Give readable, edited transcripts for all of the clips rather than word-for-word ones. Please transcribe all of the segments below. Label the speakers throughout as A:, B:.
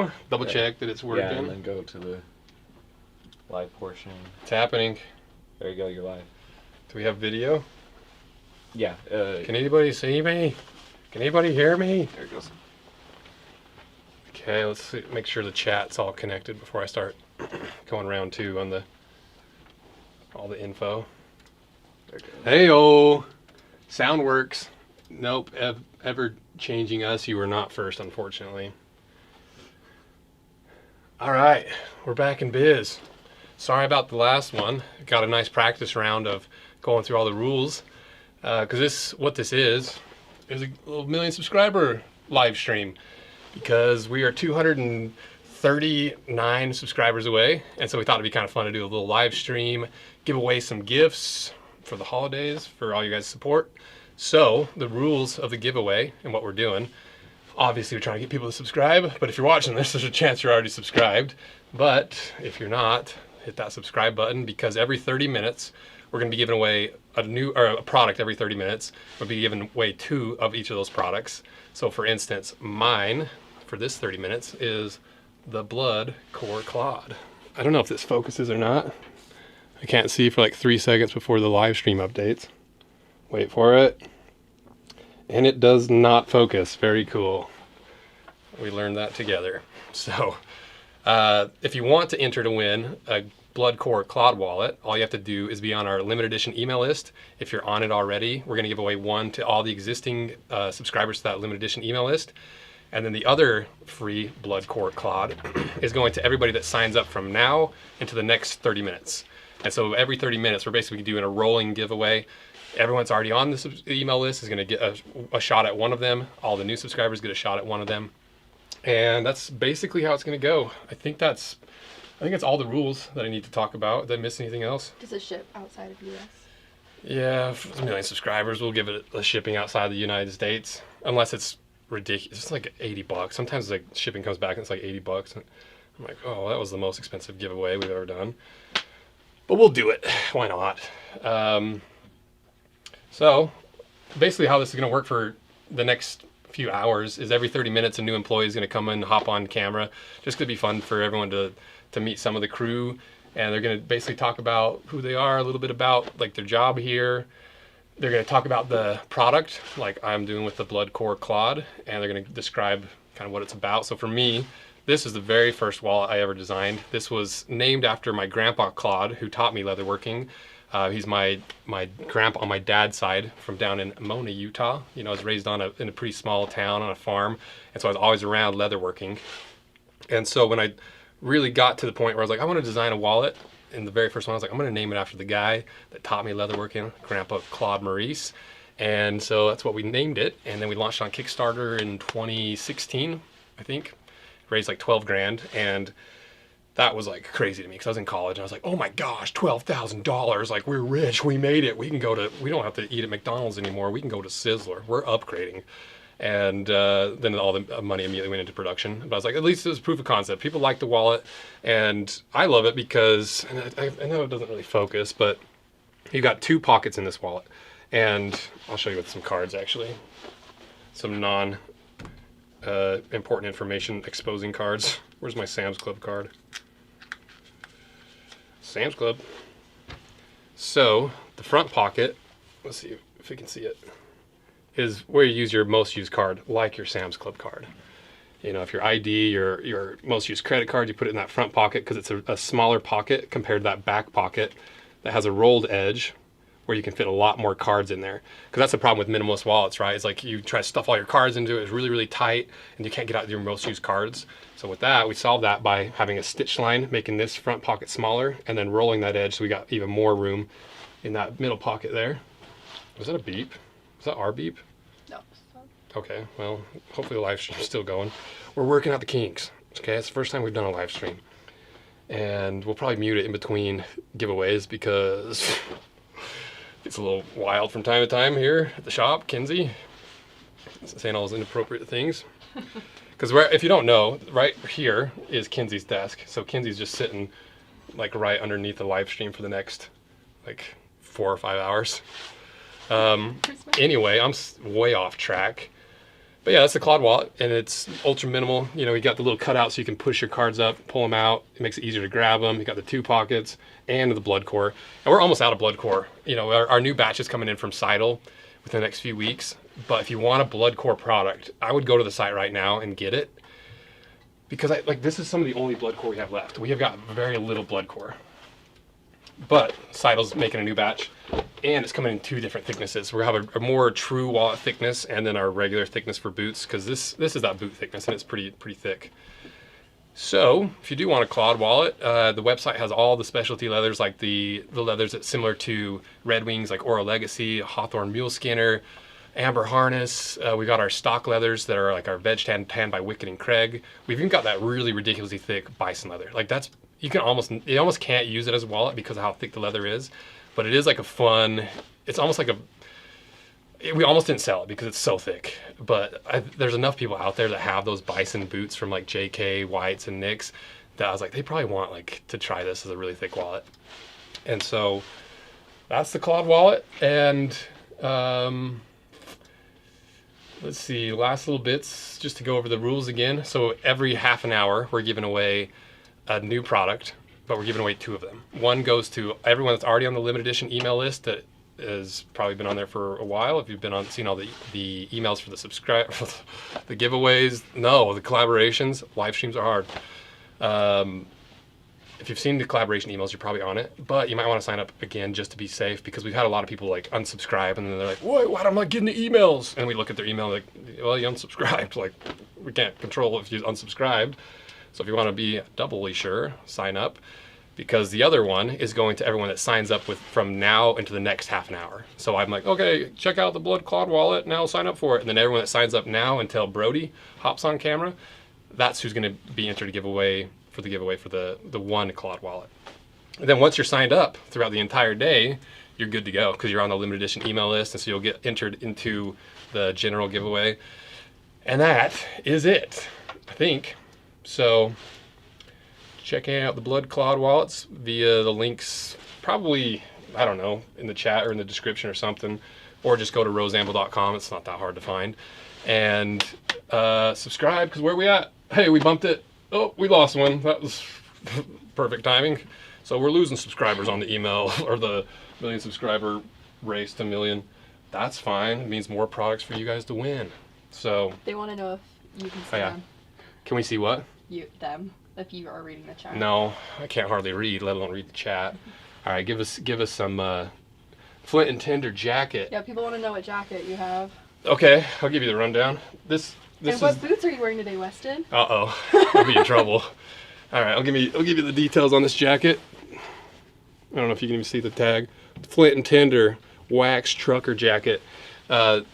A: video. Double check that it's working.
B: Yeah, and then go to the live portion.
A: It's happening.
B: There you go, you're live.
A: Do we have video?
B: Yeah.
A: Can anybody see me? Can anybody hear me?
B: There it goes.
A: Okay, let's see, make sure the chat's all connected before I start going round two on all the info.
B: There it goes.
A: Hey-o! Sound works. Nope, ever changing us. You were not first, unfortunately. All right, we're back in biz. Sorry about the last one. Got a nice practice round of going through all the rules. Because what this is a little million subscriber live stream. Because we are 239 subscribers away. And so we thought it'd be kind of fun to do a little live stream, give away some gifts for the holidays for all you guys' support. So the rules of the giveaway and what we're doing, obviously we're trying to get people to subscribe, but if you're watching this, there's a chance you're already subscribed. But if you're not, hit that subscribe button, because every 30 minutes, we're gonna be giving away a product every 30 minutes. We'll be giving away 2 of each of those products. So for instance, mine for this 30 minutes is the Blood Core Clod. I don't know if this focuses or not. I can't see for like 3 seconds before the live stream updates. Wait for it. And it does not focus. Very cool. We learned that together. So if you want to enter to win a Blood Core Clod wallet, all you have to do is be on our limited edition email list. If you're on it already, we're going to give away 1 to all the existing subscribers to that limited edition email list. And then the other free Blood Core Clod is going to everybody that signs up from now into the next 30 minutes. And so every 30 minutes, we're basically doing a rolling giveaway. Everyone that's already on the email list is going to get a shot at one of them. All the new subscribers get a shot at one of them. And that's basically how it's going to go. I think that's all the rules that I need to talk about. Did I miss anything else?
C: Does it ship outside of US?
A: Yeah, for a million subscribers, we'll give it a shipping outside the United States. Unless it's ridiculous. It's like $80. Sometimes like shipping comes back and it's like $80. And I'm like, oh, that was the most expensive giveaway we've ever done. But we'll do it. Why not? So basically how this is going to work for the next few hours is every 30 minutes a new employee is going to come in, hop on camera. Just going to be fun for everyone to meet some of the crew, and they're going to basically talk about who they are, a little bit about like their job here. They're going to talk about the product like I'm doing with the Blood Core Clod, and they're going to describe kind of what it's about. So for me, this is the very first wallet I ever designed. This was named after my grandpa Claude, who taught me leatherworking. He's my grandpa on my dad's side from down in Mona, Utah. You know, I was raised in a pretty small town on a farm, and so I was always around leatherworking. And so when I really got to the point where I was like, I want to design a wallet, and the very first one I was like, I'm going to name it after the guy that taught me leatherworking, Grandpa Claude Maurice. And so that's what we named it, and then we launched on Kickstarter in 2016, I think. Raised like 12 grand, and that was like crazy to me because I was in college and I was like, oh my gosh, $12,000, like we're rich, we made it. We don't have to eat at McDonald's anymore. We can go to Sizzler. We're upgrading. And then all the money immediately went into production. But I was like, at least it was proof of concept. People like the wallet, and I love it because, and I know it doesn't really focus, but you've got 2 pockets in this wallet. And I'll show you with some cards actually. Some important information exposing cards. Where's my Sam's Club card? Sam's Club. So the front pocket, let's see if we can see it, is where you use your most used card, like your Sam's Club card. You know, if your ID, your most used credit card, you put it in that front pocket because it's a smaller pocket compared to that back pocket that has a rolled edge where you can fit a lot more cards in there. Because that's the problem with minimalist wallets, right? It's like you try to stuff all your cards into it, it's really, really tight, and you can't get out your most used cards. So with that, we solved that by having a stitch line, making this front pocket smaller, and then rolling that edge so we got even more room in that middle pocket there. Was that a beep? Was that our beep?
C: No.
A: Okay, well, hopefully the live stream's still going. We're working out the kinks, okay? It's the first time we've done a live stream. And we'll probably mute it in between giveaways because it's a little wild from time to time here at the shop. Kinsey saying all those inappropriate things. Because if you don't know, right here is Kinsey's desk. So Kinsey's just sitting like right underneath the live stream for the next like 4 or 5 hours. Anyway, I'm way off track. But yeah, that's the Cloud wallet, and it's ultra minimal. You know, you got the little cutout so you can push your cards up, pull them out. It makes it easier to grab them. You got the 2 pockets and the blood core. And we're almost out of blood core. You know, our new batch is coming in from Seidel within the next few weeks. But if you want a blood core product, I would go to the site right now and get it. Because this is some of the only blood core we have left. We have got very little blood core. But Seidel's making a new batch, and it's coming in 2 different thicknesses. We're gonna have a more true wallet thickness, and then our regular thickness for boots, because this is that boot thickness, and it's pretty thick. So if you do want a Cloud wallet, the website has all the specialty leathers, like the leathers that's similar to Red Wings, like Oro Legacy, Hawthorne Mule Skinner, Amber Harness. We got our stock leathers that are like our Veg Tan by Wicked and Craig. We've even got that really ridiculously thick bison leather. Like that's, you almost can't use it as a wallet because of how thick the leather is, but it is like a fun, it's almost like we almost didn't sell it because it's so thick, but there's enough people out there that have those bison boots from like JK, Whites, and Nicks that I was like, they probably want like to try this as a really thick wallet. And so that's the Cloud wallet. And let's see, last little bits just to go over the rules again. So every half an hour, we're giving away a new product, but we're giving away 2 of them. One goes to everyone that's already on the limited edition email list that has probably been on there for a while. If you've been seen all the emails for the the giveaways, the collaborations, live streams are hard. If you've seen the collaboration emails, you're probably on it, but you might want to sign up again just to be safe, because we've had a lot of people like unsubscribe and then they're like, why am I not getting the emails? And we look at their email like, well, you unsubscribed. Like, we can't control if you unsubscribed. So if you want to be doubly sure, sign up, because the other one is going to everyone that signs up from now into the next half an hour. So I'm like, okay, check out the Blood Cloud wallet, now sign up for it. And then everyone that signs up now until Brody hops on camera, that's who's going to be entered to give away for the 1 Cloud wallet. And then once you're signed up throughout the entire day, you're good to go, because you're on the limited edition email list, and so you'll get entered into the general giveaway. And that is it, I think. So checking out the Blood Cloud wallets via the links, probably, I don't know, in the chat or in the description or something, or just go to roseanvil.com. It's not that hard to find. And subscribe, because where are we at? Hey, we bumped it. Oh, we lost one. That was perfect timing. So we're losing subscribers on the email or the million subscriber race to million. That's fine. It means more products for you guys to win. So
C: they want to know if you can see them.
A: Can we see what?
C: Them, if you are reading the chat.
A: No, I can't hardly read, let alone read the chat. All right, give us some Flint and Tinder jacket.
C: Yeah, people want to know what jacket you have.
A: Okay, I'll give you the rundown. This
C: and what boots are you wearing today, Weston?
A: Uh-oh, I'll be in trouble. All right, I'll give you the details on this jacket. I don't know if you can even see the tag. Flint and Tinder wax trucker jacket,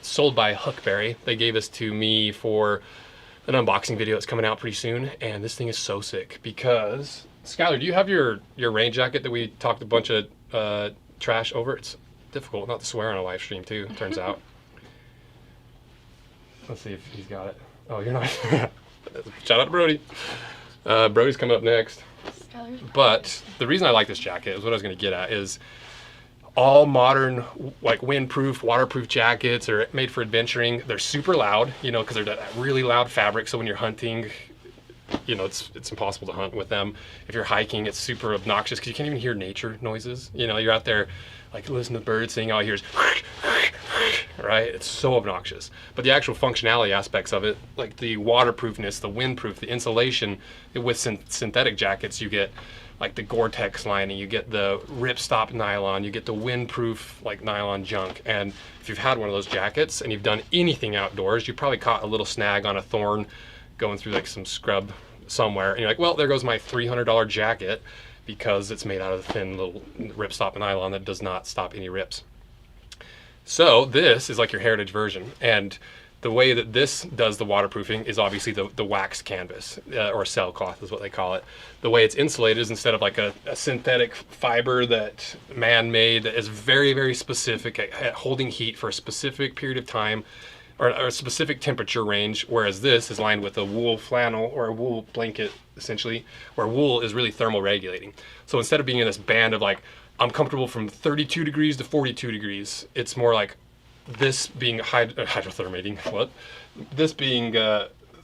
A: sold by Huckberry. They gave this to me for an unboxing video that's coming out pretty soon, and this thing is so sick because, Skylar, do you have your rain jacket that we talked a bunch of trash over? It's difficult not to swear on a live stream too, turns out. Let's see if he's got it. Oh, you're not. Shout out to Brody. Brody's coming up next. But the reason I like this jacket is what I was going to get at is all modern, like windproof, waterproof jackets are made for adventuring. They're super loud, because they're that really loud fabric. So when you're hunting, it's impossible to hunt with them. If you're hiking, it's super obnoxious because you can't even hear nature noises. You're out there like listening to birds sing, all you hear is right? It's so obnoxious. But the actual functionality aspects of it, like the waterproofness, the windproof, the insulation, with synthetic jackets, you get like the Gore-Tex lining, you get the ripstop nylon, you get the windproof like nylon junk. And if you've had one of those jackets and you've done anything outdoors, you probably caught a little snag on a thorn going through like some scrub somewhere. And you're like, well, there goes my $300 jacket, because it's made out of thin little ripstop nylon that does not stop any rips. So this is like your heritage version. And the way that this does the waterproofing is obviously the wax canvas, or sailcloth is what they call it. The way it's insulated is instead of like a synthetic fiber that man-made that is very, very specific at holding heat for a specific period of time, or a specific temperature range, whereas this is lined with a wool flannel or a wool blanket, essentially, where wool is really thermal regulating. So instead of being in this band of like, I'm comfortable from 32 degrees to 42 degrees, it's more like, this being hydrothermating, what? This being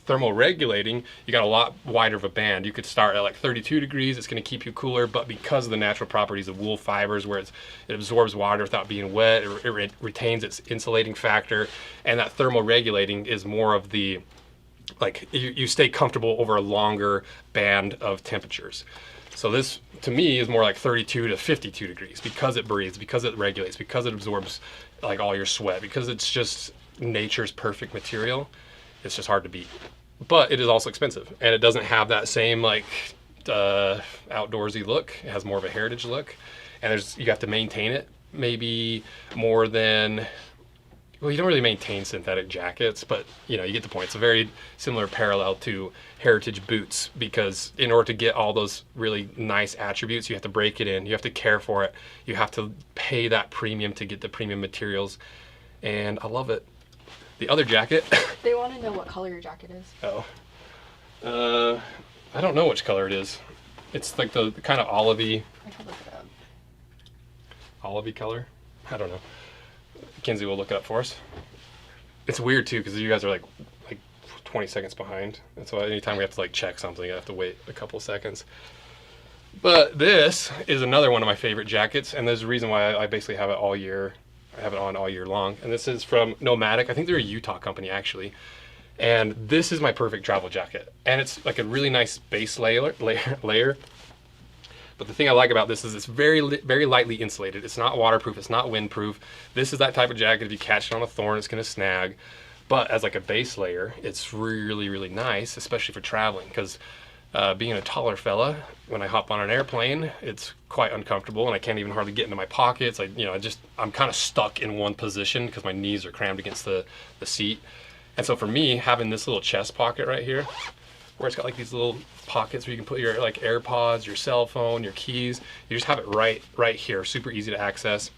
A: thermoregulating, you got a lot wider of a band. You could start at like 32 degrees. It's going to keep you cooler, but because of the natural properties of wool fibers, where it absorbs water without being wet, it retains its insulating factor, and that thermoregulating is more of the, like, you stay comfortable over a longer band of temperatures. So this, to me, is more like 32 to 52 degrees because it breathes, because it regulates, because it absorbs like all your sweat, because it's just nature's perfect material. It's just hard to beat. But it is also expensive, and it doesn't have that same like outdoorsy look. It has more of a heritage look, and you have to maintain it maybe more than, well, you don't really maintain synthetic jackets, but you get the point. It's a very similar parallel to heritage boots, because in order to get all those really nice attributes, you have to break it in, you have to care for it, you have to pay that premium to get the premium materials, and I love it. The other jacket.
C: They want to know what color your jacket is.
A: Oh. I don't know which color it is. It's like the kind of olivey.
C: I can look it up.
A: Olivey color? I don't know. Kinsey will look it up for us. It's weird too, because you guys are like 20 seconds behind. And so anytime we have to like check something, I have to wait a couple seconds. But this is another one of my favorite jackets, and there's a reason why I basically have it all year. I have it on all year long, and this is from Nomadic. I think they're a Utah company actually, and this is my perfect travel jacket, and it's like a really nice base layer. But the thing I like about this is it's very lightly insulated. It's not waterproof, it's not windproof. This is that type of jacket, if you catch it on a thorn, it's going to snag. But as like a base layer, it's really nice, especially for traveling, because being a taller fella, when I hop on an airplane, it's quite uncomfortable, and I can't even hardly get into my pockets. I'm kind of stuck in one position because my knees are crammed against the seat. And so for me, having this little chest pocket right here, where it's got like these little pockets where you can put your like AirPods, your cell phone, your keys, you just have it right here, super easy to access.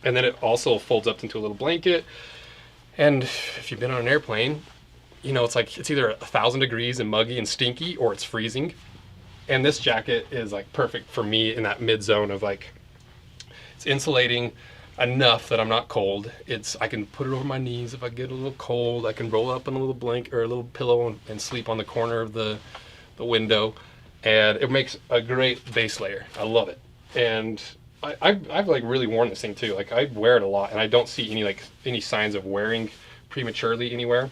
A: And then it also folds up into a little blanket. And if you've been on an airplane, it's like it's either 1,000 degrees and muggy and stinky, or it's freezing. And this jacket is like perfect for me in that mid zone of like, it's insulating enough that I'm not cold. I can put it over my knees if I get a little cold. I can roll up in a little blanket or a little pillow and sleep on the corner of the window. And it makes a great base layer. I love it. And I've like really worn this thing too. Like I wear it a lot, and I don't see any signs of wearing prematurely anywhere.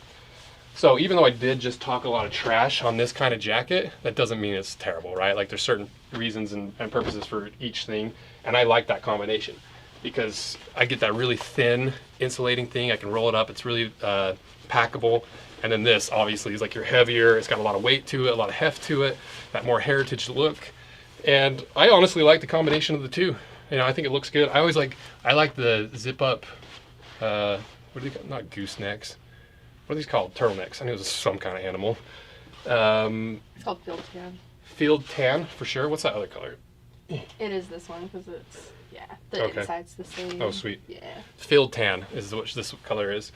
A: So even though I did just talk a lot of trash on this kind of jacket, that doesn't mean it's terrible, right? Like there's certain reasons and purposes for each thing, and I like that combination because I get that really thin insulating thing. I can roll it up. It's really packable. And then this obviously is like you're heavier. It's got a lot of weight to it, a lot of heft to it, that more heritage look. And I honestly like the combination of the two. I think it looks good. I like the zip up, what are they called? Not goosenecks. What are these called? Turtlenecks. I knew it was some kind of animal.
C: It's called field tan.
A: Field tan, for sure. What's that other color?
C: It is this one because it's, the
A: Okay.
C: inside's the same.
A: Oh, sweet.
C: Yeah.
A: Field tan is what this color is.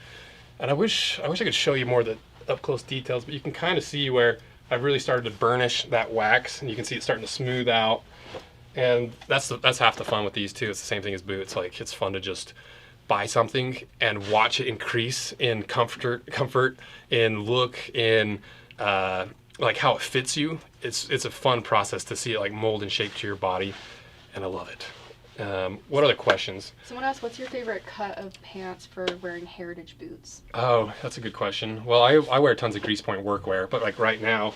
A: And I wish I could show you more of the up close details, but you can kind of see where I've really started to burnish that wax, and you can see it starting to smooth out. And that's half the fun with these too. It's the same thing as boots. Like it's fun to just buy something and watch it increase in comfort, in look, in like how it fits you. It's a fun process to see it like mold and shape to your body, and I love it. What other questions?
C: Someone asked, what's your favorite cut of pants for wearing heritage boots?
A: Oh, that's a good question. Well, I wear tons of grease point workwear, but like right now,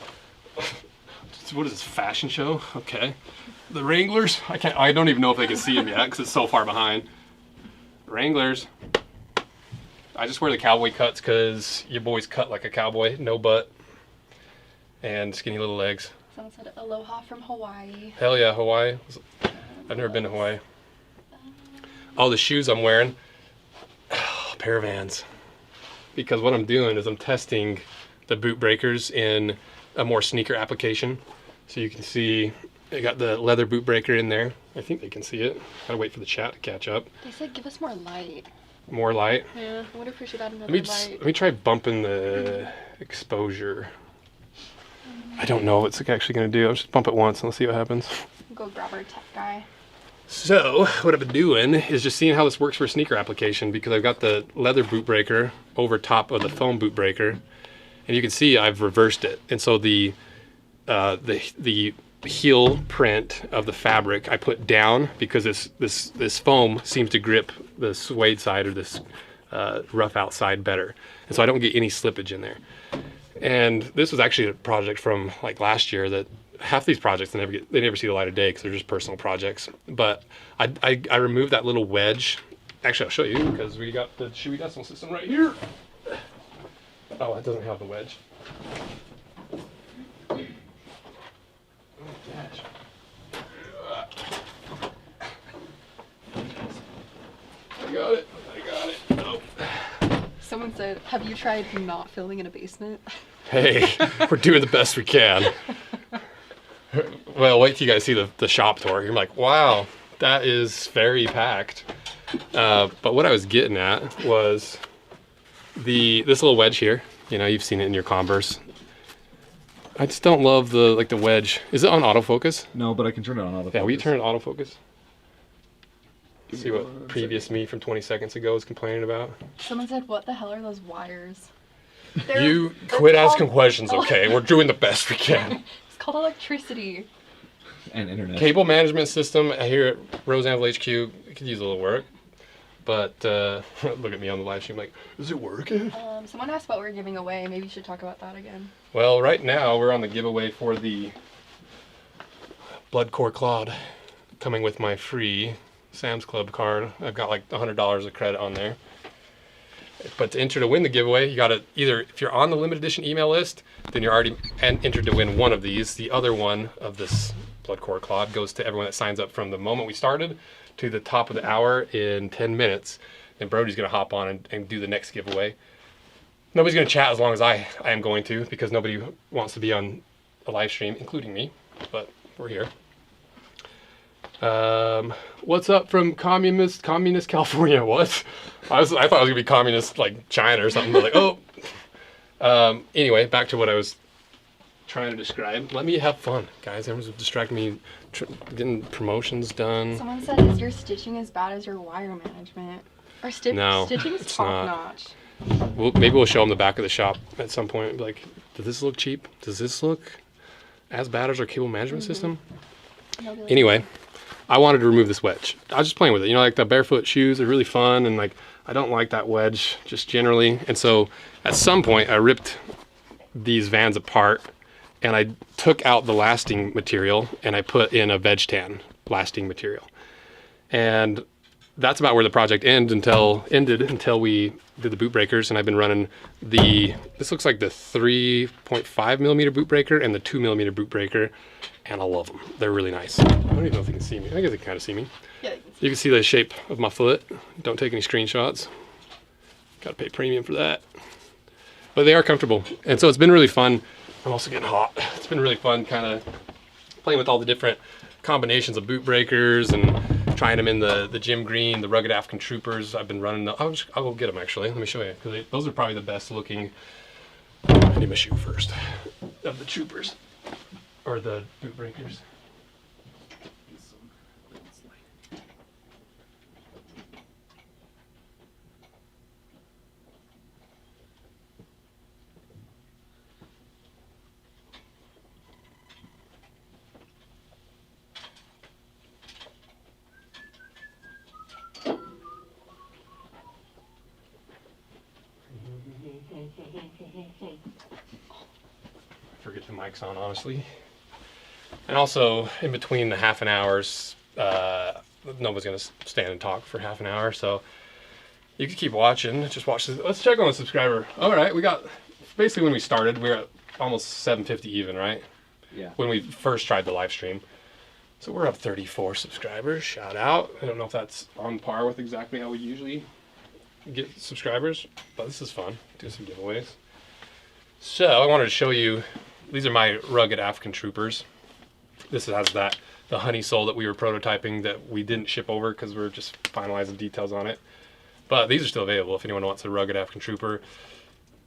A: what is this, fashion show? Okay. The Wranglers, I don't even know if they can see them yet because it's so far behind. Wranglers. I just wear the cowboy cuts because your boy's cut like a cowboy, no butt, and skinny little legs.
C: Someone said aloha from Hawaii.
A: Hell yeah, Hawaii. I've never been to Hawaii. Oh, the shoes I'm wearing, a pair of Vans. Because what I'm doing is I'm testing the boot breakers in a more sneaker application. So you can see I got the leather boot breaker in there. I think they can see it. Gotta wait for the chat to catch up.
C: They said give us more light.
A: More light?
C: Yeah, I wonder if we should add another
A: Let
C: light.
A: me try bumping the exposure. I don't know what it's actually gonna do. I'll just bump it once and let's see what happens.
C: Go grab our tech guy.
A: So what I've been doing is just seeing how this works for a sneaker application, because I've got the leather boot breaker over top of the foam boot breaker, and you can see I've reversed it. And so the heel print of the fabric I put down, because this foam seems to grip the suede side or this rough outside better, and so I don't get any slippage in there. And this was actually a project from like last year that half these projects they never see the light of day because they're just personal projects. But I removed that little wedge. Actually, I'll show you, because we got the Shoei decimal system right here. Oh, it doesn't have the wedge. Oh, gosh. I got it. Oh.
C: Someone said, have you tried not filming in a basement?
A: Hey, we're doing the best we can. Well, wait till you guys see the shop tour. You're like, wow, that is very packed. But what I was getting at was this little wedge here. You know, you've seen it in your Converse. I just don't love the wedge. Is it on autofocus?
D: No, but I can turn it on autofocus.
A: Yeah, will you turn it autofocus? See what previous me from 20 seconds ago was complaining about?
C: Someone said, what the hell are those wires?
A: You quit asking questions, okay? We're doing the best we can.
C: It's called electricity.
D: And internet.
A: Cable management system here at Rose Anvil HQ. It could use a little work. But look at me on the live stream like, is it working?
C: Someone asked what we're giving away. Maybe you should talk about that again.
A: Well, right now we're on the giveaway for the Blood Core Claude, coming with my free Sam's Club card. I've got like $100 of credit on there. But to enter to win the giveaway, you got to either, if you're on the limited edition email list, then you're already entered to win one of these. The other one of this Blood Core Claude goes to everyone that signs up from the moment we started to the top of the hour in 10 minutes. And Brody's going to hop on and do the next giveaway. Nobody's going to chat as long as I am going to, because nobody wants to be on a live stream, including me. But we're here. What's up from communist California? What? I thought it was gonna be communist like China or something. But like, oh. Anyway, back to what I was trying to describe. Let me have fun, guys. Everyone's distracting me, getting promotions done.
C: Someone said, is your stitching as bad as your wire management? Our
A: No,
C: stitching is
A: it's
C: top
A: not.
C: notch.
A: Maybe we'll show them the back of the shop at some point. Be like, does this look cheap? Does this look as bad as our cable management system? Anyway. I wanted to remove this wedge. I was just playing with it. You know, like the barefoot shoes are really fun, and like I don't like that wedge just generally. And so at some point I ripped these Vans apart and I took out the lasting material and I put in a veg tan lasting material. And that's about where the project ended until we did the boot breakers, and I've been running this looks like the 3.5 millimeter boot breaker and the 2 millimeter boot breaker, and I love them. They're really nice. I don't even know if you can see me. I guess they can kind of see me.
C: Yeah,
A: you can see the shape of my foot. Don't take any screenshots. Got to pay premium for that. But they are comfortable, and so it's been really fun. I'm also getting hot. It's been really fun kind of playing with all the different combinations of boot breakers and trying them in the gym green, the rugged African troopers. I've been running. I'll go get them actually. Let me show you, because those are probably the best looking. I need my shoe first. Of the troopers or the boot breakers. Forget the mic's on, honestly. And also, in between the half an hours, nobody's gonna stand and talk for half an hour, so you can keep watching. Just watch this. Let's check on the subscriber. All right, we got, basically when we started, we were at almost 750 even, right?
B: Yeah.
A: When we first tried the live stream. So we're up 34 subscribers. Shout out. I don't know if that's on par with exactly how we usually get subscribers, but this is fun. Do some giveaways. So I wanted to show you, these are my rugged African troopers. This has the honey sole that we were prototyping that we didn't ship over because we're just finalizing details on it. But these are still available if anyone wants a rugged African trooper.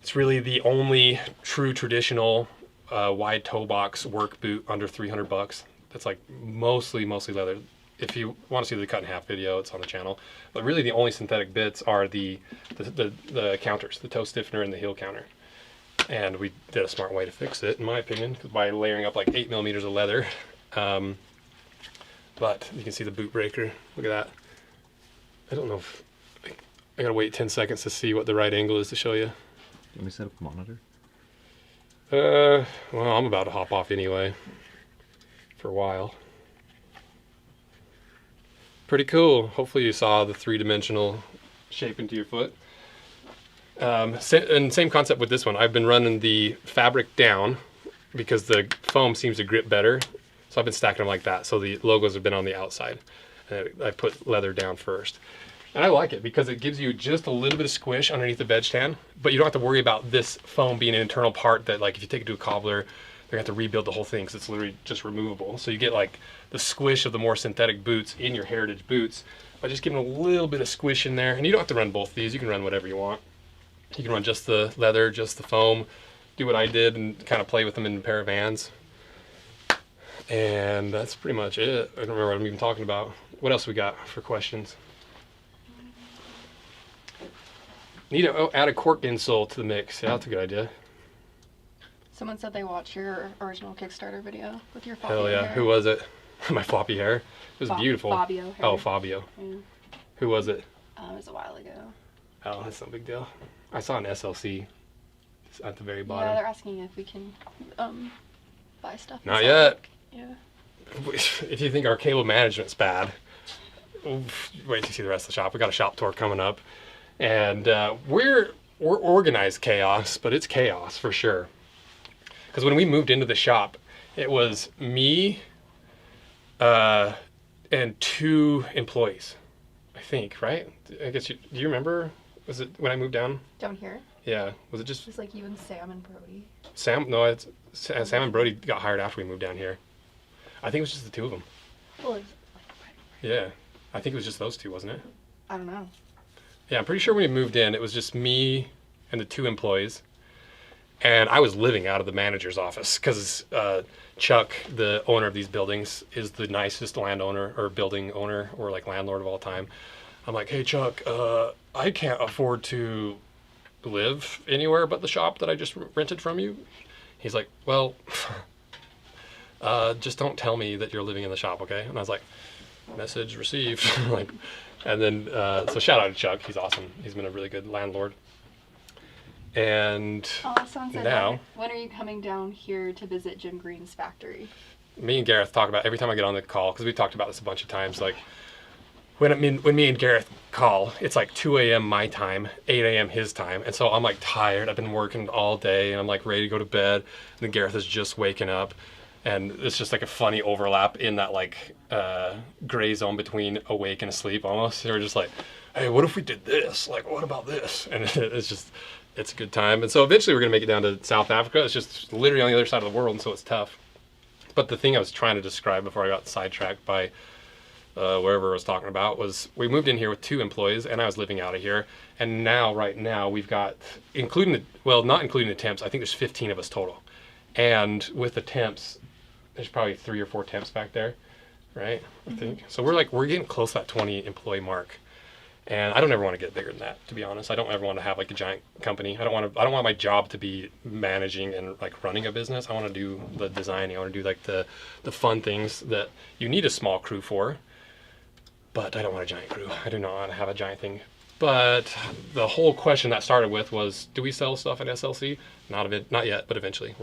A: It's really the only true traditional wide toe box work boot under $300. That's like mostly leather. if you want to see the cut in half video, it's on the channel. But really, the only synthetic bits are the counters, the toe stiffener and the heel counter. And we did a smart way to fix it, in my opinion, by layering up like 8 millimeters of leather. But you can see the boot breaker. Look at that. I don't know if I gotta wait 10 seconds to see what the right angle is to show you.
D: Let me set up a monitor.
A: Well, I'm about to hop off anyway for a while. Pretty cool. Hopefully you saw the 3-dimensional shape into your foot. And same concept with this one. I've been running the fabric down because the foam seems to grip better. So I've been stacking them like that. So the logos have been on the outside. And I put leather down first. And I like it because it gives you just a little bit of squish underneath the bed stand, but you don't have to worry about this foam being an internal part that, like, if you take it to a cobbler, they're gonna have to rebuild the whole thing because it's literally just removable. So you get like the squish of the more synthetic boots in your heritage boots by just giving a little bit of squish in there. And you don't have to run both these. You can run whatever you want. You can run just the leather, just the foam, do what I did and kind of play with them in a pair of Vans. And that's pretty much it. I don't remember what I'm even talking about. What else we got for questions? Need to add a cork insole to the mix. Yeah, that's a good idea.
C: Someone said they watched your original Kickstarter video with your floppy
A: Hell yeah.
C: hair.
A: Who was it? My floppy hair. It was beautiful.
C: Fabio hair.
A: Oh, Fabio.
C: Yeah.
A: Who was it?
C: It was a while ago.
A: Oh, that's no big deal. I saw an SLC at the very
C: Yeah,
A: bottom.
C: they're asking if we can buy stuff.
A: Not
C: and
A: yet.
C: sell it. Yeah.
A: If you think our cable management's bad, wait till you see the rest of the shop. We got a shop tour coming up. And we're organized chaos, but it's chaos for sure. Because when we moved into the shop, it was me and 2 employees, I think, right? I guess do you remember? Was it when I moved down?
C: Down here?
A: Yeah. Was it just
C: It's like you and Sam and Brody.
A: Sam? No, Sam and Brody got hired after we moved down here. I think it was just the 2 of them.
C: Well, it's
A: Yeah. I think it was just those 2, wasn't it?
C: I don't know.
A: Yeah, I'm pretty sure when we moved in, it was just me and the 2 employees. And I was living out of the manager's office because Chuck, the owner of these buildings, is the nicest landowner or building owner or like landlord of all time. I'm like, hey, Chuck, I can't afford to live anywhere but the shop that I just rented from you. He's like, well, just don't tell me that you're living in the shop, okay? And I was like, message received. Like, and then, so shout out to Chuck. He's awesome. He's been a really good landlord. And
C: Someone said,
A: now,
C: when are you coming down here to visit Jim Green's factory?
A: me and Gareth talk about every time I get on the call, because we've talked about this a bunch of times, like when me and Gareth call, it's like 2 a.m. my time, 8 a.m. his time. And so I'm like tired. I've been working all day and I'm like ready to go to bed. And then Gareth is just waking up. And it's just like a funny overlap in that like gray zone between awake and asleep almost. They were just like, hey, what if we did this? Like, what about this? And it's a good time. And so eventually we're going to make it down to South Africa. It's just literally on the other side of the world, and so it's tough. But the thing I was trying to describe before I got sidetracked by wherever I was talking about was we moved in here with 2 employees, and I was living out of here. And now, right now, we've got, not including the temps, I think there's 15 of us total. And with the temps, there's probably 3 or 4 temps back there, right? I think. So we're getting close to that 20 employee mark. And I don't ever want to get bigger than that, to be honest. I don't ever want to have like a giant company. I don't want my job to be managing and like running a business. I want to do the designing. I want to do like the fun things that you need a small crew for. But I don't want a giant crew. I do not want to have a giant thing. But the whole question that started with was, do we sell stuff at SLC? Not yet, but eventually.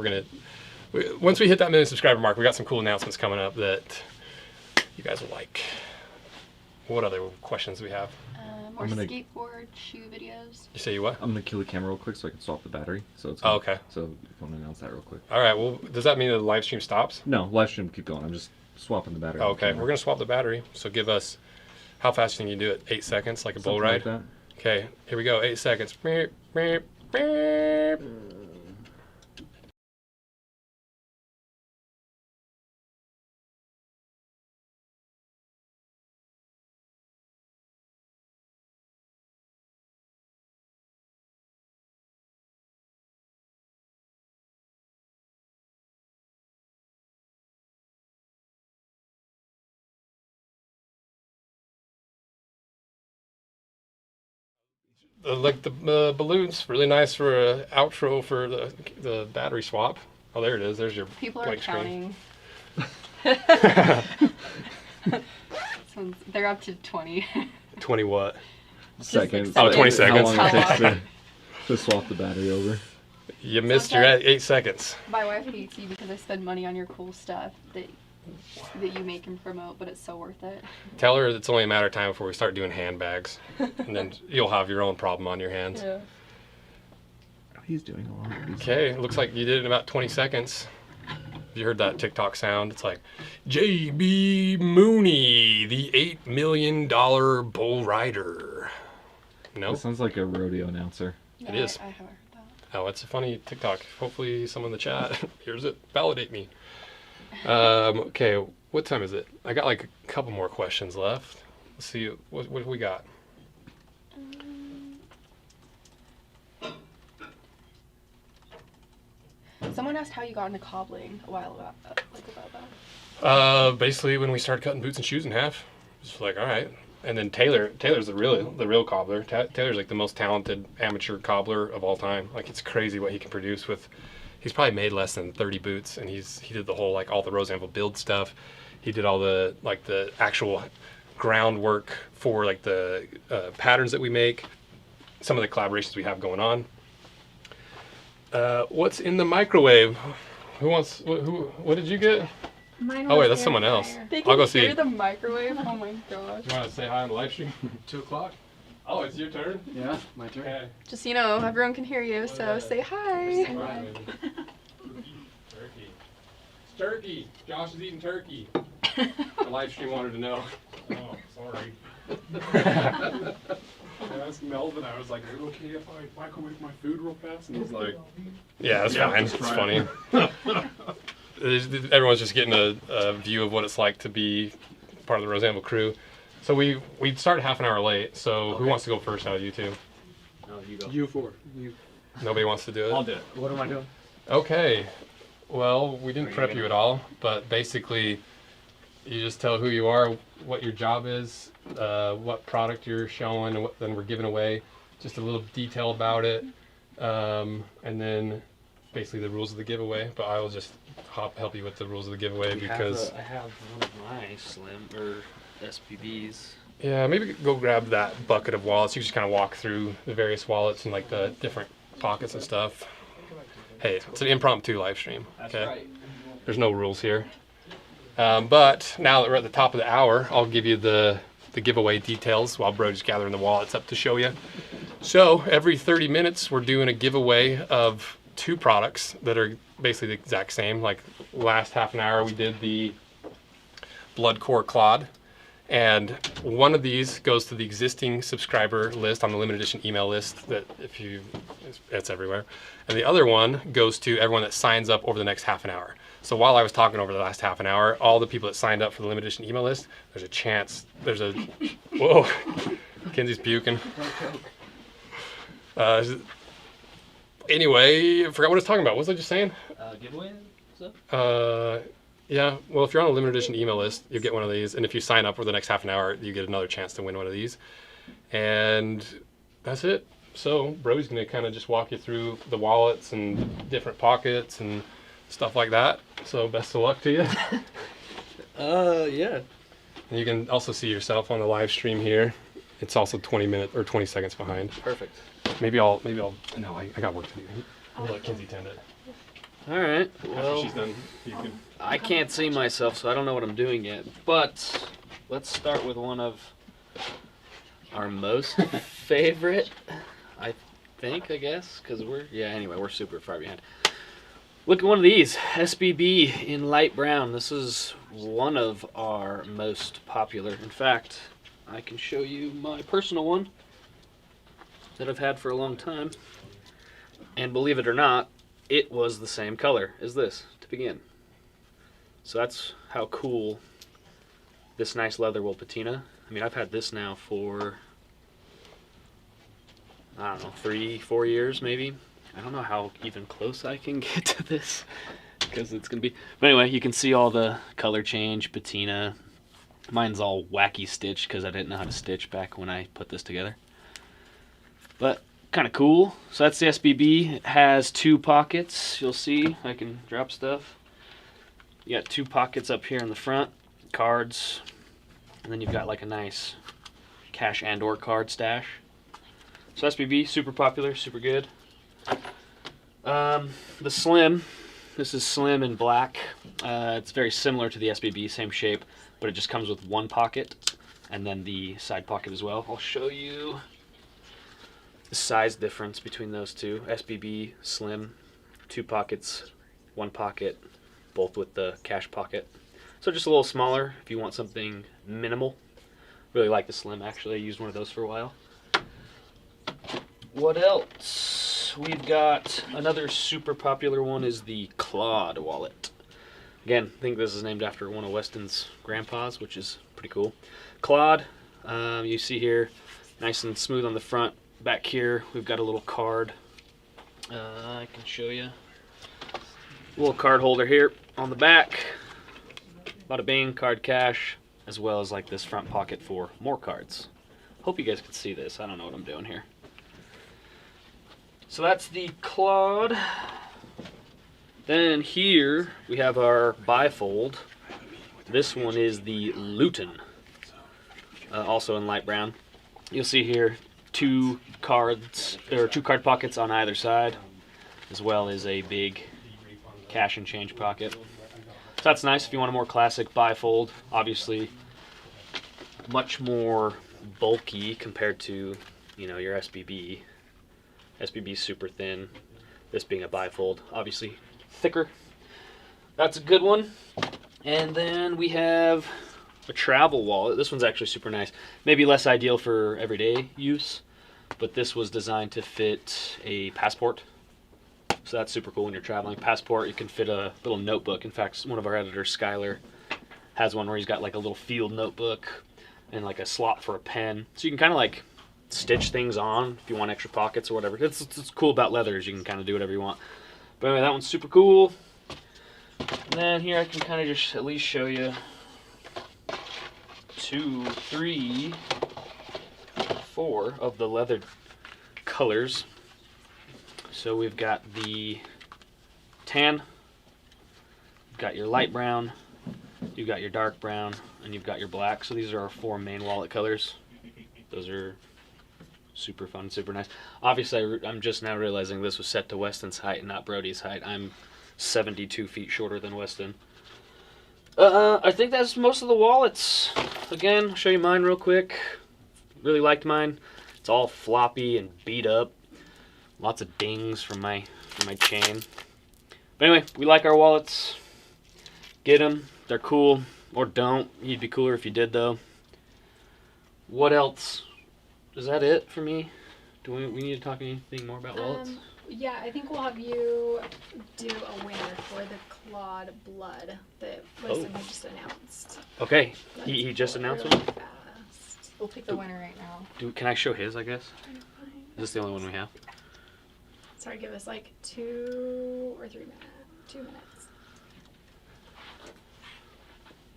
A: Once we hit that 1 million subscriber mark, we got some cool announcements coming up that you guys will like. What other questions do we have?
C: More skateboard shoe videos.
A: You say you what?
D: I'm gonna kill the camera real quick so I can swap the battery. So it's
A: okay.
D: So if you want to announce that real quick.
A: All right. Well, does that mean that the live stream stops?
D: No, live stream keep going. I'm just swapping the battery.
A: Okay, we're gonna swap the battery. So give us, how fast can you do it? 8 seconds, like a bull ride?
D: Like that.
A: Okay, here we go. 8 seconds. Beep, beep, beep. Like the balloons, really nice for an outro for the battery swap. Oh, there it is. There's your
C: People are
A: blank screen.
C: counting. They're up to 20.
A: 20 what?
D: Seconds.
C: Oh,
A: 20 seconds.
D: How long it
C: How
D: takes to swap the battery over.
A: You missed
C: So
A: your
C: that-
A: 8 seconds.
C: My wife hates you because I spend money on your cool stuff that you make and promote, but it's so worth it.
A: Tell her it's only a matter of time before we start doing handbags, and then you'll have your own problem on your hands.
C: Yeah.
D: He's doing a lot of these.
A: Okay, it looks like you did it in about 20 seconds. You heard that TikTok sound? It's like, J.B. Mooney, the $8 million bull rider. No?
D: It sounds like a rodeo announcer.
A: It is.
C: I haven't heard that.
A: Oh, it's a funny TikTok. Hopefully someone in the chat hears it. Validate me. Okay, what time is it? I got like a couple more questions left. Let's see, what we got?
C: Someone asked how you got into cobbling a while about that.
A: Basically when we started cutting boots and shoes in half, it's like, all right. And then Taylor's the real cobbler. Taylor's like the most talented amateur cobbler of all time. Like, it's crazy what he can produce with. He's probably made less than 30 boots, and he did the whole, like, all the Rose Anvil build stuff. He did all the actual groundwork for like the patterns that we make, some of the collaborations we have going on. What's in the microwave? What did you get?
C: Mine
A: Oh wait,
C: was
A: that's someone
C: air
A: else.
C: fryer.
A: I'll go see.
C: Hear the microwave? Oh my gosh.
A: You want to say hi on the live stream?
E: 2 o'clock?
A: Oh, it's your turn.
E: Yeah, my turn.
A: Okay.
C: Just so you know, everyone can hear you, so say hi.
A: Turkey. It's turkey. Josh is eating turkey. The live stream wanted to know.
E: Oh, sorry. I asked Melvin, I was like, is it okay if I microwave my food real fast? And he's like,
A: Yeah, that's
E: Yeah,
A: fine.
E: that's
A: It's
E: right.
A: funny. Everyone's just getting a view of what it's like to be part of the Rose Anvil crew. So we started half an hour late. So who wants to go first out of you two?
B: No, you go.
E: you four. You.
A: Nobody wants to do it?
B: I'll do it. What am I doing?
A: Okay. Well, we didn't prep you at all, but basically, you just tell who you are, what your job is, what product you're showing, and what then we're giving away. Just a little detail about it, and then basically the rules of the giveaway. But I will just help you with the rules of the giveaway because
B: I have one of my slim or SPBs.
A: yeah, maybe go grab that bucket of wallets. You just kind of walk through the various wallets and like the different pockets and stuff. Hey, it's an impromptu live stream. Okay, there's no rules here. But now that we're at the top of the hour, I'll give you the giveaway details while Brody's gathering the wallets up to show you. So every 30 minutes, we're doing a giveaway of 2 products that are basically the exact same. Like last half an hour, we did the Blood Core Clod. And one of these goes to the existing subscriber list on the limited edition email list that it's everywhere. And the other one goes to everyone that signs up over the next half an hour. So while I was talking over the last half an hour, all the people that signed up for the limited edition email list, there's a chance, whoa, Kenzie's puking. Anyway, I forgot what I was talking about. What was I just saying?
B: Giveaway stuff?
A: Yeah, well, if you're on a limited edition email list, you get one of these. And if you sign up for the next half an hour, you get another chance to win one of these. And that's it. So Brody's going to kind of just walk you through the wallets and different pockets and stuff like that. So best of luck to you.
B: Yeah.
A: And you can also see yourself on the live stream here. It's also 20 minutes or 20 seconds behind.
B: Perfect.
A: Maybe I'll, no, I got work to do. I'll let Kenzie tend it.
B: All right.
A: After
B: Well,
A: she's done, you can.
B: I can't see myself, so I don't know what I'm doing yet. But let's start with one of our most favorite, I guess, because anyway, we're super far behind. Look at one of these, SBB in light brown. This is one of our most popular. In fact, I can show you my personal one that I've had for a long time. And believe it or not, it was the same color as this to begin. So that's how cool this nice leather will patina. I mean, I've had this now for, I don't know, 3-4 years maybe. I don't know how even close I can get to this because it's going to be... But anyway, you can see all the color change, patina. Mine's all wacky stitched because I didn't know how to stitch back when I put this together. But kind of cool. So that's the SBB. It has 2 pockets. You'll see I can drop stuff. You got 2 pockets up here in the front, cards, and then you've got like a nice cash and or card stash. So SBB, super popular, super good. The Slim, this is Slim in black. It's very similar to the SBB, same shape, but it just comes with 1 pocket and then the side pocket as well. I'll show you the size difference between those two. SBB, Slim, 2 pockets, 1 pocket, both with the cash pocket. So just a little smaller if you want something minimal. Really like the Slim, actually. I used one of those for a while. What else? We've got another super popular one is the Claude wallet. Again, I think this is named after one of Weston's grandpas, which is pretty cool. Claude, you see here, nice and smooth on the front. Back here, we've got a little card. I can show you. A little card holder here on the back. Bada bing, card cash, as well as like this front pocket for more cards. Hope you guys can see this. I don't know what I'm doing here. So that's the Claude. Then here we have our bifold. This one is the Luton, also in light brown. You'll see here 2 cards, or 2 card pockets on either side, as well as a big cash and change pocket. So that's nice if you want a more classic bifold. Obviously, much more bulky compared to, you know, your SBB. SBB super thin. This being a bifold, obviously thicker. That's a good one. And then we have a travel wallet. This one's actually super nice. Maybe less ideal for everyday use, but this was designed to fit a passport. So that's super cool when you're traveling. Passport, you can fit a little notebook. In fact, one of our editors, Skylar, has one where he's got like a little field notebook and like a slot for a pen. So you can kind of like stitch things on if you want extra pockets or whatever. It's cool about leather is you can kind of do whatever you want. But anyway, that one's super cool. And then here I can kind of just at least show you 2, 3, 4 of the leather colors. So we've got the tan, you've got your light brown, you've got your dark brown, and you've got your black. So these are our 4 main wallet colors. Those are super fun, super nice. Obviously, I'm just now realizing this was set to Weston's height and not Brody's height. I'm 72 feet shorter than Weston. I think that's most of the wallets. Again, I'll show you mine real quick. Really liked mine. It's all floppy and beat up. Lots of dings from my chain. But anyway, we like our wallets. Get them. They're cool. Or don't. You'd be cooler if you did, though. What else? Is that it for me? Do we need to talk anything more about wallets?
C: Yeah, I think we'll have you do a winner for the Claude Blood that Weston had just announced.
B: Okay, he just announced
C: really
B: one?
C: fast. We'll pick the winner right now.
B: Can I show his, I guess? Is this the only one we have?
C: Sorry, give us like 2 or 3 minutes. 2 minutes.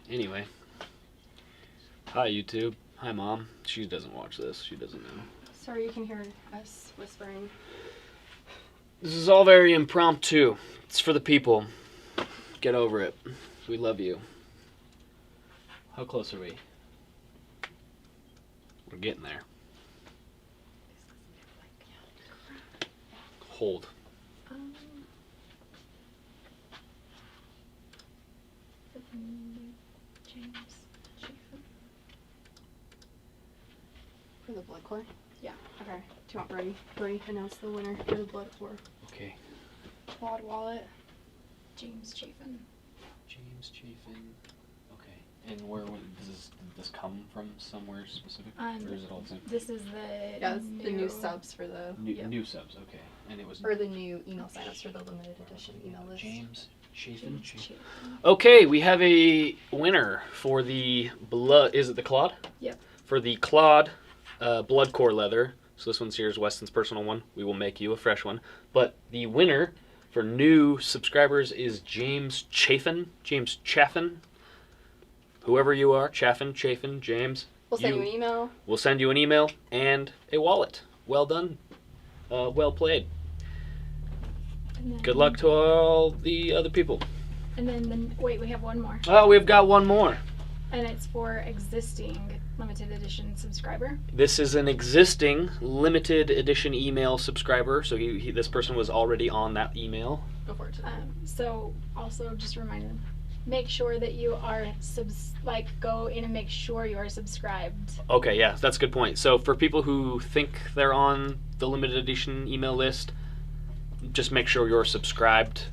B: Anyway. Hi, YouTube. Hi, Mom. She doesn't watch this. She doesn't know.
C: Sorry, you can hear us whispering.
B: This is all very impromptu. It's for the people. Get over it. We love you. How close are we? We're getting there. Hold.
C: James Chafin. For the blood core? Yeah. Okay. Do you want Brody? Brody announce the winner for the blood core.
B: Okay.
C: Claude wallet. James Chafin.
B: James Chafin. Okay. And where did this come from? Somewhere specific? Or is it all the same?
C: This is the
F: the new subs for the
B: New subs. Okay. And it was
F: or the new email signups for the limited edition email list.
B: James Chafin.
C: Chafin.
B: Okay, we have a winner for the blood. Is it the Claude?
C: Yep.
B: For the Claude blood core leather. So this one's here is Weston's personal one. We will make you a fresh one. But the winner for new subscribers is James Chafin. James Chaffin. Whoever you are, Chaffin, James.
F: We'll send you an email.
B: We'll send you an email and a wallet. well done. Well played.
C: And then,
B: Good luck to all the other people.
C: And then, wait, we have one more.
B: Oh, we've got one more.
C: And it's for existing limited edition subscriber.
B: This is an existing limited edition email subscriber, so this person was already on that email.
F: Go for it.
C: So also just remind them, make sure that you are go in and make sure you are subscribed.
B: Okay, yeah, that's a good point. So for people who think they're on the limited edition email list, just make sure you're subscribed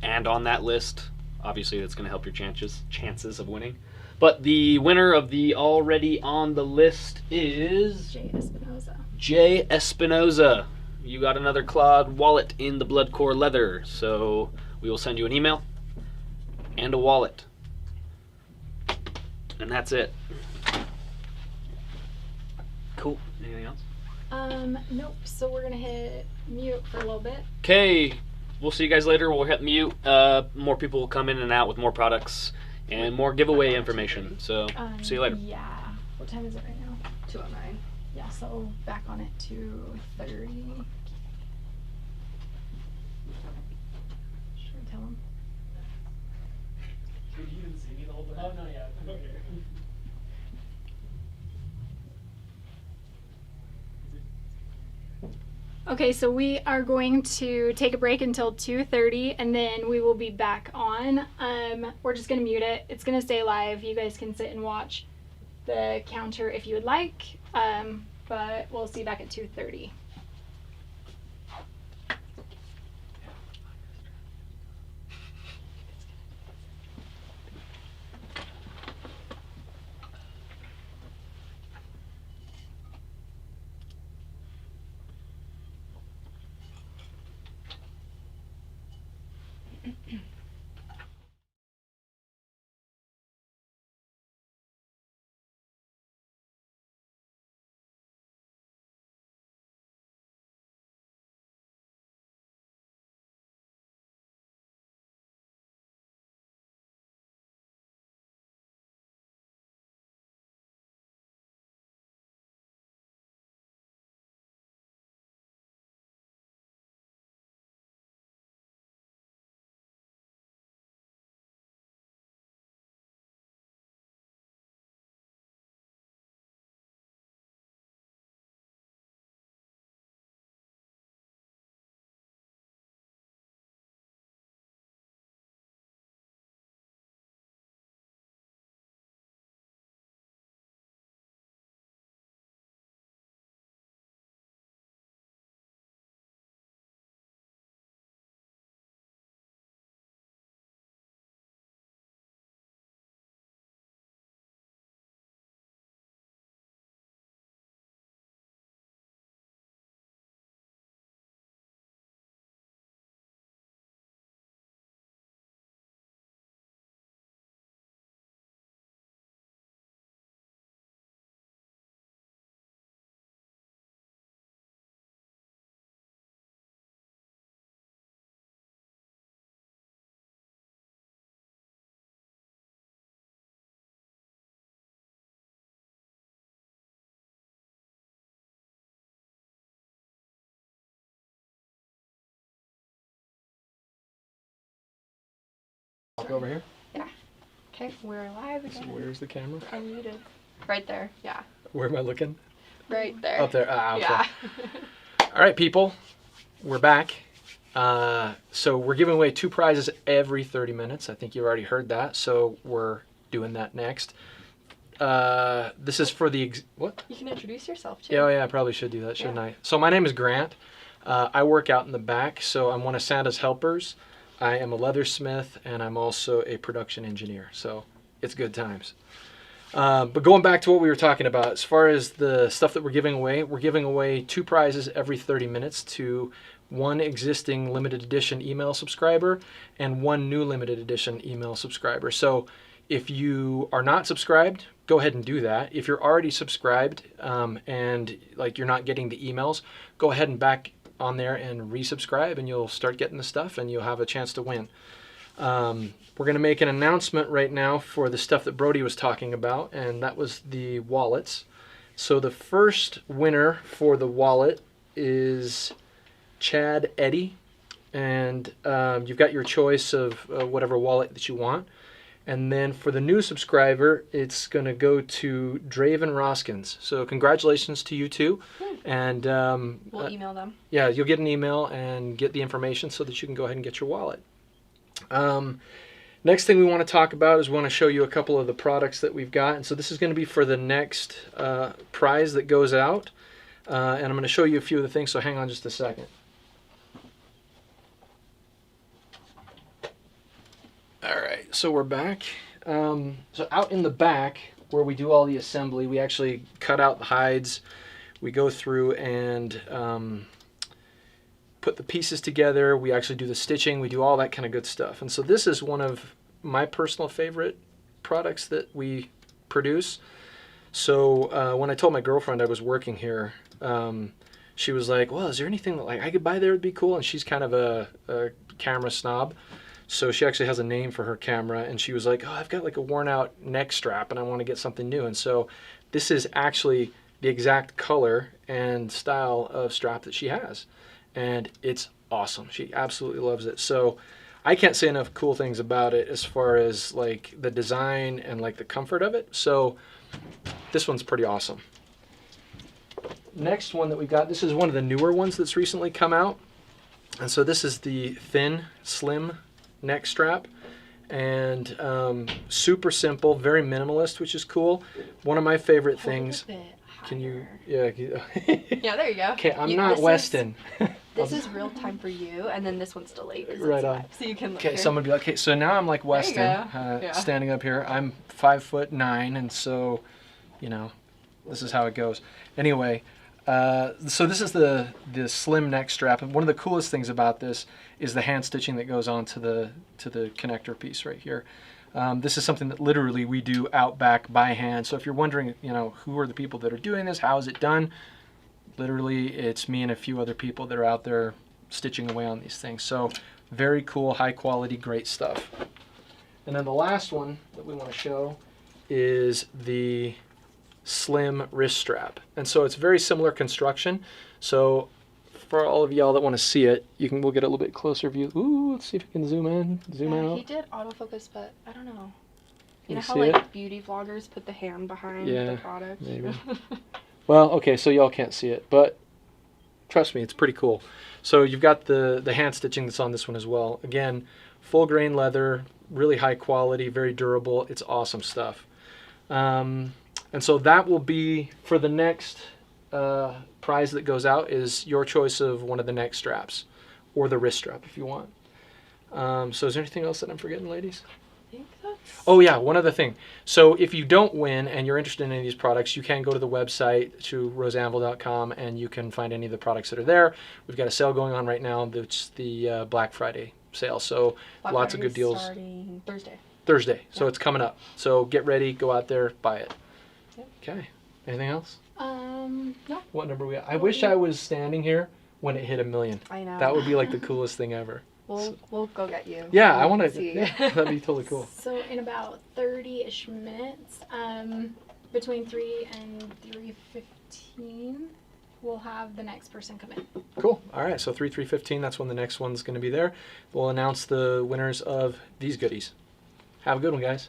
B: and on that list. Obviously, that's going to help your chances of winning. But the winner of the already on the list is
C: Jay Espinoza.
B: Jay Espinoza. You got another Claude wallet in the Blood Core leather, so we will send you an email and a wallet. And that's it. Cool. Anything else?
C: Nope. So we're gonna hit mute for a little bit.
B: Okay. We'll see you guys later. We'll hit mute. More people will come in and out with more products and more giveaway information. So see you later.
C: Yeah. What time is it right now?
F: 209.
C: Yeah. So back on at 2:30. Should we tell them?
E: You didn't see me the whole time? Oh, no, yeah. Okay.
C: Okay, so we are going to take a break until 2:30, and then we will be back on. We're just gonna mute it. It's gonna stay live. You guys can sit and watch the counter if you would like, but we'll see you back at 2:30.
A: Walk over here.
F: Okay, we're live
A: So
F: again.
A: where's the camera?
F: Unmuted. Right there. Yeah.
A: Where am I looking?
F: Right there.
A: Up there. Ah, okay.
F: Yeah.
A: All right, people, we're back. So we're giving away 2 prizes every 30 minutes. I think you already heard that. So we're doing that next. This is for the what?
F: You can introduce yourself too.
A: Yeah, I probably should do that, shouldn't I? So my name is Grant. I work out in the back, so I'm one of Santa's helpers. I am a leathersmith, and I'm also a production engineer. So it's good times. But going back to what we were talking about, as far as the stuff that we're giving away 2 prizes every 30 minutes to 1 existing limited edition email subscriber and 1 new limited edition email subscriber. So if you are not subscribed, go ahead and do that. If you're already subscribed and like you're not getting the emails, go ahead and back on there and resubscribe, and you'll start getting the stuff and you'll have a chance to win. We're going to make an announcement right now for the stuff that Brody was talking about, and that was the wallets. So the first winner for the wallet
G: is Chad Eddy, and you've got your choice of whatever wallet that you want. And then for the new subscriber, it's going to go to Draven Roskins. So congratulations to you two. And
F: We'll email them.
G: yeah, you'll get an email and get the information so that you can go ahead and get your wallet. Next thing we want to talk about is we want to show you a couple of the products that we've got. And so this is going to be for the next prize that goes out. And I'm going to show you a few of the things, so hang on just a second. All right, so we're back. So out in the back where we do all the assembly, we actually cut out the hides. We go through and put the pieces together. We actually do the stitching. We do all that kind of good stuff. And so this is one of my personal favorite products that we produce. So when I told my girlfriend I was working here, she was like, well, is there anything that like I could buy there would be cool? And she's kind of a camera snob. So she actually has a name for her camera, and she was like, oh, I've got like a worn out neck strap and I want to get something new. And so this is actually the exact color and style of strap that she has. And it's awesome. She absolutely loves it. So I can't say enough cool things about it as far as like the design and like the comfort of it. So this one's pretty awesome. Next one that we got, this is one of the newer ones that's recently come out. And so this is the thin, slim neck strap, and super simple, very minimalist, which is cool. One of my favorite things. Can you? Yeah.
F: Yeah, there you go.
G: Okay, I'm not Weston.
F: This is real time for you, and then this one's delayed.
G: Right on.
F: So you can look
G: Okay,
F: here.
G: someone be like, okay, so now I'm like Weston,
F: Yeah.
G: standing up here. I'm 5'9", and so, you know, this is how it goes. Anyway, so this is the slim neck strap, and one of the coolest things about this is the hand stitching that goes on to the connector piece right here. This is something that literally we do out back by hand. So if you're wondering, you know, who are the people that are doing this, how is it done? Literally, it's me and a few other people that are out there stitching away on these things. So very cool, high quality, great stuff. And then the last one that we want to show is the slim wrist strap. And so it's very similar construction. So for all of y'all that want to see it, we'll get a little bit closer view. Ooh, let's see if we can zoom in, zoom out.
F: He did autofocus, but I don't know.
G: You
F: You know how
G: see
F: like
G: it?
F: beauty vloggers put the hand behind
G: Yeah,
F: the product?
G: maybe. Well, okay, so y'all can't see it, but trust me, it's pretty cool. So you've got the hand stitching that's on this one as well. Again, full grain leather, really high quality, very durable. It's awesome stuff. And so that will be for the next prize that goes out is your choice of one of the neck straps or the wrist strap if you want. So is there anything else that I'm forgetting, ladies?
F: I think that's...
G: Oh yeah, one other thing. So if you don't win and you're interested in any of these products, you can go to the website to roseanvil.com and you can find any of the products that are there. We've got a sale going on right now. It's the Black Friday sale. So
F: Black
G: lots of
F: Friday's
G: good deals.
F: Starting
G: Thursday. So
F: Yeah.
G: it's coming up. So get ready, go out there, buy it.
F: Yep.
G: Okay. Anything else?
C: No.
G: What number are we at? I wish I was standing here when it hit 1 million.
F: I know.
G: That would be like the coolest thing ever.
F: We'll go get you.
G: Yeah, I
F: We'll
G: want to.
F: see.
G: Yeah, that'd be totally cool.
C: So in about 30-ish minutes, between 3 and 3:15, we'll have the next person come in.
G: Cool. All right. So 3/3/15. That's when the next one's going to be there. We'll announce the winners of these goodies. Have a good one, guys.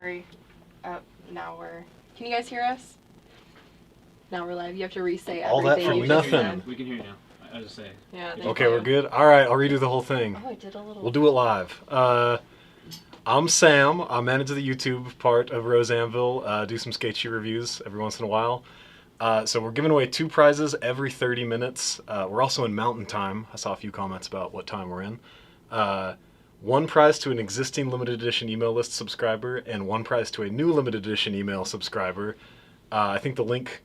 F: Sorry. Now we're. Can you guys hear us? Now we're live. You have to re-say
H: All that
F: everything
H: for
F: you just
H: nothing.
F: said.
B: We can hear you now. I just say.
F: Yeah. thank
H: Okay,
F: you.
H: we're good. All right, I'll redo the whole thing.
F: Oh, I did a little.
H: We'll do it live. I'm Sam. I manage the YouTube part of Rose Anvil. Do some skate shoe reviews every once in a while. So we're giving away 2 prizes every 30 minutes. We're also in mountain time. I saw a few comments about what time we're in. 1 prize to an existing limited edition email list subscriber and 1 prize to a new limited edition email subscriber. I think the link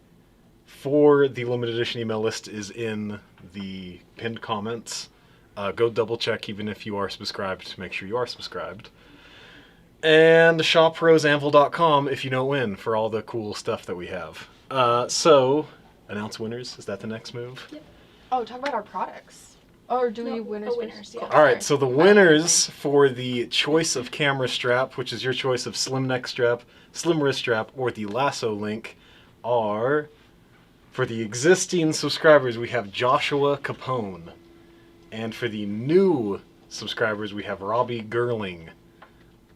H: for the limited edition email list is in the pinned comments. Go double check even if you are subscribed to make sure you are subscribed. And shoproseanvil.com if you don't win for all the cool stuff that we have. So, announce winners. Is that the next move?
F: Oh, talk about our products. Oh, or do we
C: No,
F: winners?
C: winners,
F: first?
C: yeah.
F: Cool,
H: All right,
F: sorry.
H: so the winners for the choice of camera strap, which is your choice of slim neck strap, slim wrist strap, or the lasso link, are, for the existing subscribers, we have Joshua Capone. And for the new subscribers, we have Robbie Gerling.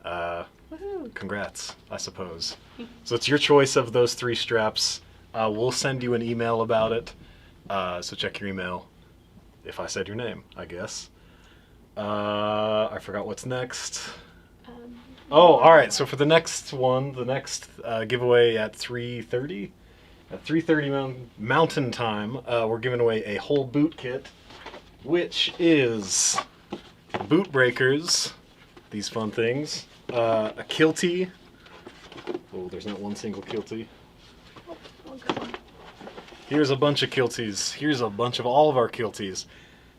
F: Woohoo.
H: Congrats, I suppose. So it's your choice of those 3 straps. We'll send you an email about it. So check your email. If I said your name, I guess. I forgot what's next. Oh, all right. So for the next one, the next giveaway at 3:30, at 3:30 Mountain Time, we're giving away a whole boot kit, which is boot breakers, these fun things, a kiltie. Oh, there's not one single kiltie. Here's a bunch of kilties. Here's a bunch of all of our kilties.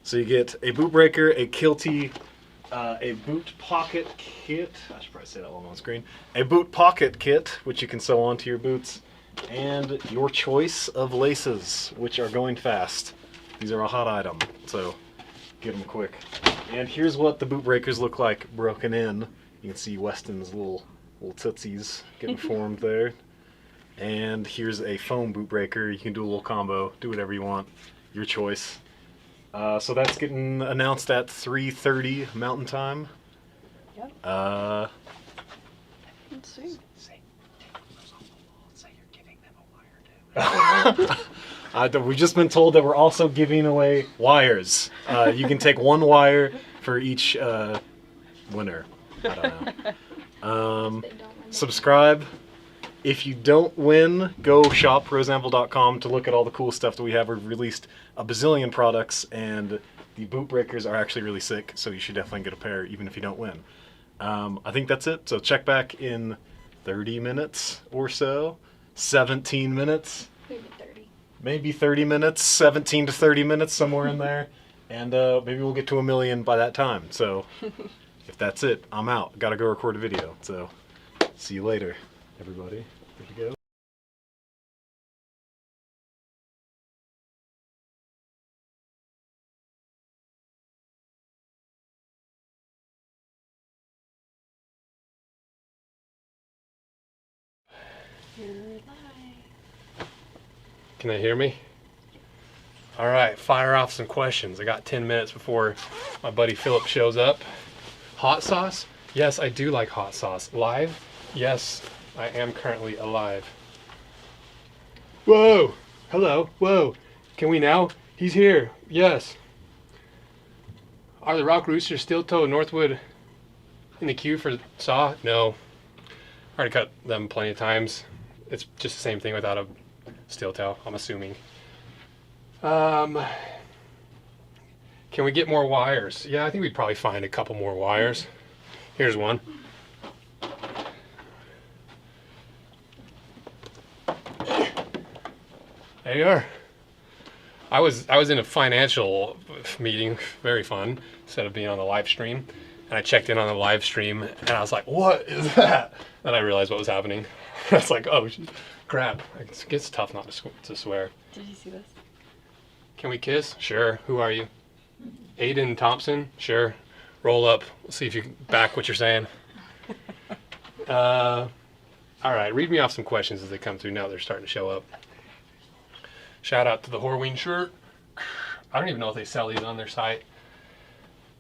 H: So you get a boot breaker, a kiltie, a boot pocket kit. I should probably say that while I'm on screen. A boot pocket kit, which you can sew onto your boots, and your choice of laces, which are going fast. These are a hot item, so get them quick. And here's what the boot breakers look like broken in. You can see Weston's little tootsies getting formed there. And here's a foam boot breaker. You can do a little combo, do whatever you want, your choice. So that's getting announced at 3:30 Mountain Time.
F: Yep. Let's see.
H: We've just been told that we're also giving away wires. You can take 1 wire for each winner. I don't know.
C: They don't win.
H: Subscribe. If you don't win, go shoproseanvil.com to look at all the cool stuff that we have. We've released a bazillion products, and the boot breakers are actually really sick, so you should definitely get a pair even if you don't win. I think that's it. So check back in 30 minutes or so. 17 minutes.
C: Maybe 30.
H: Maybe 30 minutes. 17 to 30 minutes, somewhere in there. And maybe we'll get to 1 million by that time. So if that's it, I'm out. Gotta go record a video. So see you later, everybody. There you go.
F: You're live.
A: Can they hear me? All right, fire off some questions. I got 10 minutes before my buddy Philip shows up. Hot sauce? Yes, I do like hot sauce. Live? Yes, I am currently alive. Whoa! Hello, whoa. Can we now? He's here. Yes. Are the Rock Roosters steel toe Northwood in the queue for saw? No. I already cut them plenty of times. It's just the same thing without a steel toe, I'm assuming. Can we get more wires? Yeah, I think we'd probably find a couple more wires. Here's one. There you are. I was in a financial meeting, very fun, instead of being on the live stream. And I checked in on the live stream, and I was like, "What is that?" And I realized what was happening. I was like, "Oh, crap!" It's tough not to swear.
F: Did you see this?
A: Can we kiss? Sure. Who are you? Aiden Thompson? Sure. Roll up. We'll see if you can back what you're saying. All right. Read me off some questions as they come through now. They're starting to show up. Shout out to the Horween shirt. I don't even know if they sell these on their site.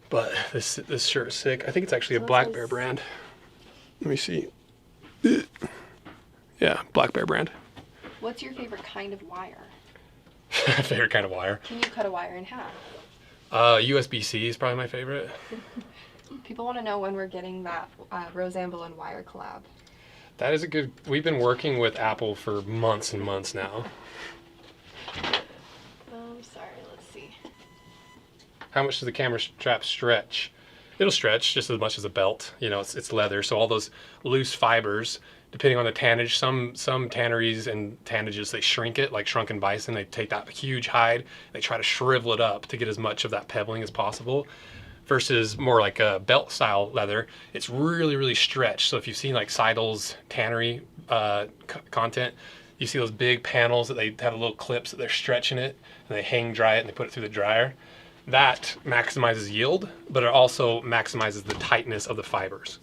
A: But this shirt is sick. I think it's actually a
F: So
A: Black
F: this
A: Bear
F: is-
A: brand. Let me see. Yeah, Black Bear brand.
F: What's your favorite kind of wire?
A: Favorite kind of wire.
F: Can you cut a wire in half?
A: USB-C is probably my favorite.
F: People want to know when we're getting that Rose Anvil and wire collab.
A: That is a good. We've been working with Apple for months and months now.
F: Sorry, let's see.
A: How much does the camera strap stretch? It'll stretch just as much as a belt. You know, it's leather, so all those loose fibers, depending on the tannage, some tanneries and tannages, they shrink it, like shrunken bison. They take that huge hide, they try to shrivel it up to get as much of that pebbling as possible. Versus more like a belt style leather, it's really, really stretched. So if you've seen like Seidel's tannery content, you see those big panels that they have little clips that they're stretching it and they hang dry it and they put it through the dryer. That maximizes yield, but it also maximizes the tightness of the fibers.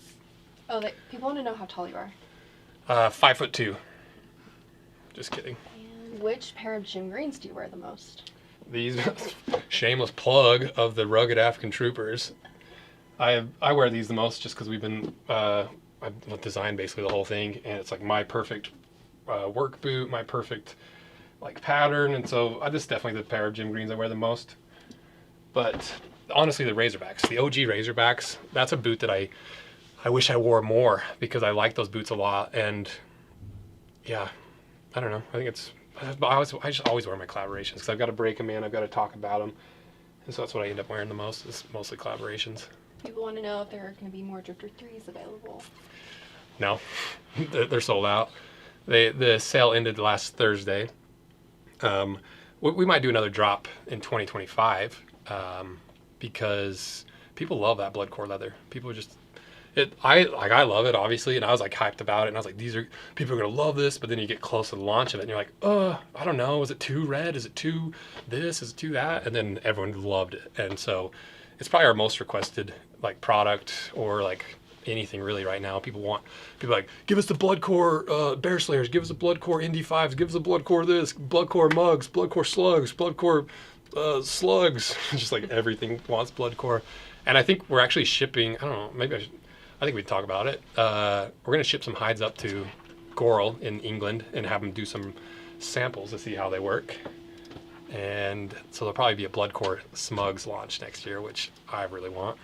F: Oh, people want to know how tall you are.
A: 5'2". Just kidding.
F: And which pair of gym greens do you wear the most?
A: These shameless plug of the Rugged African Troopers. I wear these the most just because we've been I've designed basically the whole thing, and it's like my perfect work boot, my perfect like pattern, and so I just definitely the pair of gym greens I wear the most. But honestly, the Razorbacks, the OG Razorbacks, that's a boot that I wish I wore more because I like those boots a lot, and yeah, I don't know. I think it's. I just always wear my collaborations because I've got to break them in, I've got to talk about them, and so that's what I end up wearing the most. Is mostly collaborations.
F: People want to know if there are going to be more Drifter 3s available.
A: No, they're sold out. The sale ended last Thursday. We might do another drop in 2025 because people love that blood core leather. People just. I love it obviously, and I was like hyped about it, and I was like, people are gonna love this. But then you get close to the launch of it, and you're like, I don't know, is it too red? Is it too this? Is it too that? And then everyone loved it, and so it's probably our most requested like product or like anything really right now. People like, give us the blood core Bear Slayers, give us the blood core Indy 5s, give us the blood core this, blood core mugs, blood core slugs, blood core slugs. Just like everything wants blood core, and I think we're actually shipping. I don't know, maybe I think we'd talk about it. We're going to ship some hides up to Goral in England and have them do some samples to see how they work. And so there'll probably be a blood core smugs launch next year, which I really want.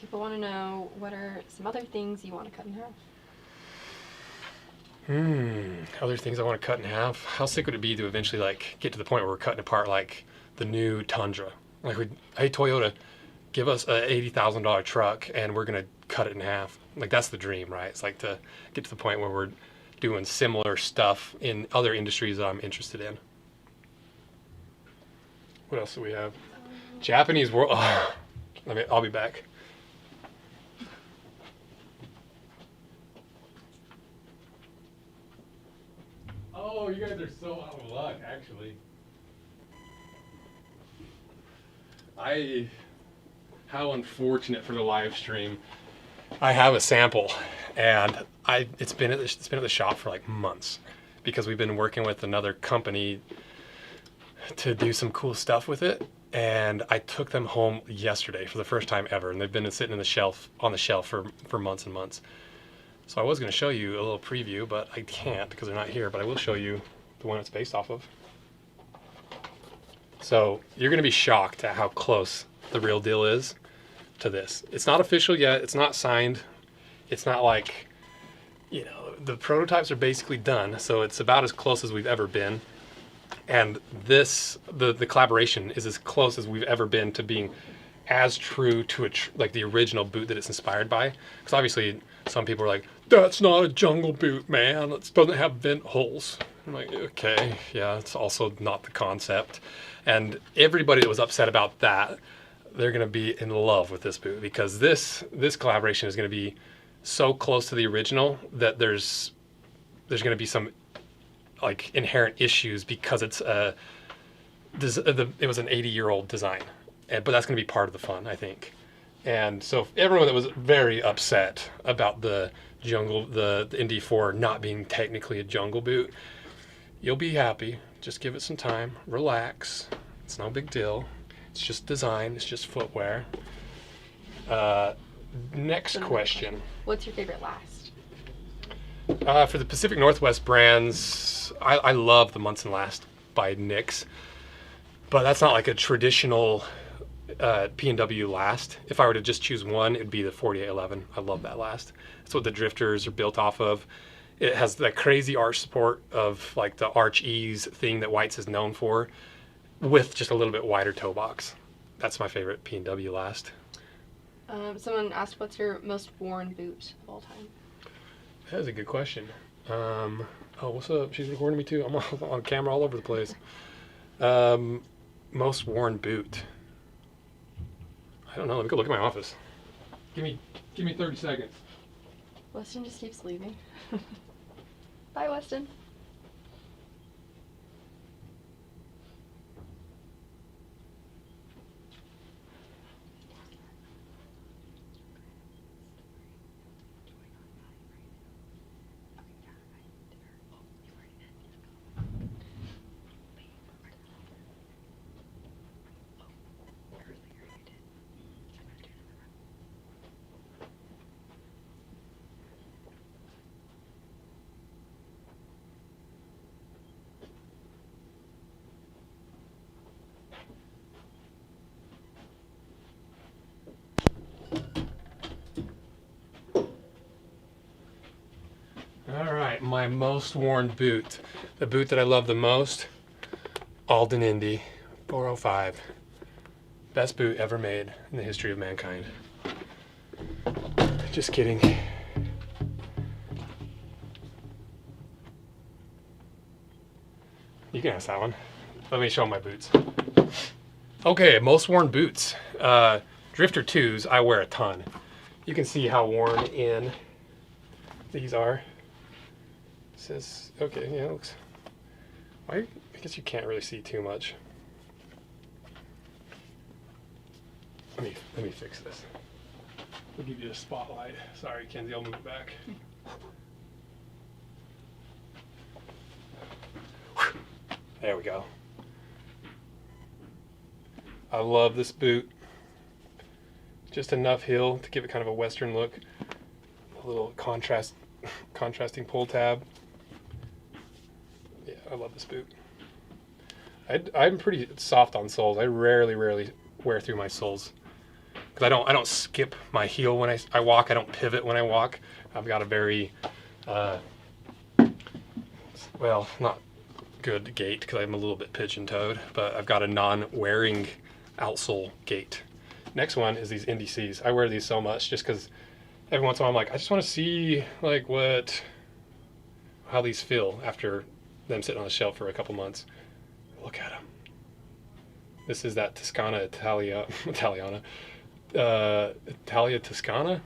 F: People want to know what are some other things you want to cut in half?
A: Other things I want to cut in half. How sick would it be to eventually like get to the point where we're cutting apart like the new Tundra? Like, hey Toyota, give us a $80,000 truck and we're going to cut it in half. Like, that's the dream, right? It's like to get to the point where we're doing similar stuff in other industries that I'm interested in. What else do we have? Japanese world. Oh, I'll be back. Oh, you guys are so out of luck, actually. How unfortunate for the live stream. I have a sample, and it's been at the shop for like months because we've been working with another company to do some cool stuff with it. And I took them home yesterday for the first time ever, and they've been sitting on the shelf for months and months. So I was going to show you a little preview, but I can't because they're not here. But I will show you the one it's based off of. So you're going to be shocked at how close the real deal is to this. It's not official yet. It's not signed. It's not like, the prototypes are basically done. So it's about as close as we've ever been. And the collaboration is as close as we've ever been to being as true to like the original boot that it's inspired by. Because obviously some people are like, that's not a jungle boot, man. It doesn't have vent holes. I'm like, okay, yeah, it's also not the concept. And everybody that was upset about that, they're going to be in love with this boot because this collaboration is going to be so close to the original that there's going to be some like inherent issues because it was an 80-year-old design, but that's going to be part of the fun, I think. And so everyone that was very upset about the Indy 4 not being technically a jungle boot, you'll be happy. Just give it some time, relax. It's no big deal. It's just design. It's just footwear. Next question.
F: What's your favorite last?
A: For the Pacific Northwest brands, I love the Munson Last by Nix, but that's not like a traditional P&W Last. If I were to just choose one, it'd be the 4811. I love that Last. That's what the drifters are built off of. It has that crazy arch support of like the arch ease thing that White's is known for, with just a little bit wider toe box. That's my favorite P&W Last.
F: Someone asked, what's your most worn boot of all time?
A: That is a good question. Oh, what's up? She's recording me too. I'm on camera all over the place. Most worn boot. I don't know. Let me go look at my office. Give me 30 seconds.
F: Weston just keeps leaving. Bye, Weston.
A: All right, my most worn boot. The boot that I love the most, Alden Indy 405. Best boot ever made in the history of mankind. Just kidding. You can ask that one. Let me show my boots. Okay, most worn boots. Drifter 2s, I wear a ton. You can see how worn in these are. Says, okay, yeah, it looks, I guess you can't really see too much. Let me fix this. We'll give you a spotlight. Sorry, Kenzie, I'll move it back. There we go. I love this boot. Just enough heel to give it kind of a Western look. A little contrasting pull tab. Yeah, I love this boot. I'm pretty soft on soles. I rarely wear through my soles because I don't skip my heel when I walk. I don't pivot when I walk. I've got a very well, not good gait because I'm a little bit pigeon-toed, but I've got a non-wearing outsole gait. Next one is these Indy Cs. I wear these so much just because every once in a while I'm like, I just want to see like how these feel after them sitting on the shelf for a couple months. Look at them. This is that Toscana Italia Toscana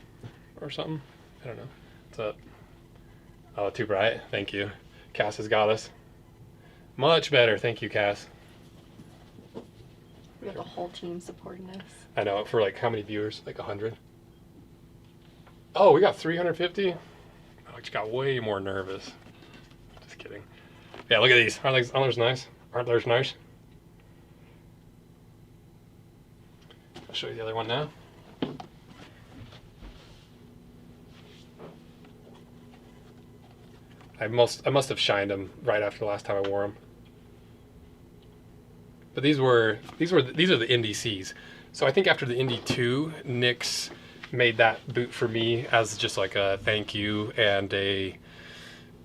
A: or something. I don't know. What's up? Oh, too bright. Thank you. Cass has got us. Much better. Thank you, Cass.
F: We have the whole team supporting us.
A: I know. For like how many viewers? Like 100? Oh, we got 350? I just got way more nervous. Just kidding. Yeah, look at these. Aren't those nice? Aren't those nice? I'll show you the other one now. I must have shined them right after the last time I wore them. But these are the Indy Cs. So I think after the Indy 2, Nix made that boot for me as just like a thank you and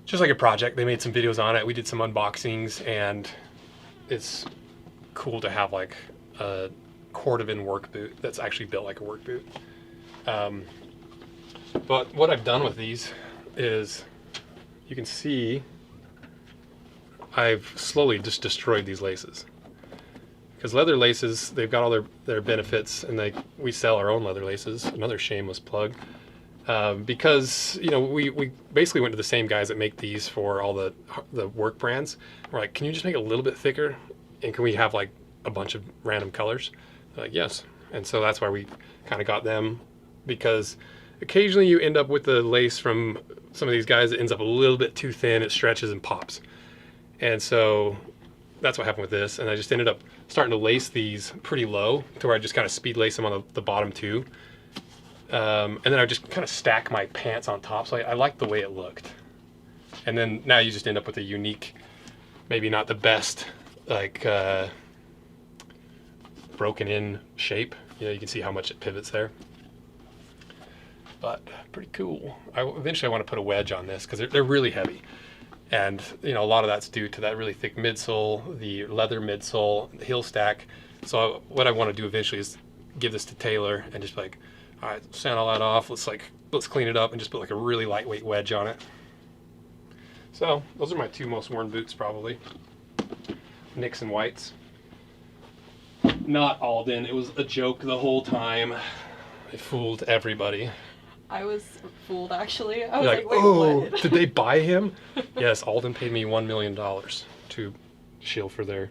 A: just like a project. They made some videos on it. We did some unboxings, and it's cool to have like a Cordovan work boot that's actually built like a work boot. But what I've done with these is, you can see I've slowly just destroyed these laces. Because leather laces, they've got all their benefits, and we sell our own leather laces. Another shameless plug. Because we basically went to the same guys that make these for all the work brands. We're like, can you just make it a little bit thicker, and can we have like a bunch of random colors? They're like, yes. And so that's why we kind of got them, because occasionally you end up with the lace from some of these guys that ends up a little bit too thin. It stretches and pops, and so that's what happened with this. And I just ended up starting to lace these pretty low to where I just kind of speed lace them on the bottom too. And then I just kind of stack my pants on top. So I liked the way it looked. And then now you just end up with a unique, maybe not the best, like broken in shape. You know, you can see how much it pivots there. But pretty cool. Eventually I want to put a wedge on this because they're really heavy. And, you know, a lot of that's due to that really thick midsole, the leather midsole, the heel stack. So what I want to do eventually is give this to Taylor and just be like, all right, sand all that off. Let's clean it up and just put like a really lightweight wedge on it. So those are my two most worn boots probably. Nicks and whites. Not Alden. It was a joke the whole time. It fooled everybody.
F: I was fooled actually. I was
A: You're
F: like, wait,
A: oh,
F: what?
A: did they buy him? Yes, Alden paid me $1 million to shill for their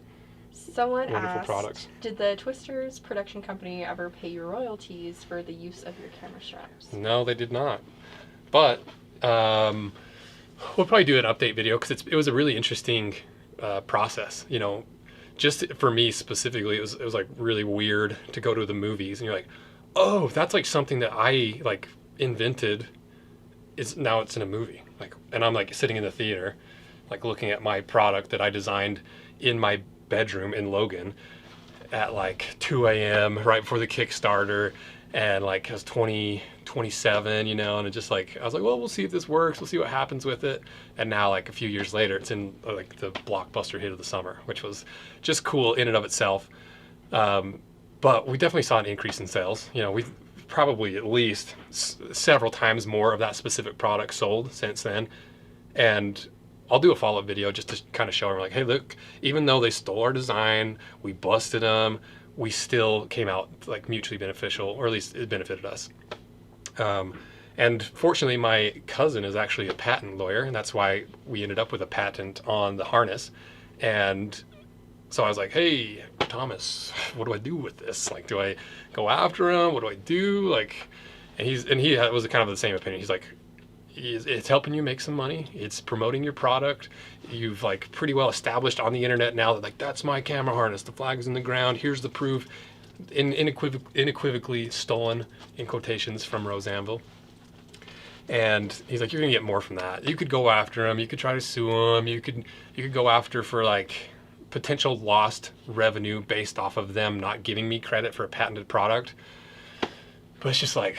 F: Someone
A: wonderful
F: asked,
A: products.
F: did the Twisters production company ever pay you royalties for the use of your camera straps?
A: No, they did not. But we'll probably do an update video because it was a really interesting process. You know, just for me specifically, it was like really weird to go to the movies and you're like, oh, that's like something that I like invented. Now it's in a movie. Like, and I'm like sitting in the theater, like looking at my product that I designed in my bedroom in Logan at like 2 a.m. right before the Kickstarter, and like I was 27, you know, and it just like I was like, well, we'll see if this works, we'll see what happens with it. And now like a few years later, it's in like the blockbuster hit of the summer, which was just cool in and of itself. But we definitely saw an increase in sales. You know, we've probably at least several times more of that specific product sold since then. And I'll do a follow-up video just to kind of show them like, hey, look, even though they stole our design, we busted them, we still came out like mutually beneficial, or at least it benefited us. And fortunately, my cousin is actually a patent lawyer, and that's why we ended up with a patent on the harness. And so I was like, hey, Thomas, what do I do with this? Like, do I go after him? What do I do? Like, and he was kind of the same opinion. He's like, it's helping you make some money. It's promoting your product. You've like pretty well established on the internet now that like, that's my camera harness. The flag's in the ground. Here's the proof. Unequivocally stolen, in quotations, from Rose Anvil. And he's like, you're gonna get more from that. You could go after him. You could try to sue him. You could go after for like potential lost revenue based off of them not giving me credit for a patented product. But it's just like,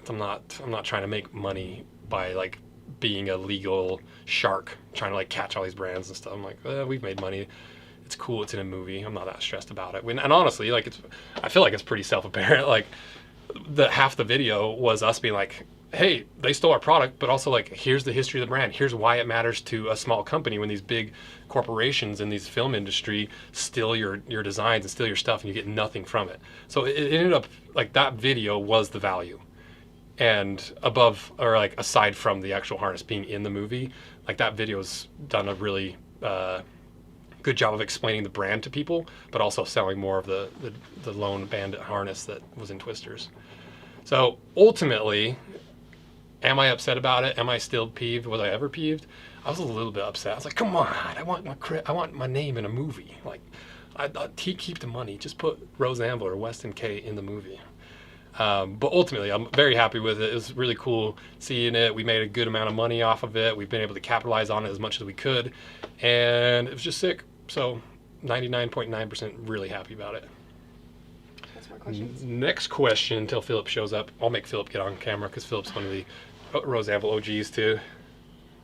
A: I'm not trying to make money by like being a legal shark trying to like catch all these brands and stuff. I'm like, we've made money. It's cool. It's in a movie. I'm not that stressed about it. And honestly, like I feel like it's pretty self-apparent. Like half the video was us being like, hey, they stole our product, but also like, here's the history of the brand. Here's why it matters to a small company when these big corporations in these film industry steal your designs and steal your stuff and you get nothing from it. So it ended up like that video was the value. And above, or like aside from the actual harness being in the movie, like that video's done a really good job of explaining the brand to people, but also selling more of the Lone Bandit harness that was in Twisters. So ultimately, am I upset about it? Am I still peeved? Was I ever peeved? I was a little bit upset. I was like, come on, I want my name in a movie. Like, keep the money. Just put Rose Anvil or Weston K in the movie. But ultimately, I'm very happy with it. It was really cool seeing it. We made a good amount of money off of it. We've been able to capitalize on it as much as we could. And it was just sick. So 99.9% really happy about it.
F: That's more questions.
A: Next question until Philip shows up. I'll make Philip get on camera because Philip's one of the Rose Anvil OGs too.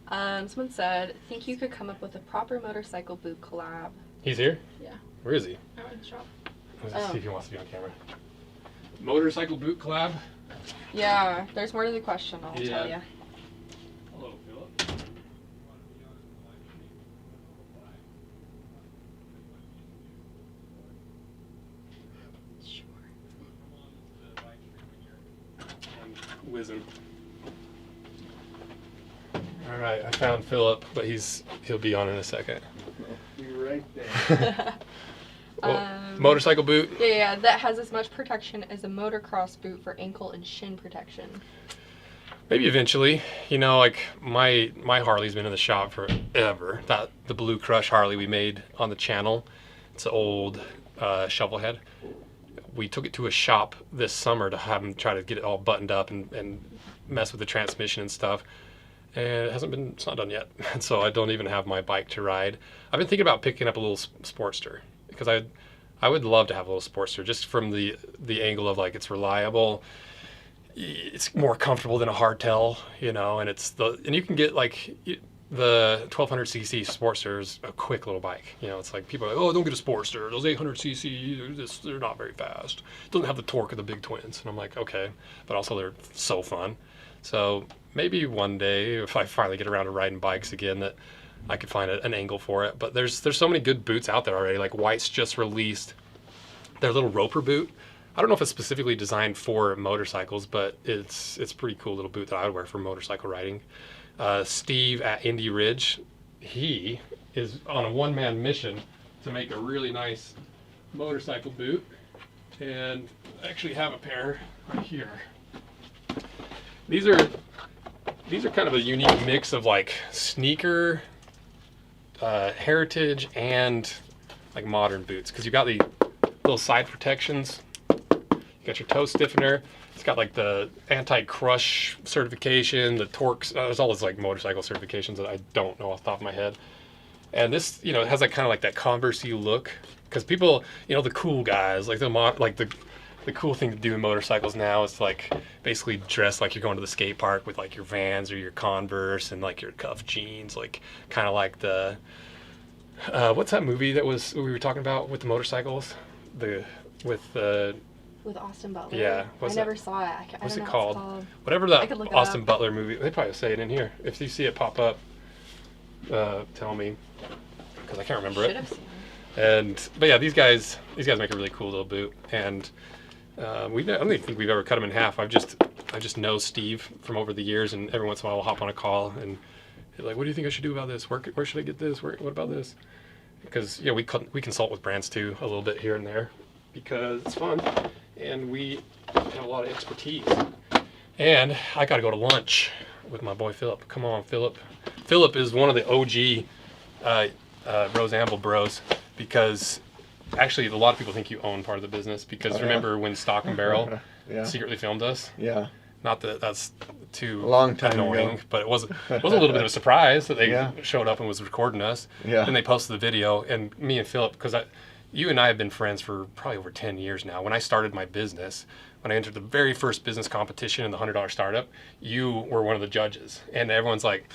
F: Someone said, think you could come up with a proper motorcycle boot collab.
A: He's here?
F: Yeah.
A: Where is he?
C: Out in the shop.
A: Let's see if he wants to be on camera. Motorcycle boot collab?
F: Yeah, there's more to the question, I'll tell you.
A: Hello, Philip.
F: Sure.
A: Whizzing. All right, I found Philip, but he'll be on in a second.
E: You're right there.
A: Motorcycle boot.
F: Yeah, that has as much protection as a motocross boot for ankle and shin protection.
A: Maybe eventually. You know, like my Harley's been in the shop forever. The Blue Crush Harley we made on the channel. It's an old shovelhead. We took it to a shop this summer to have them try to get it all buttoned up and mess with the transmission and stuff. and it's not done yet. And so I don't even have my bike to ride. I've been thinking about picking up a little Sportster because I would love to have a little Sportster just from the angle of like it's reliable, it's more comfortable than a hardtail, you know, and you can get like the 1200cc Sportster is a quick little bike. You know, it's like people are like, oh, don't get a Sportster. Those 800cc, they're not very fast. It doesn't have the torque of the big twins. And I'm like, okay, but also they're so fun. So maybe one day, if I finally get around to riding bikes again, that I could find an angle for it. But there's so many good boots out there already. Like White's just released their little roper boot. I don't know if it's specifically designed for motorcycles, but it's a pretty cool little boot that I would wear for motorcycle riding. Steve at Indy Ridge, he is on a one-man mission to make a really nice motorcycle boot, and I actually have a pair right here. These are kind of a unique mix of like sneaker, heritage, and like modern boots, because you got the little side protections, you got your toe stiffener. It's got like the anti-crush certification, the Torx. There's all those like motorcycle certifications that I don't know off the top of my head. And this, you know, it has like kind of like that Converse-y look, because people, you know, the cool guys, like the cool thing to do in motorcycles now is to like basically dress like you're going to the skate park with like your Vans or your Converse and like your cuff jeans, like kind of like the what's that movie that we were talking about with the motorcycles,
F: with Austin Butler.
A: Yeah,
F: I never saw it. I
A: what's
F: don't
A: it
F: know
A: called?
F: What it's called.
A: Whatever
F: I could
A: that
F: look it
A: Austin
F: up.
A: Butler movie. They probably say it in here. If you see it pop up, tell me, because I can't remember
F: Should
A: it.
F: have seen it.
A: But yeah, these guys make a really cool little boot, and I don't even think we've ever cut them in half. I just know Steve from over the years, and every once in a while we'll hop on a call and he's like, what do you think I should do about this? Where should I get this? What about this? Because yeah, we consult with brands too a little bit here and there because it's fun, and we have a lot of expertise. And I got to go to lunch with my boy Philip. Come on, Philip. Philip is one of the OG Rose Anvil bros, because actually a lot of people think you own part of the business, because remember when Stock and Barrel secretly filmed us?
I: Yeah.
A: Not that that's too
I: Long time
A: annoying,
I: ago.
A: but it was a little bit of a surprise that they showed up and was recording us.
I: Yeah.
A: And they posted the video, and me and Philip, because you and I have been friends for probably over 10 years now. When I started my business, when I entered the very first business competition in the $100 startup, you were one of the judges, and everyone's like,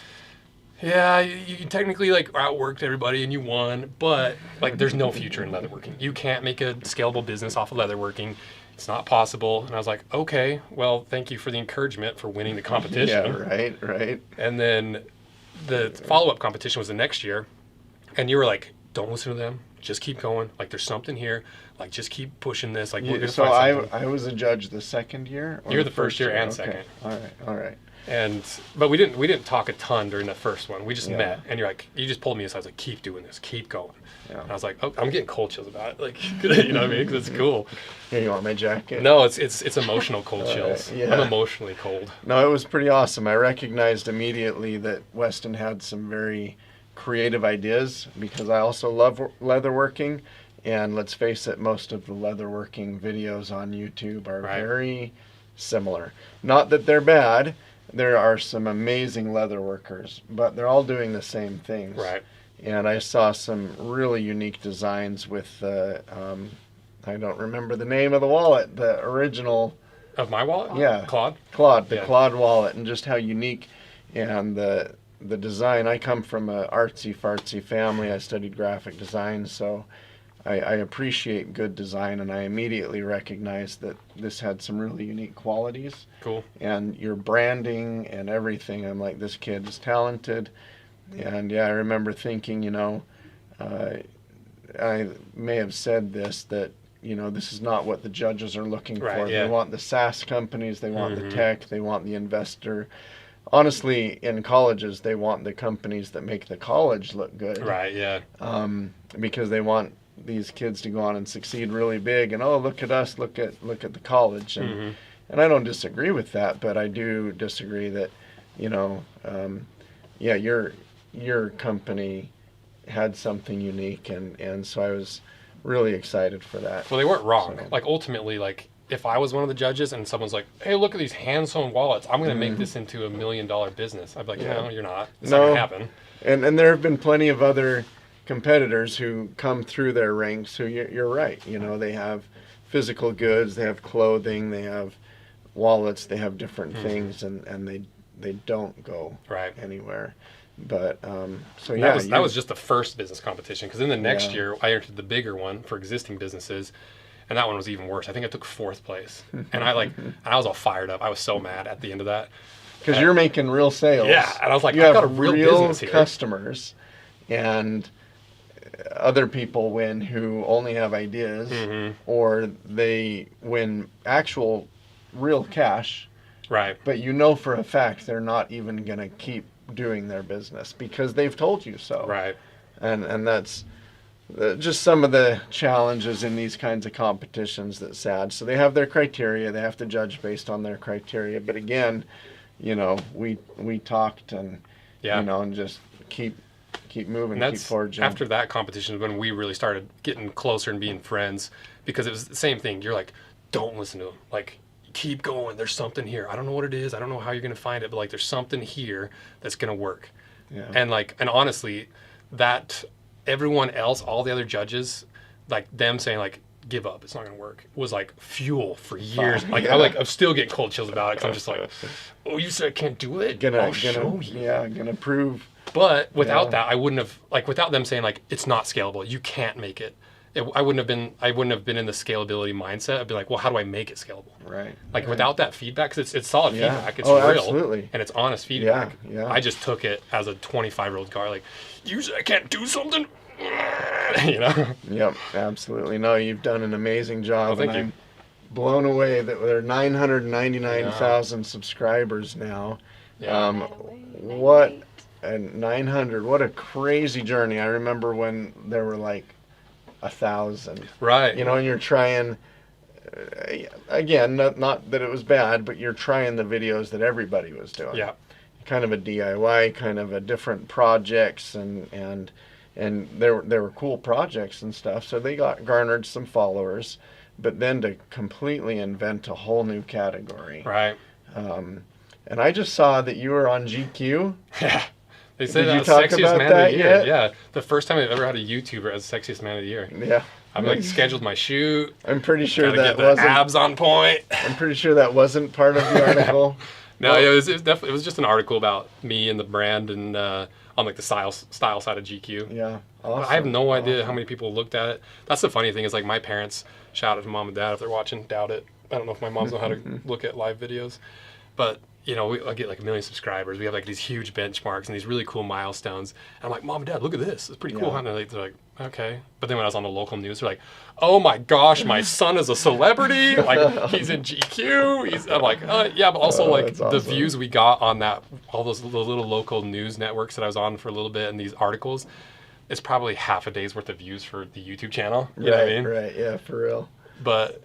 A: yeah, you technically like outworked everybody and you won, but like there's no future in leatherworking. You can't make a scalable business off of leatherworking. It's not possible. And I was like, okay, well, thank you for the encouragement for winning the competition.
I: Yeah, right.
A: And then the follow-up competition was the next year, and you were like, don't listen to them. Just keep going. Like there's something here. Like just keep pushing this. Like we're gonna
I: So
A: find something.
I: I was a judge the second year? Or
A: You're the first year and
I: Okay.
A: second.
I: All right.
A: But we didn't talk a ton during the first one. We just met, and you just pulled me aside. I was like, keep doing this, keep going.
I: Yeah.
A: And I was like, oh, I'm getting cold chills about it. Like, you know what I mean? 'Cause it's cool.
I: Here, you want my jacket?
A: No, it's emotional cold chills.
I: yeah.
A: I'm emotionally cold.
I: No, it was pretty awesome. I recognized immediately that Weston had some very creative ideas, because I also love leatherworking. And let's face it, most of the leatherworking videos on YouTube are very similar. Not that they're bad. There are some amazing leather workers, but they're all doing the same things.
A: Right.
I: And I saw some really unique designs with I don't remember the name of the wallet, the original.
A: Of my wallet?
I: Yeah.
A: Claude?
I: The Claude wallet, and just how unique and the design. I come from a artsy fartsy family. I studied graphic design, so I appreciate good design, and I immediately recognized that this had some really unique qualities.
A: Cool.
I: And your branding and everything, I'm like, this kid is talented. And yeah, I remember thinking, I may have said this, that, this is not what the judges are looking for.
A: Yeah.
I: They want the SaaS companies, they want the tech, they want the investor. Honestly, in colleges, they want the companies that make the college look good.
A: Right, yeah.
I: Because they want these kids to go on and succeed really big, and look at us, look at the college, and I don't disagree with that, but I do disagree that your company had something unique, and so I was really excited for that.
A: Well, they weren't wrong.
I: So.
A: Like ultimately, like if I was one of the judges and someone's like, hey, look at these hand-sewn wallets, I'm going to make this into $1 million business. I'd be like, no, you're not. It's not going to happen.
I: And there have been plenty of other competitors who come through their ranks who you're right. You know, they have physical goods, they have clothing, they have wallets, they have different things, and they don't go anywhere. But so yeah,
A: that was just the first business competition, because then the next year I entered the bigger one for existing businesses, and that one was even worse. I think I took 4th place, and I was all fired up. I was so mad at the end of that
I: because you're making real sales.
A: Yeah, and I was like,
I: you
A: I've got
I: have
A: a real business here.
I: Customers, and other people win who only have ideas, or they win actual real cash.
A: Right.
I: But you know for a fact they're not even going to keep doing their business because they've told you so.
A: Right.
I: And that's just some of the challenges in these kinds of competitions that's sad. So they have their criteria. They have to judge based on their criteria. But again, you know, we talked and, you know, and just keep moving,
A: and
I: keep forging.
A: After that competition is when we really started getting closer and being friends, because it was the same thing. You're like, don't listen to them. Like, keep going. There's something here. I don't know what it is. I don't know how you're going to find it, but like there's something here that's going to work. Yeah. And honestly, that everyone else, all the other judges, like them saying like, give up, it's not going to work, was like fuel for years. I'm still getting cold chills about it, because I'm just like, oh, you said I can't do it? I'll show you.
I: Yeah, gonna prove.
A: But without that, I wouldn't have, like, without them saying like, it's not scalable, you can't make it. I wouldn't have been in the scalability mindset. I'd be like, well, how do I make it scalable?
I: Right.
A: Like without that feedback, because it's solid feedback. It's real.
I: Absolutely.
A: And it's honest feedback.
I: Yeah.
A: I just took it as a 25-year-old guy, like, you say I can't do something? You know?
I: Yep, absolutely. No, you've done an amazing job.
A: Thank you.
I: I'm blown away that there are 999,000 subscribers now.
A: Yeah.
I: What, and 900, what a crazy journey. I remember when there were like 1,000.
A: Right.
I: You know, and you're trying, again, not that it was bad, but you're trying the videos that everybody was doing.
A: Yeah.
I: Kind of a DIY, kind of a different projects, and there were cool projects and stuff, so they garnered some followers. But then to completely invent a whole new category.
A: Right.
I: And I just saw that you were on GQ.
A: Yeah. They say
I: Did
A: that
I: you talk
A: sexiest
I: about
A: man
I: that
A: of the year.
I: yet?
A: Yeah. The first time I've ever had a YouTuber as sexiest man of the year.
I: Yeah.
A: I've like scheduled my shoot.
I: I'm pretty sure
A: Gotta
I: that
A: get the
I: wasn't
A: abs on point.
I: I'm pretty sure that wasn't part of the article.
A: No, it was definitely, it was just an article about me and the brand, and on like the style side of GQ.
I: Yeah. Awesome.
A: I have no idea how many people looked at it. That's the funny thing, is like my parents, shout out to mom and dad if they're watching, doubt it. I don't know if my moms know how to look at live videos, but you know, I get like 1 million subscribers. We have like these huge benchmarks and these really cool milestones. And I'm like, Mom and Dad, look at this. It's pretty cool. And they're like, okay. But then when I was on the local news, they're like, oh my gosh, my son is a celebrity. Like, he's in GQ. I'm like, yeah, but also like the views we got on that, all those little local news networks that I was on for a little bit, and these articles, it's probably half a day's worth of views for the YouTube channel. You know what I mean?
I: Right. Yeah, for real.
A: But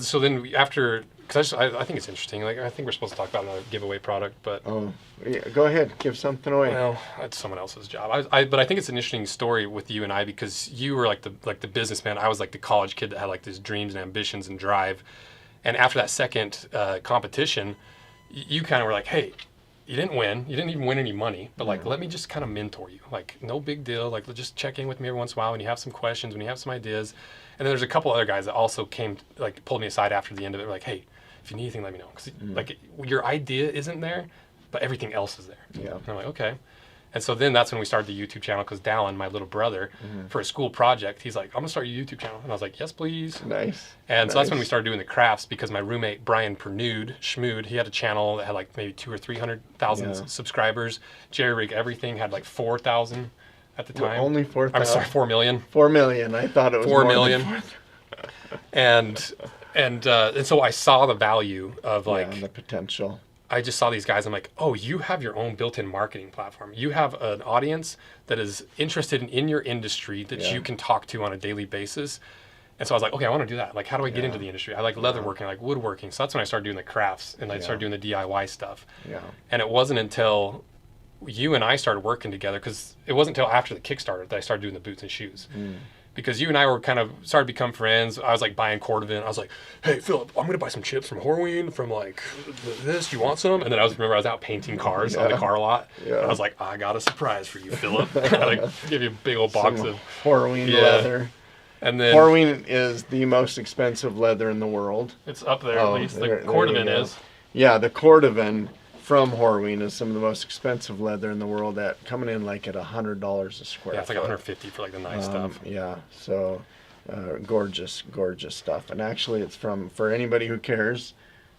A: so then after, because I think it's interesting. Like, I think we're supposed to talk about another giveaway product, but
I: yeah, go ahead, give something away.
A: Well, that's someone else's job. But I think it's an interesting story with you and I, because you were like the businessman. I was like the college kid that had like these dreams and ambitions and drive. And after that second competition, you kind of were like, hey, you didn't win. You didn't even win any money, but like, let me just kind of mentor you. Like, no big deal. Like, just check in with me every once in a while when you have some questions, when you have some ideas. And then there's a couple other guys that also came, like, pulled me aside after the end of it. Were like, hey, if you need anything, let me know. Because like, your idea isn't there, but everything else is there.
I: Yeah.
A: And I'm like, okay. And so then that's when we started the YouTube channel, because Dallin, my little brother, for a school project, he's like, I'm going to start your YouTube channel. And I was like, yes, please.
I: Nice.
A: And so that's when we started doing the crafts, because my roommate, Brian Schmood, he had a channel that had like maybe 200,000 or 300,000 subscribers. Jerry Rig Everything had like 4,000 at the time.
I: Well, only 4,000.
A: I'm sorry, 4 million.
I: 4 million. I thought it was
A: 4
I: more
A: million.
I: Than
A: And so I saw the value of like
I: the potential.
A: I just saw these guys. I'm like, oh, you have your own built-in marketing platform. You have an audience that is interested in your industry that you can talk to on a daily basis. And so I was like, okay, I want to do that. Like, how do I get into the industry? I like leatherworking, I like woodworking. So that's when I started doing the crafts, and I started doing the DIY stuff.
I: Yeah.
A: And it wasn't until you and I started working together, because it wasn't until after the Kickstarter that I started doing the boots and shoes. because you and I were kind of started to become friends. I was like buying Cordovan. I was like, hey, Philip, I'm going to buy some chips from Horween, from like this. Do you want some? And then I was out painting cars on the car lot.
I: Yeah.
A: And I was like, I got a surprise for you, Philip. I like give you a big old box of
I: Horween leather.
A: And then
I: Horween is the most expensive leather in the world.
A: it's up there
I: Oh,
A: at least.
I: there
A: The
I: you
A: Cordovan
I: go.
A: is.
I: Yeah, the Cordovan from Horween is some of the most expensive leather in the world, at coming in like at $100 a square
A: Yeah, it's like
I: foot.
A: 150 for like the nice stuff.
I: Yeah, so gorgeous stuff. And actually, it's for anybody who cares,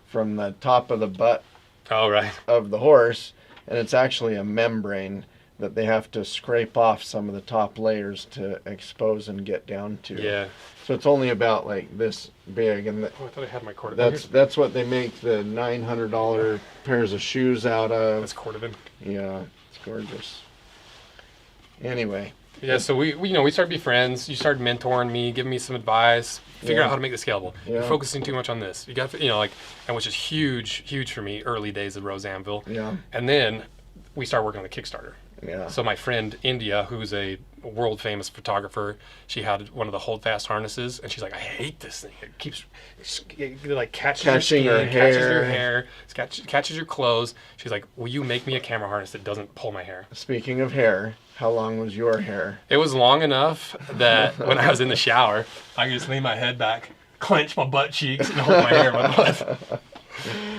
I: from the top of the butt
A: Oh, right.
I: of the horse, and it's actually a membrane that they have to scrape off some of the top layers to expose and get down to.
A: Yeah.
I: So it's only about like this big, and
A: Oh, I thought I had my Cordovan.
I: that's what they make the $900 pairs of shoes out of.
A: That's Cordovan.
I: Yeah, it's gorgeous. Anyway,
A: Yeah, so we started to be friends. You started mentoring me, giving me some advice, figure
I: Yeah.
A: out how to make this scalable.
I: Yeah.
A: You're focusing too much on this. You got, and which is huge for me, early days of Rose Anvil.
I: yeah,
A: And then we started working on the Kickstarter.
I: yeah.
A: So my friend India, who's a world famous photographer, she had one of the holdfast harnesses, and she's like, I hate this thing. It keeps like
I: Catching
A: your
I: her
A: skin, catches your
I: hair.
A: hair, catches your clothes. She's like, will you make me a camera harness that doesn't pull my hair?
I: Speaking of hair, how long was your hair?
A: It was long enough that when I was in the shower, I could just lean my head back, clench my butt cheeks, and hold my hair in my butt.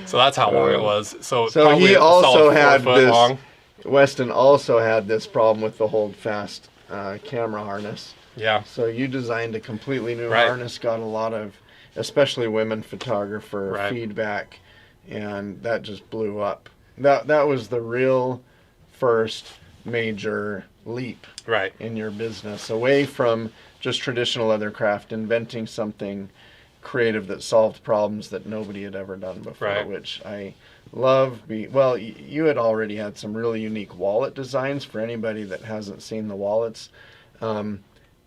A: So that's how long it was. So probably
I: he
A: a
I: also
A: solid 4
I: had
A: foot
I: this.
A: long.
I: Weston also had this problem with the holdfast camera harness.
A: Yeah.
I: So you designed a completely new
A: Right.
I: harness, got a lot of, especially women photographer
A: Right.
I: feedback, and that just blew up. That was the real first major leap
A: Right.
I: in your business, away from just traditional leathercraft, inventing something creative that solved problems that nobody had ever done before,
A: Right.
I: which I love. You had already had some really unique wallet designs. For anybody that hasn't seen the wallets,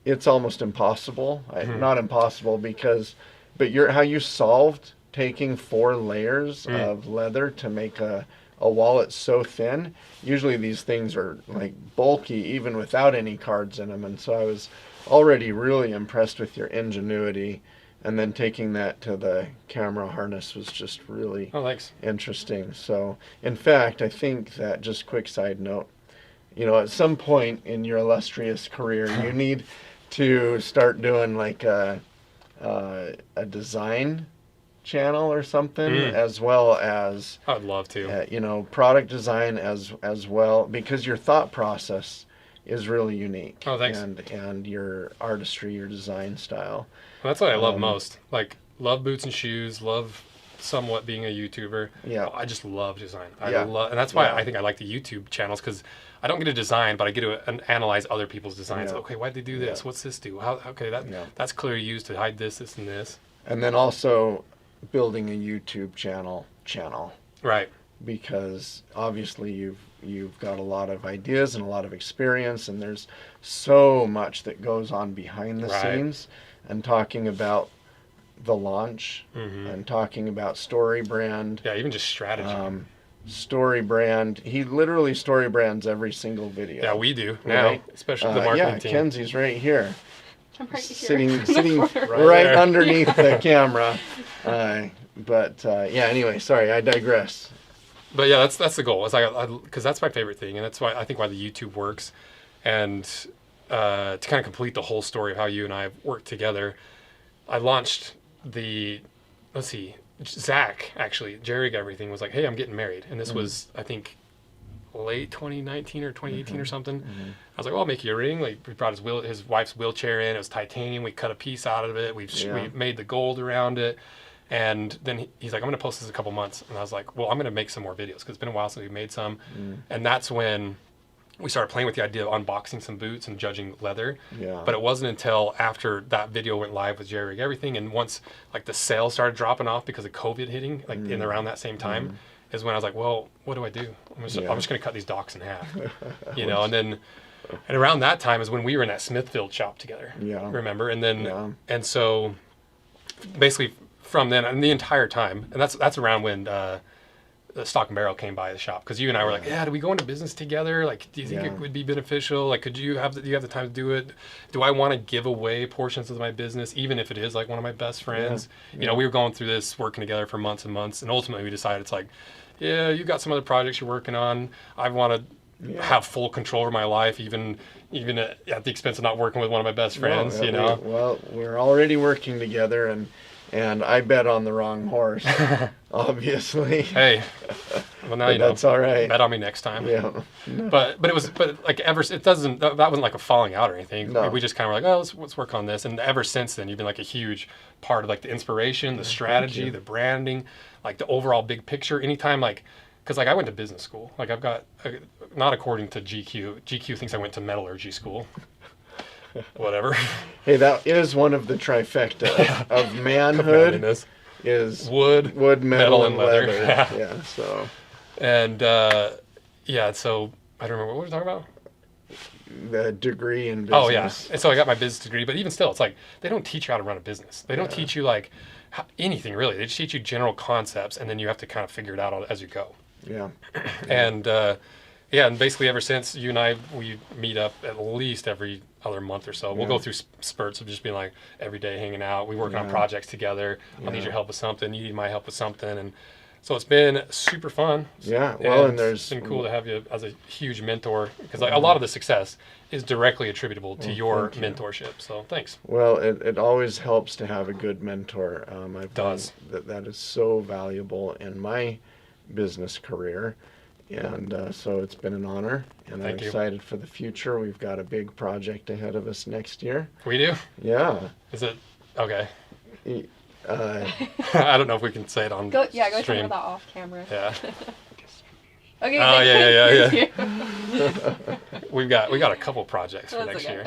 I: it's almost impossible. Not impossible but how you solved taking 4 layers of leather to make a wallet so thin. Usually these things are like bulky even without any cards in them, and so I was already really impressed with your ingenuity, and then taking that to the camera harness was just really
A: Oh, thanks.
I: interesting. So in fact, I think that, just quick side note, at some point in your illustrious career, you need to start doing like a design channel or something, as well as
A: I'd love to.
I: product design as well, because your thought process is really unique.
A: Oh, thanks.
I: And your artistry, your design style.
A: Well, that's what I love most. Like, love boots and shoes, love somewhat being a YouTuber.
I: Yeah.
A: I just love design.
I: Yeah.
A: And that's why
I: Yeah.
A: I think I like the YouTube channels, because I don't get to design, but I get to analyze other people's designs.
I: Yeah.
A: Okay, why'd they do this?
I: Yeah.
A: What's this do?
I: Yeah.
A: That's clearly used to hide this, and this.
I: And then also building a YouTube channel,
A: Right.
I: because obviously you've got a lot of ideas and a lot of experience, and there's so much that goes on behind the
A: Right.
I: scenes, and talking about the launch, and talking about story brand.
A: Yeah, even just strategy.
I: Story brand. He literally story brands every single video.
A: Yeah, we do now,
I: Right.
A: especially the marketing team.
I: Kenzie's right here,
F: I'm right here.
I: sitting
A: Right
I: right
A: there.
I: underneath the camera. Anyway, sorry, I digress.
A: But yeah, that's the goal. It's like, because that's my favorite thing, and that's why I think why the YouTube works, and to kind of complete the whole story of how you and I have worked together, I launched Zach, actually, Jerry Everything was like, hey, I'm getting married, and this was, I think, late 2019 or 2018 or something. I was like, well, I'll make you a ring. Like, we brought his wife's wheelchair in. It was titanium. We cut a piece out of it. We made the gold around it. And then he's like, I'm going to post this in a couple months. And I was like, well, I'm going to make some more videos, because it's been a while since we made some. And that's when we started playing with the idea of unboxing some boots and judging leather.
I: Yeah.
A: But it wasn't until after that video went live with Jerry Everything, and once like the sales started dropping off because of COVID hitting, like in around that same time, is when I was like, well, what do I do? I'm just going to cut these docks in half, and around that time is when we were in that Smithfield shop together.
I: Yeah.
A: Remember? And then, and so basically from then and the entire time, and that's around when the Stock and Barrel came by the shop because you and I were like, yeah, do we go into business together? Like, do you think it would be beneficial? Like, do you have the time to do it? Do I want to give away portions of my business, even if it is like one of my best friends? You know, we were going through this, working together for months and months, and ultimately we decided it's like, yeah, you got some other projects you're working on. I want to have full control over my life, even at the expense of not working with one of my best friends. You know.
I: Well, we're already working together, and I bet on the wrong horse, obviously.
A: Hey, well now you know.
I: That's all right.
A: Bet on me next time.
I: Yeah.
A: But like that wasn't like a falling out or anything.
I: No.
A: We just kind of were like, oh, let's work on this. And ever since then, you've been like a huge part of like the inspiration, the strategy, the branding, like the overall big picture. Anytime like, because like I went to business school. Like I've got not according to GQ. GQ thinks I went to metallurgy school. Whatever.
I: Hey, that is one of the trifecta of manhood. Is
A: wood,
I: metal, and leather.
A: Yeah.
I: So.
A: And so I don't remember what we were talking about.
I: The degree in business.
A: Oh yeah. And so I got my business degree, but even still, it's like they don't teach you how to run a business. They don't teach you like anything really. They just teach you general concepts, and then you have to kind of figure it out as you go.
I: Yeah.
A: And and basically ever since you and I, we meet up at least every other month or so. We'll go through spurts of just being like every day hanging out. We work on projects together. I'll need your help with something. You need my help with something. And so it's been super fun.
I: Yeah. Well, and
A: it's been cool to have you as a huge mentor because like, a lot of the success is directly attributable to your mentorship. So thanks.
I: Well, it always helps to have a good mentor. I've
A: does.
I: That is so valuable in my business career. And so it's been an honor, and I'm excited for the future. We've got a big project ahead of us next year.
A: We do?
I: Yeah.
A: Is it? Okay. I don't know if we can say it on
F: go
A: stream.
F: talk about that off camera.
A: Yeah.
F: Okay.
A: Oh, yeah. we got a couple projects for next year.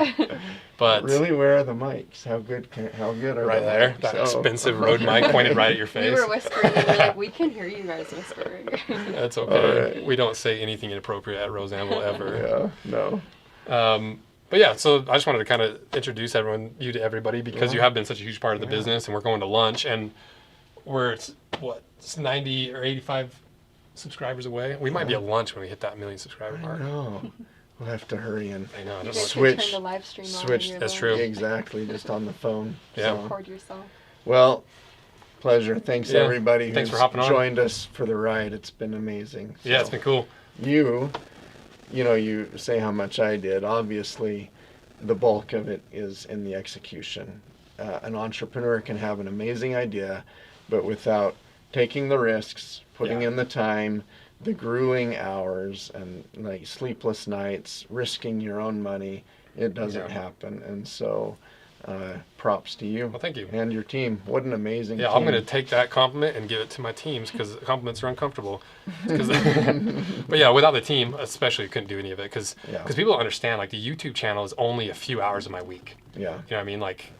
A: But
I: really, where are the mics? How good are
A: right
I: the
A: there?
I: mics?
A: That expensive Rode mic pointed right at your face.
F: We were whispering, and we were like, we can hear you guys whispering.
A: That's okay.
I: Right.
A: We don't say anything inappropriate at Rose Anvil ever.
I: Yeah, no.
A: But yeah, so I just wanted to kind of introduce you to everybody because you have been such a huge part of the business, and we're going to lunch, and it's 90 or 85 subscribers away. We might be at lunch when we hit that 1 million subscriber mark.
I: No. We'll have to hurry and
A: I know.
F: Just
I: switch.
F: turn the live stream on
I: Switch.
F: your
A: That's
F: phone.
A: true.
I: Exactly, just on the phone.
A: Yeah.
I: So.
F: Record yourself.
I: Well, pleasure. Thanks everybody
A: Thanks
I: who's
A: for hopping on.
I: joined us for the ride. It's been amazing.
A: Yeah, it's been cool.
I: You say how much I did. Obviously, the bulk of it is in the execution. An entrepreneur can have an amazing idea, but without taking the risks, putting in the time, the grueling hours, and like sleepless nights, risking your own money, it doesn't happen. And so, props to you.
A: Well, thank you.
I: And your team. What an amazing team.
A: I'm going to take that compliment and give it to my teams because compliments are uncomfortable. But yeah, without the team, especially, couldn't do any of it because people don't understand. Like the YouTube channel is only a few hours of my week.
I: Yeah.
A: You know what I mean? Like,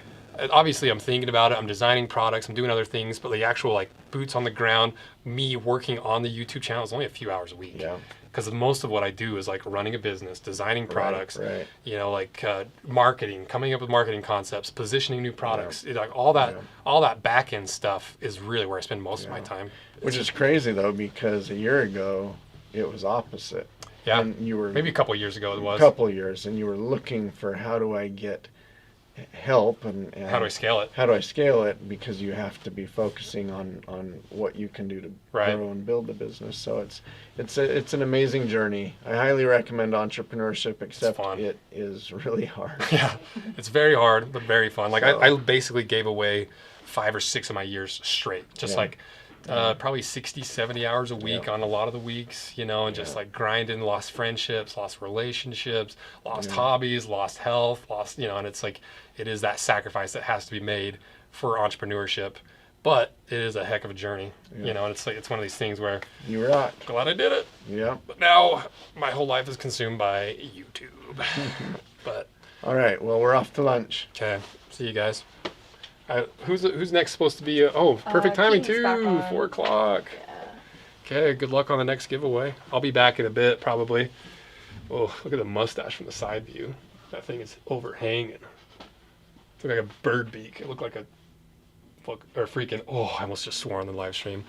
A: obviously, I'm thinking about it. I'm designing products. I'm doing other things. But the actual like boots on the ground, me working on the YouTube channel is only a few hours a week.
I: Yeah.
A: Because most of what I do is like running a business, designing products,
I: Right.
A: Like marketing, coming up with marketing concepts, positioning new products. Like all that back end stuff is really where I spend most of my time.
I: Which is crazy though, because a year ago it was opposite.
A: Yeah.
I: And you were
A: Maybe a couple of years ago it was.
I: A couple of years, and you were looking for how do I get help and
A: how do I scale it?
I: How do I scale it? Because you have to be focusing on what you can do to grow and build the business. So it's an amazing journey. I highly recommend entrepreneurship, except it is really hard.
A: Yeah, it's very hard but very fun. Like I basically gave away 5 or 6 of my years straight, just like probably 60, 70 hours a week on a lot of the weeks, and just like grinding, lost friendships, lost relationships, lost hobbies, lost health, and it's like, it is that sacrifice that has to be made for entrepreneurship, but it is a heck of a journey, and it's like, it's one of these things where
I: you rock.
A: Glad I did it.
I: Yeah.
A: But now my whole life is consumed by YouTube. But.
I: All right. Well, we're off to lunch.
A: Okay. See you guys. Who's next supposed to be? Perfect timing too. 4:00. Yeah. Okay. Good luck on the next giveaway. I'll be back in a bit probably. Oh, look at the mustache from the side view. That thing is overhanging. It looked like a bird beak. It looked like a freaking. Oh, I almost just swore on the live stream.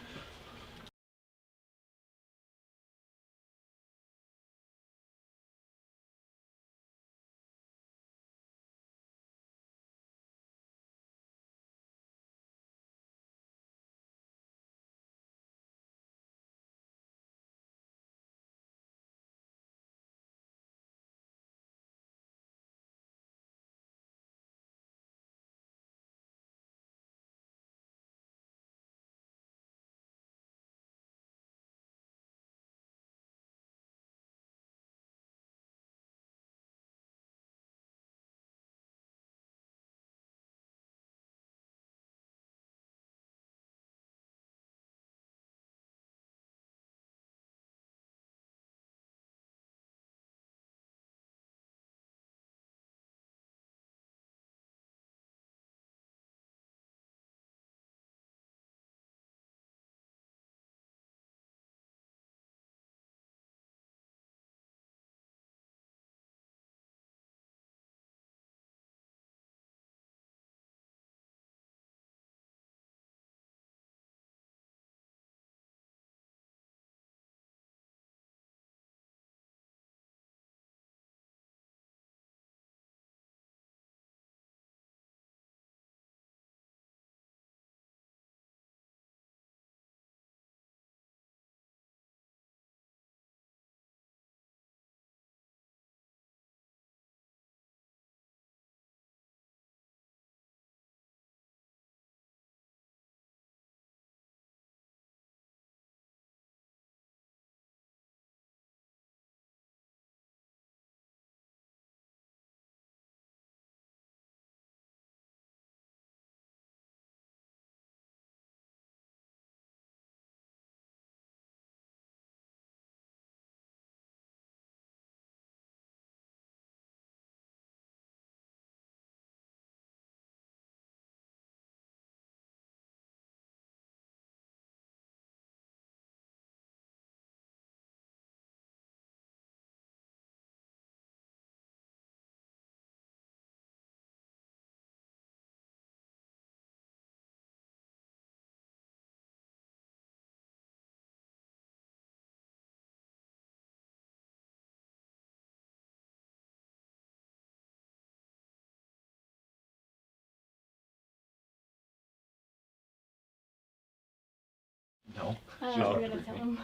C: I'm gonna tell him.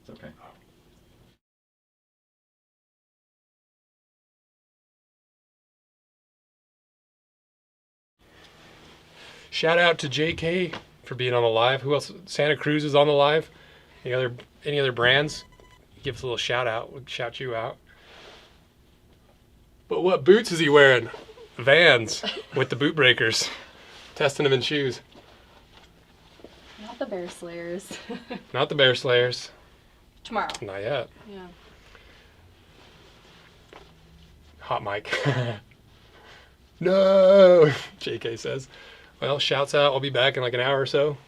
D: It's okay.
A: Shout out to JK for being on the live. Who else? Santa Cruz is on the live. Any other brands? Give us a little shout out. We'll shout you out. But what boots is he wearing? Vans with the boot breakers. Testing them in shoes.
F: Not the Bear Slayers.
A: Not the Bear Slayers.
F: Tomorrow.
A: Not yet.
F: Yeah.
A: Hot mic. No, JK says. Well, shouts out. I'll be back in like an hour or so.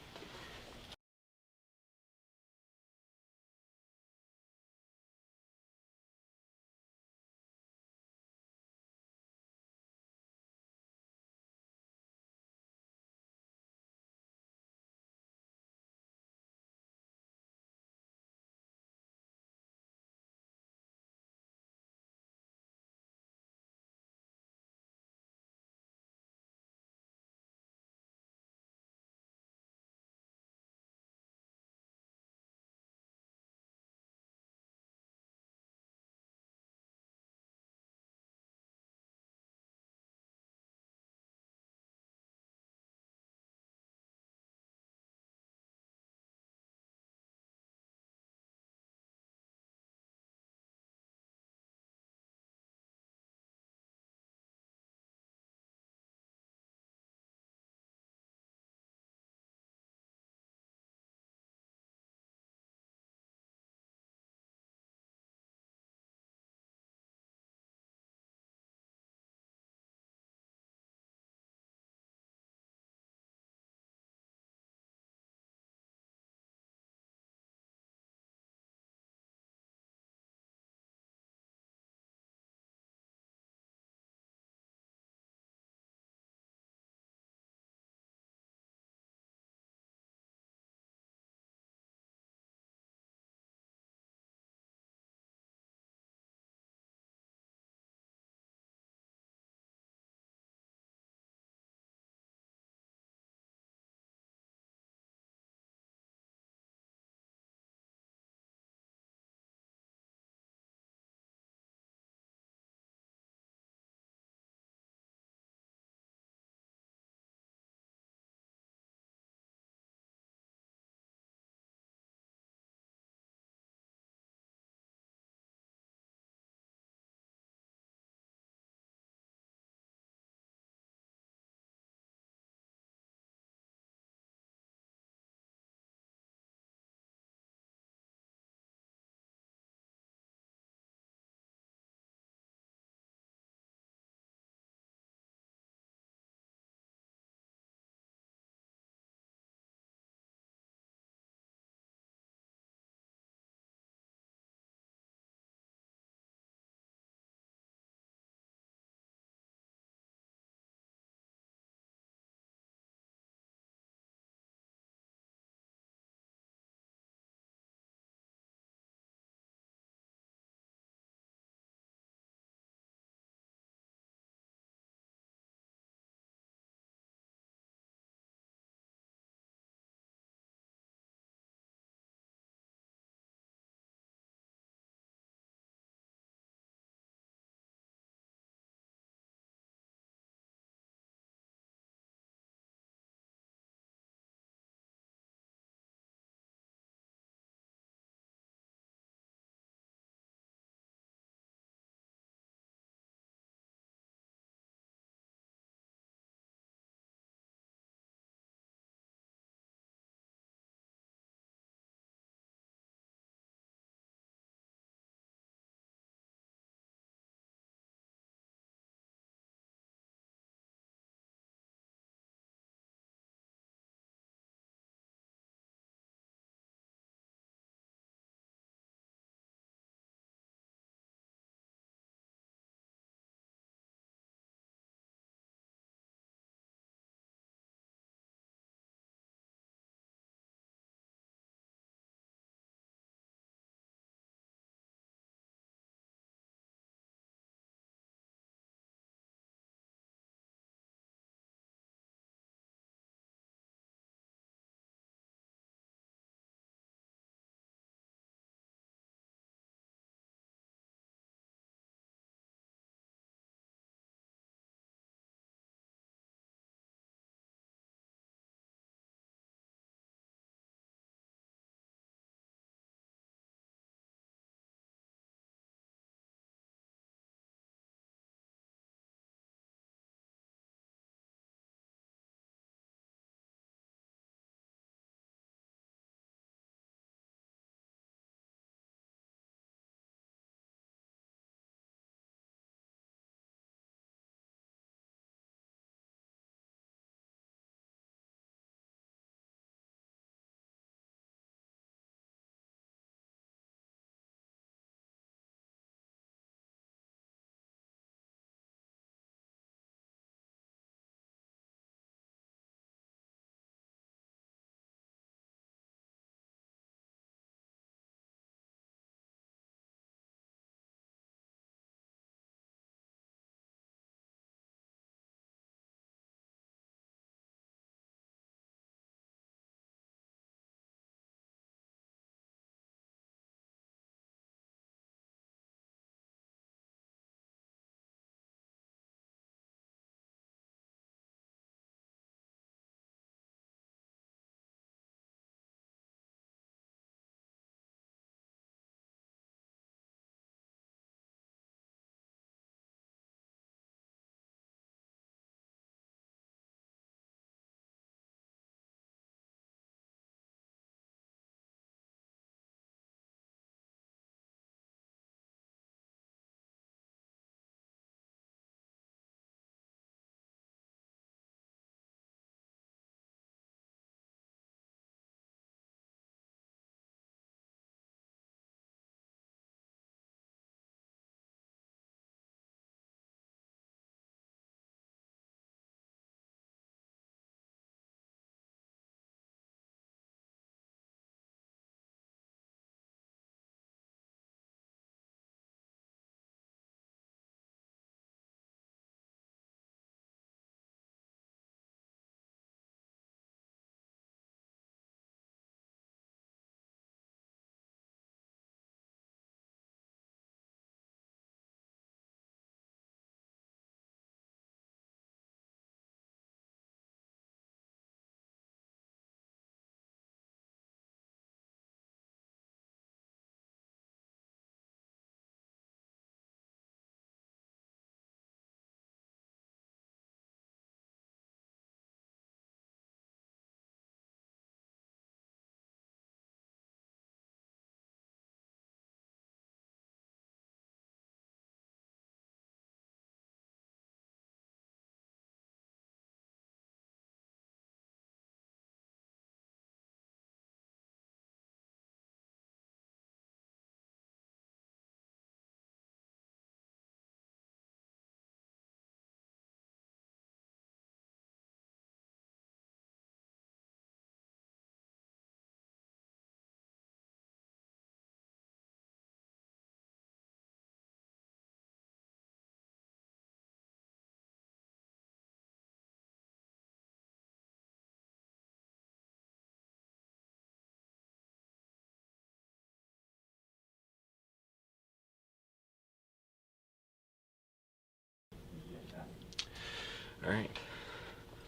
H: All right.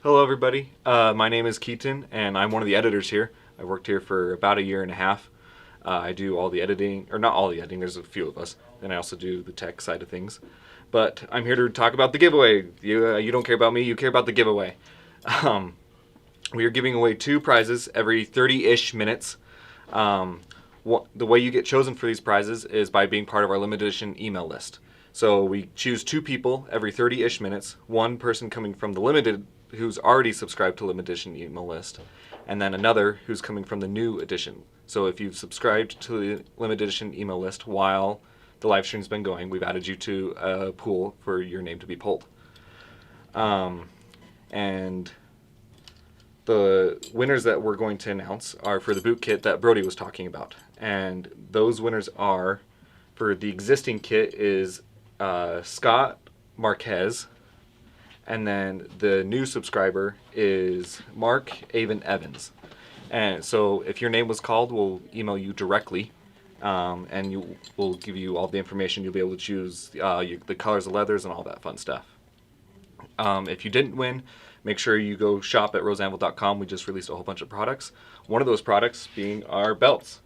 H: Hello, everybody. My name is Keaton, and I'm one of the editors here. I've worked here for about 1.5 years. I do all the editing, or not all the editing, there's a few of us. Then I also do the tech side of things. But I'm here to talk about the giveaway. You don't care about me, you care about the giveaway. We are giving away 2 prizes every 30-ish minutes. The way you get chosen for these prizes is by being part of our limited edition email list. So we choose 2 people every 30-ish minutes, 1 person coming from the limited who's already subscribed to limited edition email list, and then another who's coming from the new edition. So if you've subscribed to the limited edition email list while the live stream's been going, we've added you to a pool for your name to be pulled. And the winners that we're going to announce are for the boot kit that Brody was talking about. And those winners are, for the existing kit is Scott Marquez, and then the new subscriber is Mark Avon Evans. And so if your name was called, we'll email you directly, and we'll give you all the information. You'll be able to choose the colors of leathers and all that fun stuff. If you didn't win, make sure you go shop at roseanvil.com. We just released a whole bunch of products. One of those products being our belts.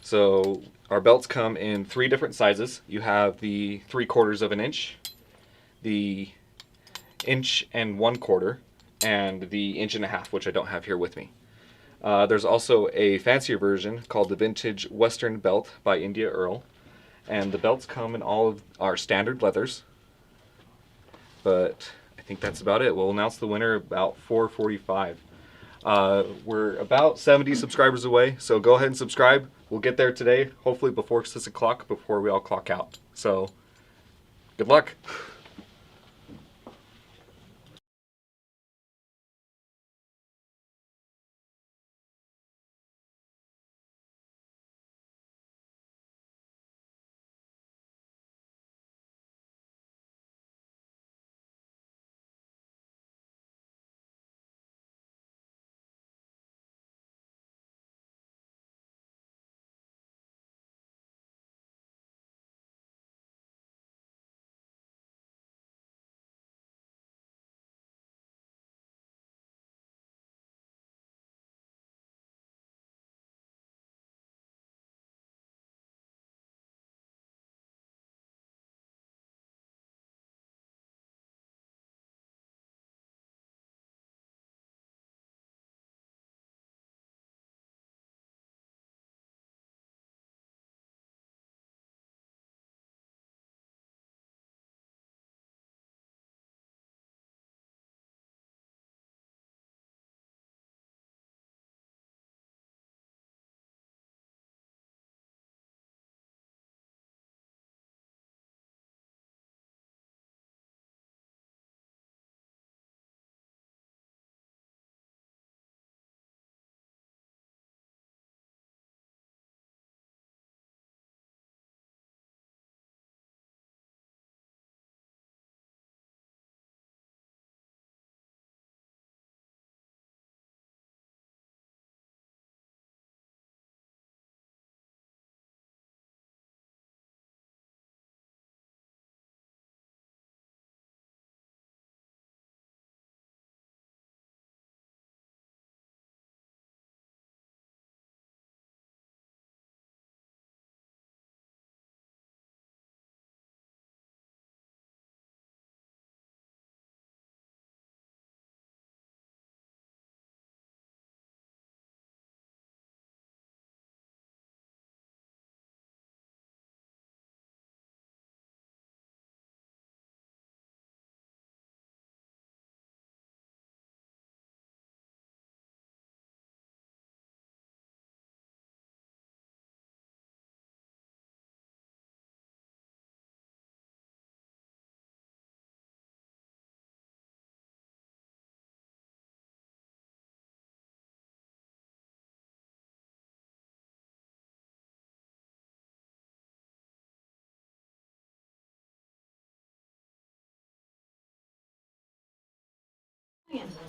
H: So our belts come in 3 different sizes. You have the 3/4 of an inch, the 1 1/4, and the 1.5 inch, which I don't have here with me. There's also a fancier version called the Vintage Western Belt by India Earl. And the belts come in all of our standard leathers. But I think that's about it. We'll announce the winner about 4:45. We're about 70 subscribers away, so go ahead and subscribe. We'll get there today, hopefully before 6 o'clock, before we all clock out. So, good luck.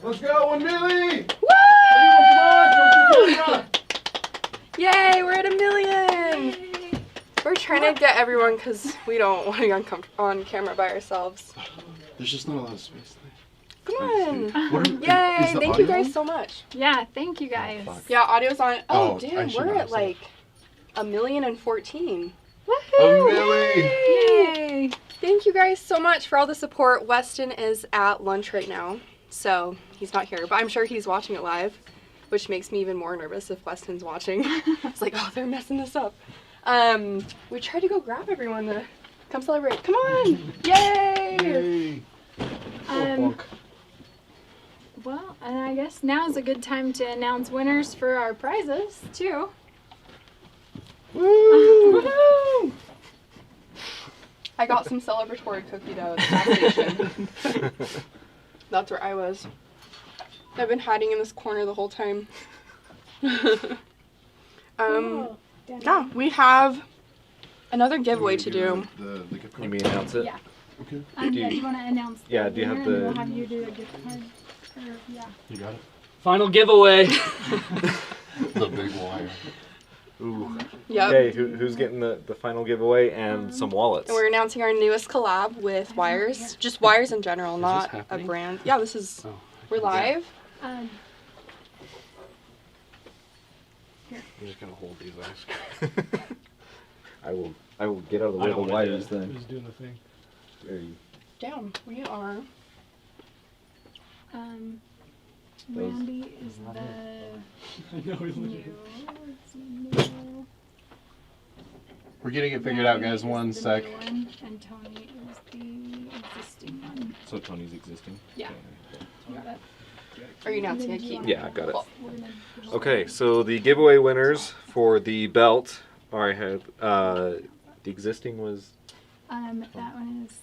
I: Let's go, 1 million!
F: Yay, we're at 1 million! We're trying to get everyone because we don't want to be on camera by ourselves.
E: There's just not a lot of space
F: Come on.
E: What are-
F: Yay!
E: is the
F: Thank you
E: audio
F: guys
E: on?
F: so much.
C: Yeah, thank you guys.
D: fuck.
F: Yeah, audio's on. Oh,
E: I
F: dude,
E: should
F: we're
E: have
F: at
E: said.
F: like 1,014,000.
C: Woohoo!
F: Yay! Thank you guys so much for all the support. Weston is at lunch right now, so he's not here, but I'm sure he's watching it live, which makes me even more nervous if Weston's watching. It's like, oh, they're messing this up. We tried to go grab everyone to come celebrate. Come on! Yay!
C: Well, and I guess now is a good time to announce winners for our prizes too.
F: Woo! I got some celebratory cookie dough at the gas station. That's where I was. I've been hiding in this corner the whole time. Yeah, we have another giveaway to do.
E: The gift card?
H: You mean announce it?
C: Yeah.
E: Okay.
C: Yeah, do you want to announce?
H: Yeah,
C: the
H: do you have
C: winner, and
H: the-
C: we'll have you do a gift card. Or, yeah.
E: You got it?
B: Final giveaway.
E: The big wire.
H: Ooh.
F: Yep.
H: Okay, who's getting the final giveaway and some wallets?
F: And we're announcing our newest collab with Wires. Just Wires in general,
B: this
F: not a
B: happening?
F: brand. Yeah, this is.
B: Oh,
F: We're live.
H: I'm just gonna hold these ice.
D: I will get out of the way of the wires then.
E: Who's doing the thing?
D: There you.
F: Damn, we are.
C: Randy is the
E: I know he's
C: new.
E: looking.
C: It's new.
E: We're getting it figured out, guys.
C: Randy
E: One
C: is the
E: sec.
C: new one, and Tony is the existing one.
D: So Tony's existing.
C: Yeah. You got it?
F: Are you announcing
C: And then
F: it,
C: do you
F: Keith?
C: wanna-
H: Yeah, I've got it.
F: Cool.
C: We're gonna just-
H: Okay, so the giveaway winners for the belt are I have the existing was
C: That one is.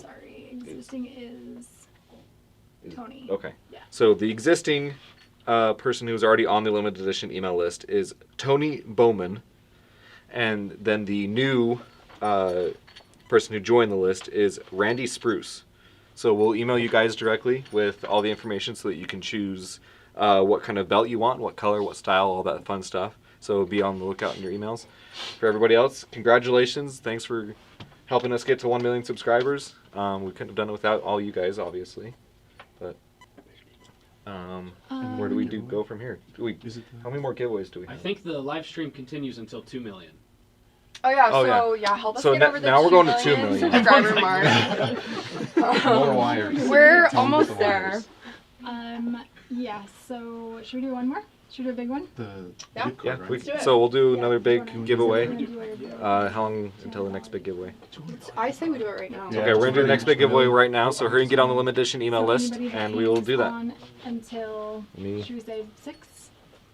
C: Sorry, existing is Tony.
H: okay.
C: Yeah.
H: So the existing person who's already on the limited edition email list is Tony Bowman, and then the new person who joined the list is Randy Spruce. So we'll email you guys directly with all the information so that you can choose what kind of belt you want, what color, what style, all that fun stuff. So be on the lookout in your emails. For everybody else, congratulations. Thanks for helping us get to 1 million subscribers. We couldn't have done it without all you guys, obviously. But where do we go from here?
E: Is it
H: How many more giveaways do we
B: I
H: have?
B: think the live stream continues until 2 million.
F: Oh yeah,
H: Oh,
F: so yeah, help us
H: So
F: get
H: na-
F: over the
H: now we're
F: 2
H: going to 2
F: million
H: million.
F: subscriber mark.
E: More wires.
F: We're
E: Tell 'em
F: almost
E: with the
F: there.
E: wires.
C: Yeah. So should we do one more? Should we do a big one?
E: The
F: Yeah.
E: gift
H: Yeah,
E: card,
H: we,
E: right?
F: do it.
H: so we'll do
C: Yeah,
H: another
C: do
H: big
C: you wanna-
H: giveaway.
C: we're gonna do our giveaway.
H: How long until the next big giveaway?
F: I say we do it right now.
E: Yeah.
H: Okay, we're gonna do the next big giveaway right now, so hurry and get on the
E: So
H: limited edition email
C: So
H: list,
C: anybody that
H: and we will
C: hangs
H: do that.
C: on until
H: Me.
C: should we say 6?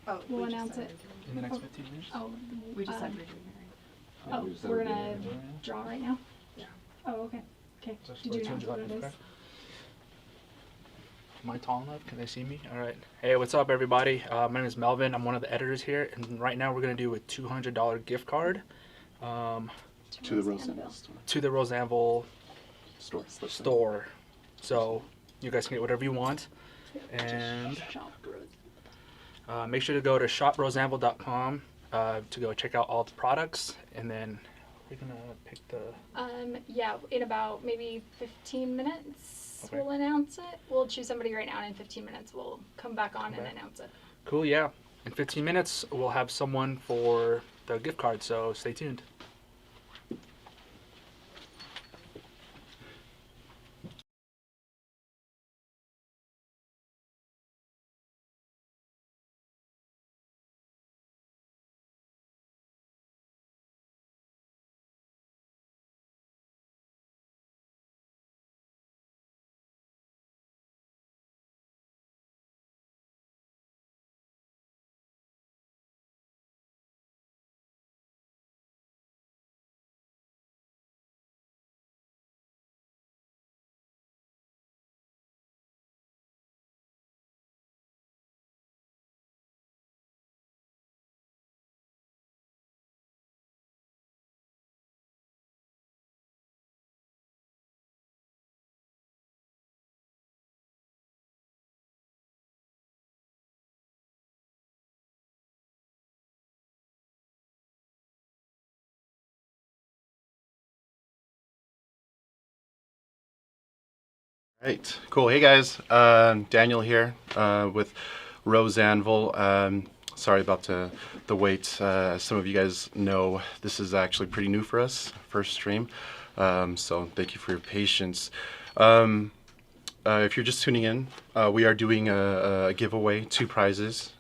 F: Oh,
C: We'll
F: we just
C: announce
F: said
C: it.
G: In the next 15 minutes?
C: Oh,
F: We just said
C: um,
F: we're doing it
C: oh, we're gonna draw right now.
F: Yeah.
C: Oh, okay. Okay.
G: So
C: Did you
G: $200
C: announce what it
G: gift
C: is?
G: card? Am I tall enough? Can they see me? All right. Hey, what's up, everybody? My name is Melvin. I'm one of the editors here, and right now we're gonna do a $200 gift card
E: To the Rose Anvil store.
G: to the Rose Anvil
E: Store.
G: store. So you guys can get whatever you want, and make sure to go to shoproseanvil.com to go check out all the products, and then we're gonna pick the.
C: Yeah, in about maybe 15 minutes
G: Okay.
C: we'll announce it. We'll choose somebody right now, and in 15 minutes we'll come back on and
G: Okay.
C: announce it.
G: Cool, yeah. In 15 minutes, we'll have someone for the gift card, so stay tuned.
J: Right, cool. Hey guys, Daniel here with Rose Anvil. Sorry about the wait. As some of you guys know, this is actually pretty new for us, first stream. So thank you for your patience. If you're just tuning in, we are doing a giveaway, 2 prizes.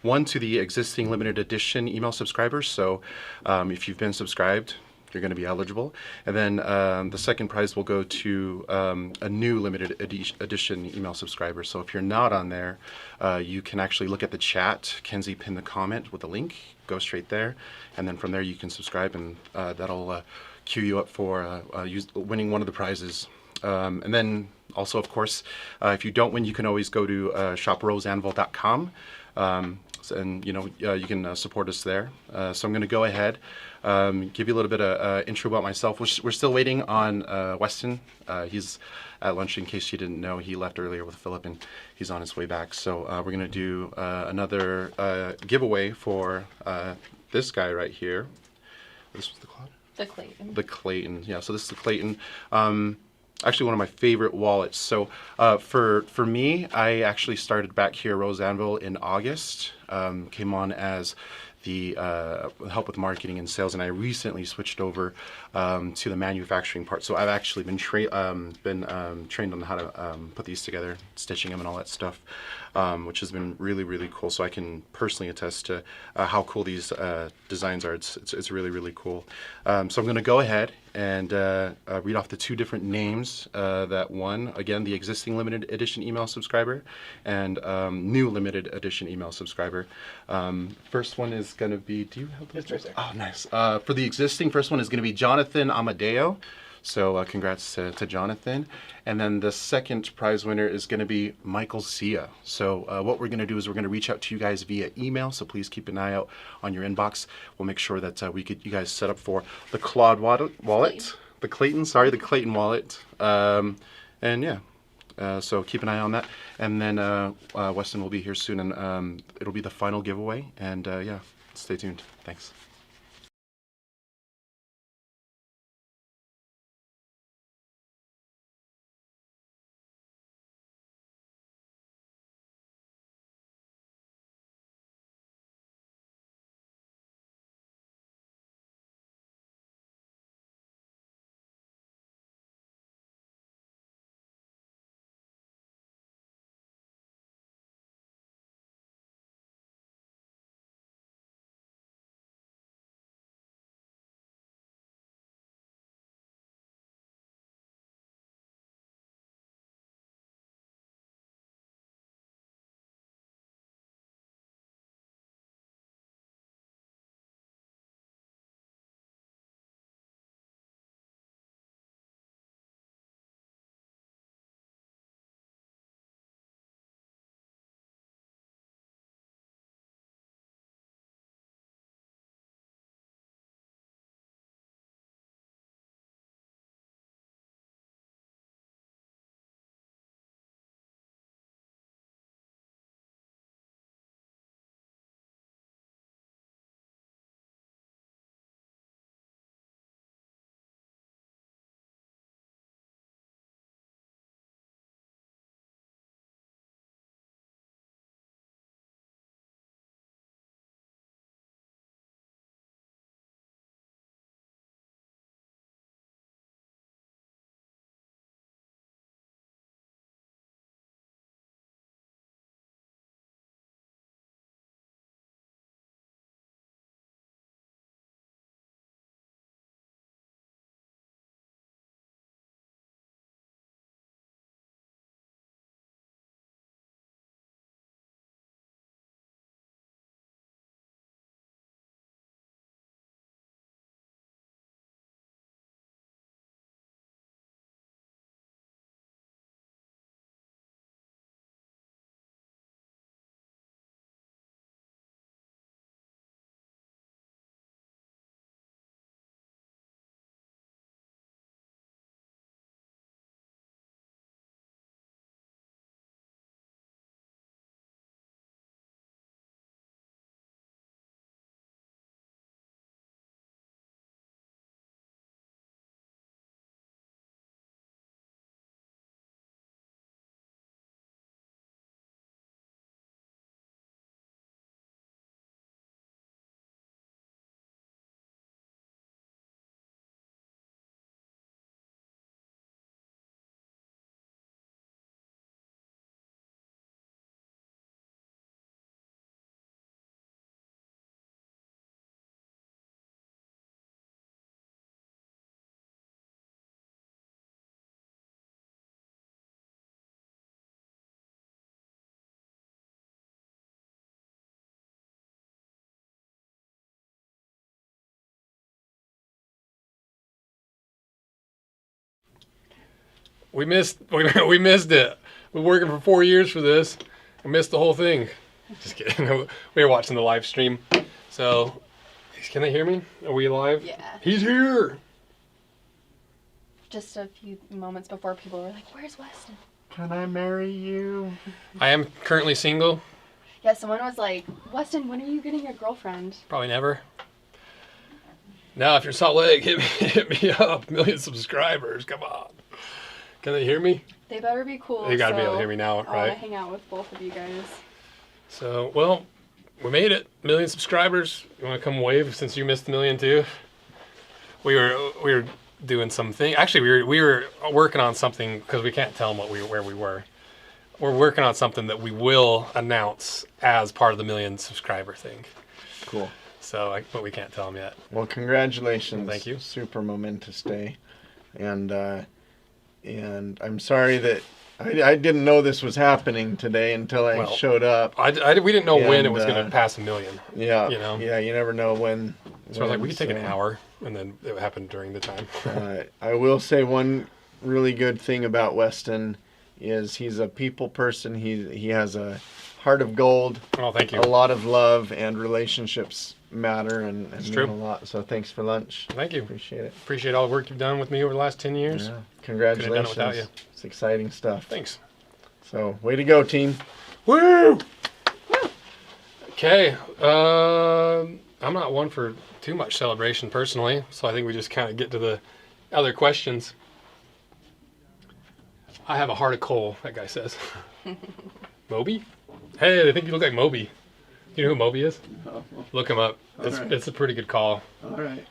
J: One to the existing limited edition email subscribers. So if you've been subscribed, you're going to be eligible. And then the second prize will go to a new limited edition email subscriber. So if you're not on there, you can actually look at the chat. Kenzie pinned the comment with the link. Go straight there. And then from there you can subscribe, and that'll queue you up for winning one of the prizes. And then also, of course, if you don't win, you can always go to shoproseanvil.com. And you can support us there. So I'm going to go ahead, give you a little bit of intro about myself. We're still waiting on Weston. He's at lunch, in case you didn't know. He left earlier with Philip, and he's on his way back. So we're going to do another giveaway for this guy right here. This was the Claude?
F: The Clayton.
J: The Clayton. Yeah, so this is the Clayton. Actually one of my favorite wallets. So for me, I actually started back here at Rose Anvil in August. Came on as the help with marketing and sales, and I recently switched over to the manufacturing part. So I've actually been trained on how to put these together, stitching them and all that stuff, which has been really, really cool. So I can personally attest to how cool these designs are. It's really, really cool. So I'm going to go ahead and read off the 2 different names that won. Again, the existing limited edition email subscriber and new limited edition email subscriber. First one is going to be, do you have this? Oh, nice. For the existing, first one is going to be Jonathan Amadeo. So congrats to Jonathan. And then the second prize winner is going to be Michael Sia. So what we're going to do is we're going to reach out to you guys via email. So please keep an eye out on your inbox. We'll make sure that we get you guys set up for the Claude wallet. The Clayton wallet. And yeah. So keep an eye on that. And then Weston will be here soon, and it'll be the final giveaway. And yeah, stay tuned. Thanks.
A: we missed it. We're working for 4 years for this. We missed the whole thing. Just kidding. We were watching the live stream. So, can they hear me? Are we live?
F: Yeah.
A: He's here.
F: Just a few moments before people were like, "Where's Weston?"
I: Can I marry you?
A: I am currently single.
F: Yeah, someone was like, "Weston, when are you getting a girlfriend?"
A: Probably never. Now, if you're in Salt Lake, hit me up. 1 million subscribers. Come on. Can they hear me?
F: They better be cool.
A: They got to be able to hear me now,
F: I want to
A: right?
F: hang out with both of you guys.
A: So, well, we made it. 1 million subscribers. You want to come wave since you missed 1 million too? We were doing something. Actually, we were working on something because we can't tell them where we were. We're working on something that we will announce as part of the 1 million subscriber thing.
I: Cool.
A: So, but we can't tell them yet.
I: Well, congratulations.
A: Thank you.
I: Super momentous day. And I'm sorry that I didn't know this was happening today until I showed up.
A: We didn't know when it was
I: And,
A: going to pass 1 million.
I: Yeah.
A: You know?
I: Yeah, you never know when.
A: So I was like, we could take an hour, and then it would happen during the time.
I: I will say one really good thing about Weston is he's a people person. He has a heart of gold.
A: Oh, thank you.
I: A lot of love, and relationships matter and
A: It's
I: mean
A: true.
I: a lot. So thanks for lunch.
A: Thank you.
I: Appreciate it.
A: Appreciate all the work you've done with me over the last 10 years.
I: Yeah. Congratulations.
A: without you.
I: It's exciting stuff.
A: Thanks.
I: So way to go, team.
A: Woo! Okay. I'm not one for too much celebration personally, so I think we just kind of get to the other questions. I have a heart of coal, that guy says. Moby? Hey, they think you look like Moby. You know who Moby is?
D: Oh,
A: Look him up.
D: Alright.
A: It's a pretty good call.
D: all right.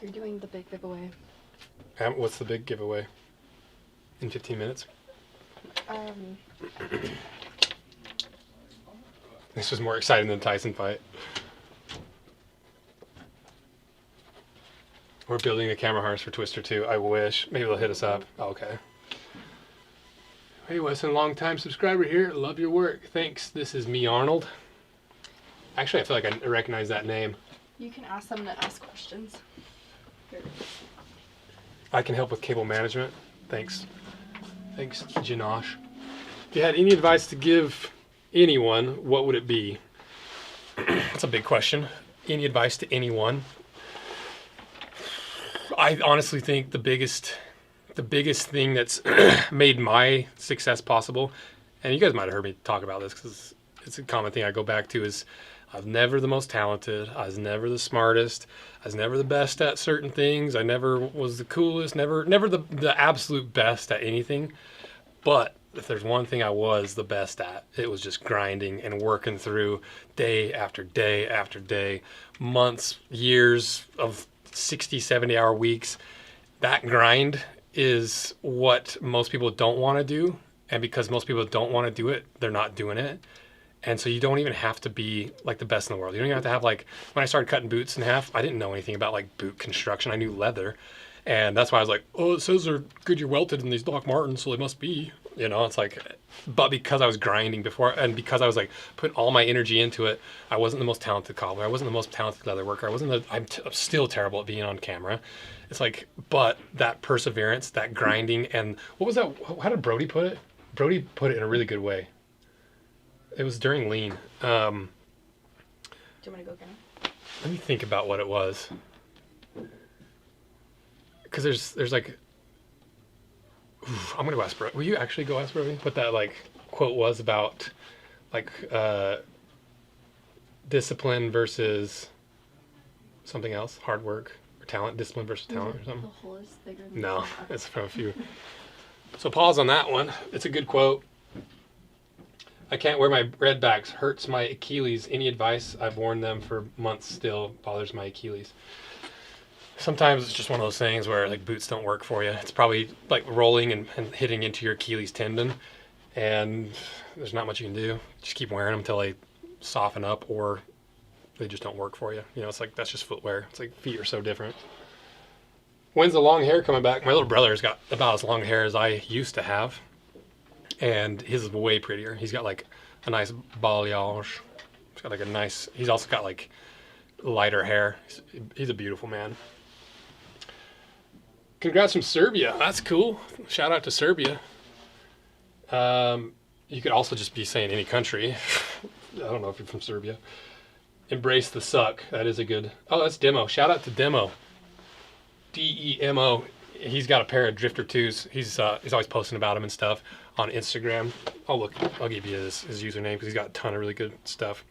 F: You're doing the big giveaway.
A: What's the big giveaway? In 15 minutes? This was more exciting than the Tyson fight. We're building a camera harness for Twister 2. I wish. Maybe they'll hit us up. Oh, okay. Hey, Weston, long-time subscriber here. Love your work. Thanks. This is me, Arnold. Actually, I feel like I recognize that name.
F: You can ask them to ask questions.
A: I can help with cable management. Thanks. Thanks, Janosh. If you had any advice to give anyone, what would it be? That's a big question. Any advice to anyone? I honestly think the biggest thing that's made my success possible, and you guys might have heard me talk about this because it's a common thing I go back to, is I was never the most talented. I was never the smartest. I was never the best at certain things. I never was the coolest. Never the absolute best at anything. But if there's one thing I was the best at, it was just grinding and working through day after day after day, months, years of 60, 70-hour weeks. That grind is what most people don't want to do. And because most people don't want to do it, they're not doing it. And so you don't even have to be like the best in the world. You don't even have to have, like, when I started cutting boots in half, I didn't know anything about like boot construction. I knew leather. And that's why I was like, oh, it says they're Goodyear welted in these Doc Martens, so they must be, it's like, but because I was grinding before, and because I was like putting all my energy into it, I wasn't the most talented cobbler. I wasn't the most talented leather worker. I'm still terrible at being on camera. It's like, but that perseverance, that grinding, and what was that? How did Brody put it? Brody put it in a really good way. It was during lean.
F: Do you want me to go get him?
A: Let me think about what it was. Because there's like, I'm gonna go ask Brody. Will you actually go ask Brody what that like quote was about, like discipline versus something else, hard work or talent, discipline versus talent or something?
F: The hole is bigger than
A: No,
F: the
A: it's from a few. So pause on that one. It's a good quote. I can't wear my red backs. Hurts my Achilles. Any advice? I've worn them for months still. Bothers my Achilles. Sometimes it's just one of those things where like boots don't work for you. It's probably like rolling and hitting into your Achilles tendon. And there's not much you can do. Just keep wearing them until they soften up or they just don't work for you. It's like, that's just footwear. It's like feet are so different. When's the long hair coming back? My little brother's got about as long hair as I used to have. And his is way prettier. He's got like a nice balayage. He's got like a nice, he's also got like lighter hair. He's a beautiful man. congrats from Serbia. That's cool. Shout out to Serbia. You could also just be saying any country. I don't know if you're from Serbia. Embrace the suck. That is a good. Oh, that's Demo. Shout out to Demo. Demo. He's got a pair of Drifter 2s. He's always posting about them and stuff on Instagram. I'll give you his username because he's got a ton of really good stuff.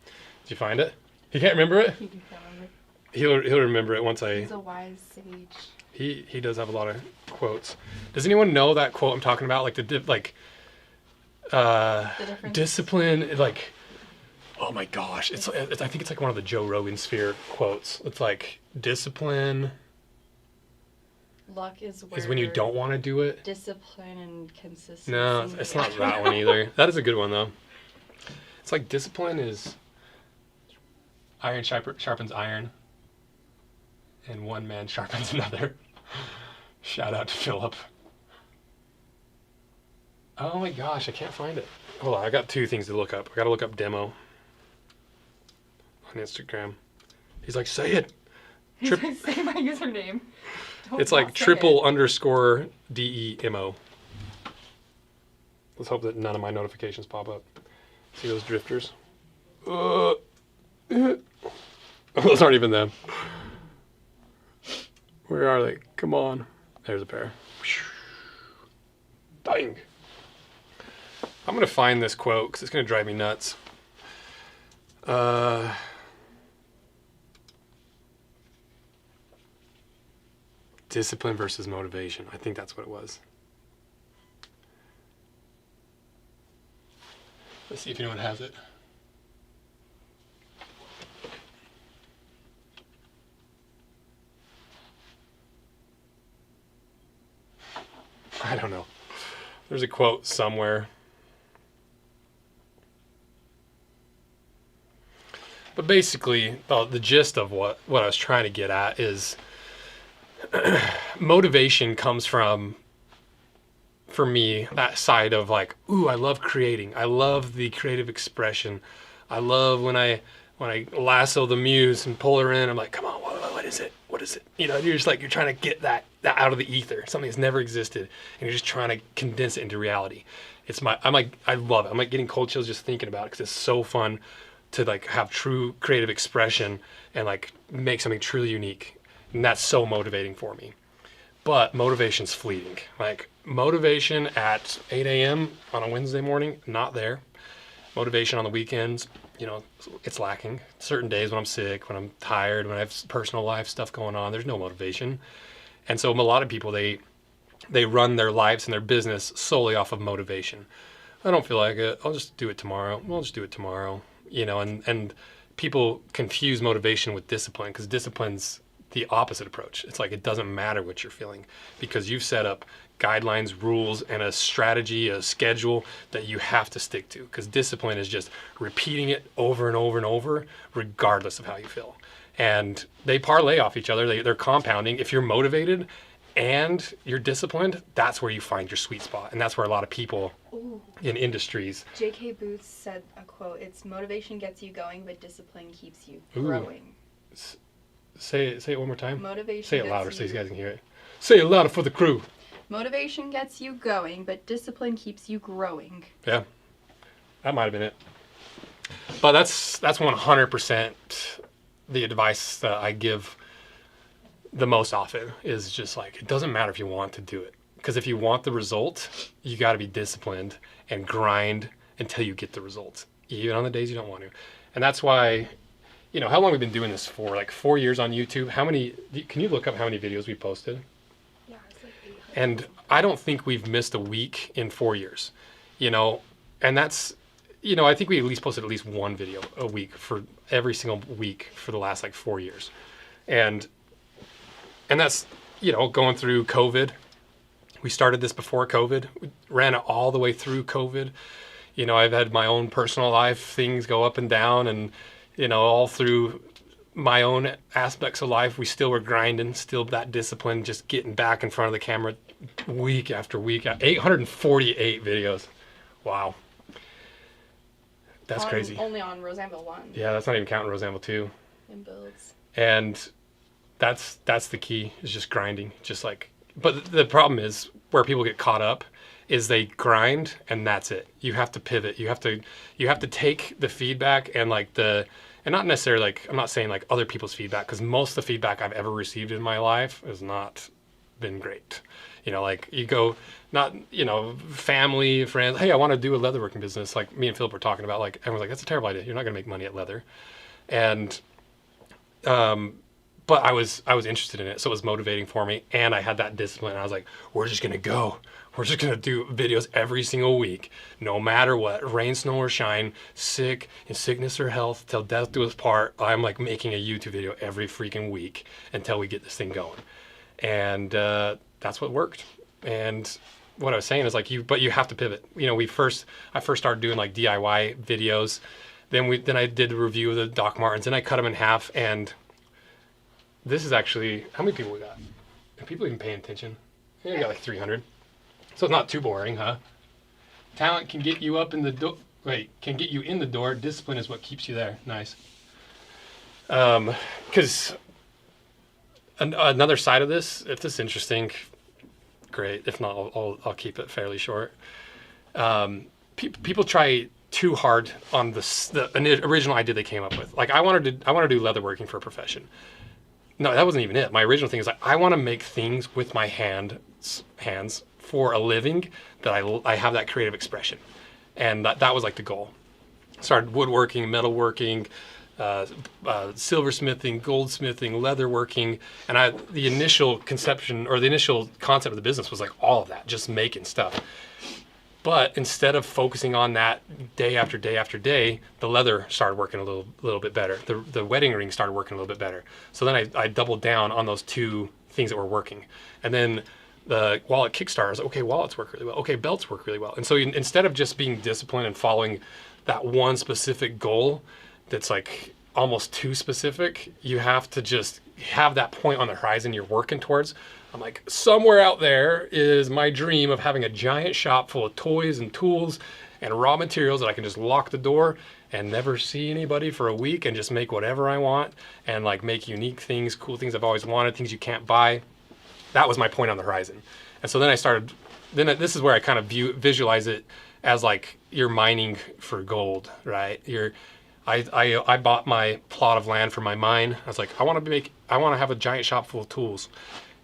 A: Did you find it? He can't remember it?
F: He can't remember.
A: He'll remember it once
F: He's a wise sage.
A: He does have a lot of quotes. Does anyone know that quote I'm talking about? Like the difference. Discipline, like, oh my gosh, it's I think it's like one of the Joe Rogan Sphere quotes. It's like discipline
F: Luck is
A: when you don't want to do it.
F: Discipline and consistency.
A: No, it's not that one either. That is a good one though. It's like discipline is iron sharpens iron, and one man sharpens another. Shout out to Philip. Oh my gosh, I can't find it. Hold on, I got two things to look up. I gotta look up Demo on Instagram. He's like, say it.
F: He's like, say my username.
A: It's like _DEMO. Let's hope that none of my notifications pop up. See those drifters? Those aren't even them. Where are they? Come on. There's a pair. Dang. I'm going to find this quote because it's going to drive me nuts. Discipline versus motivation. I think that's what it was. Let's see if anyone has it. I don't know. There's a quote somewhere. But basically, the gist of what I was trying to get at is motivation comes from, for me, that side of like, ooh, I love creating. I love the creative expression. I love when I lasso the muse and pull her in. I'm like, come on, what is it? What is it? You know, you're just like, you're trying to get that out of the ether, something that's never existed, and you're just trying to condense it into reality. I love it. I'm like getting cold chills just thinking about it because it's so fun to like have true creative expression and like make something truly unique. And that's so motivating for me. But motivation's fleeting. Like motivation at 8 a.m. on a Wednesday morning, not there. Motivation on the weekends, you know, it's lacking. Certain days when I'm sick, when I'm tired, when I have personal life stuff going on, there's no motivation. And so a lot of people, they run their lives and their business solely off of motivation. I don't feel like it. I'll just do it tomorrow. I'll just do it tomorrow. You know, and people confuse motivation with discipline because discipline's the opposite approach. It's like it doesn't matter what you're feeling because you've set up guidelines, rules, and a strategy, a schedule that you have to stick to because discipline is just repeating it over and over and over regardless of how you feel. And they parlay off each other. They're compounding. If you're motivated and you're disciplined, that's where you find your sweet spot. And that's where a lot of people in industries.
F: J.K. Booth said a quote, it's motivation gets you going, but discipline keeps you growing.
A: Say it one more time.
F: Motivation
A: Say it louder so these guys can hear it. Say it louder for the crew.
F: Motivation gets you going, but discipline keeps you growing.
A: Yeah, that might have been it. But that's 100% the advice that I give the most often is just like, it doesn't matter if you want to do it. Because if you want the result, you got to be disciplined and grind until you get the result, even on the days you don't want to. And that's why, you know, how long we've been doing this for? Like 4 years on YouTube. Can you look up how many videos we posted?
F: Yeah, it's like 800.
A: And I don't think we've missed a week in 4 years, you know, and that's, you know, I think we at least posted at least one video a week for every single week for the last like 4 years. And that's, you know, going through COVID. We started this before COVID. We ran it all the way through COVID. You know, I've had my own personal life, things go up and down, and, you know, all through my own aspects of life, we still were grinding, still that discipline, just getting back in front of the camera week after week. 848 videos. Wow. That's crazy.
F: Only on Rosanville 1.
A: Yeah, that's not even counting Rosanville 2.
F: In builds.
A: And that's the key, is just grinding, just like but the problem is where people get caught up is they grind and that's it. You have to pivot. You have to take the feedback and like and not necessarily like, I'm not saying like other people's feedback, because most of the feedback I've ever received in my life has not been great. You know, like you go, not, you know, family, friends, hey, I want to do a leatherworking business. Like me and Philip were talking about, like, everyone's like, that's a terrible idea. You're not going to make money at leather. And, but I was interested in it. So it was motivating for me. And I had that discipline. I was like, we're just going to go. We're just going to do videos every single week, no matter what, rain, snow, or shine, sick, in sickness or health, till death do us part. I'm like making a YouTube video every freaking week until we get this thing going. And that's what worked. And what I was saying is like, but you have to pivot. You know, I first started doing like DIY videos. Then I did the review of the Doc Martens, and I cut them in half. And this is actually, how many people we got? Are people even paying attention? Yeah, we got like 300. So it's not too boring, huh? Talent can get you up in the door. Wait, can get you in the door. Discipline is what keeps you there. Nice. Because another side of this, if this is interesting, great. If not, I'll keep it fairly short. People try too hard on the original idea they came up with. Like I want to do leatherworking for a profession. No, that wasn't even it. My original thing is like I want to make things with my hands for a living that I have that creative expression, and that was like the goal. Started woodworking, metalworking, silversmithing, goldsmithing, leatherworking, and the initial conception or the initial concept of the business was like all of that, just making stuff. But instead of focusing on that day after day after day, the leather started working a little bit better. The wedding ring started working a little bit better. So then I doubled down on those two things that were working. And then the wallet Kickstarter, I was like, okay, wallets work really well. Okay, belts work really well. And so instead of just being disciplined and following that one specific goal that's like almost too specific, you have to just have that point on the horizon you're working towards. I'm like, somewhere out there is my dream of having a giant shop full of toys and tools and raw materials that I can just lock the door and never see anybody for a week and just make whatever I want and like make unique things, cool things I've always wanted, things you can't buy. That was my point on the horizon. And so then this is where I kind of visualize it as like you're mining for gold, right? I bought my plot of land for my mine. I was like, I want to have a giant shop full of tools.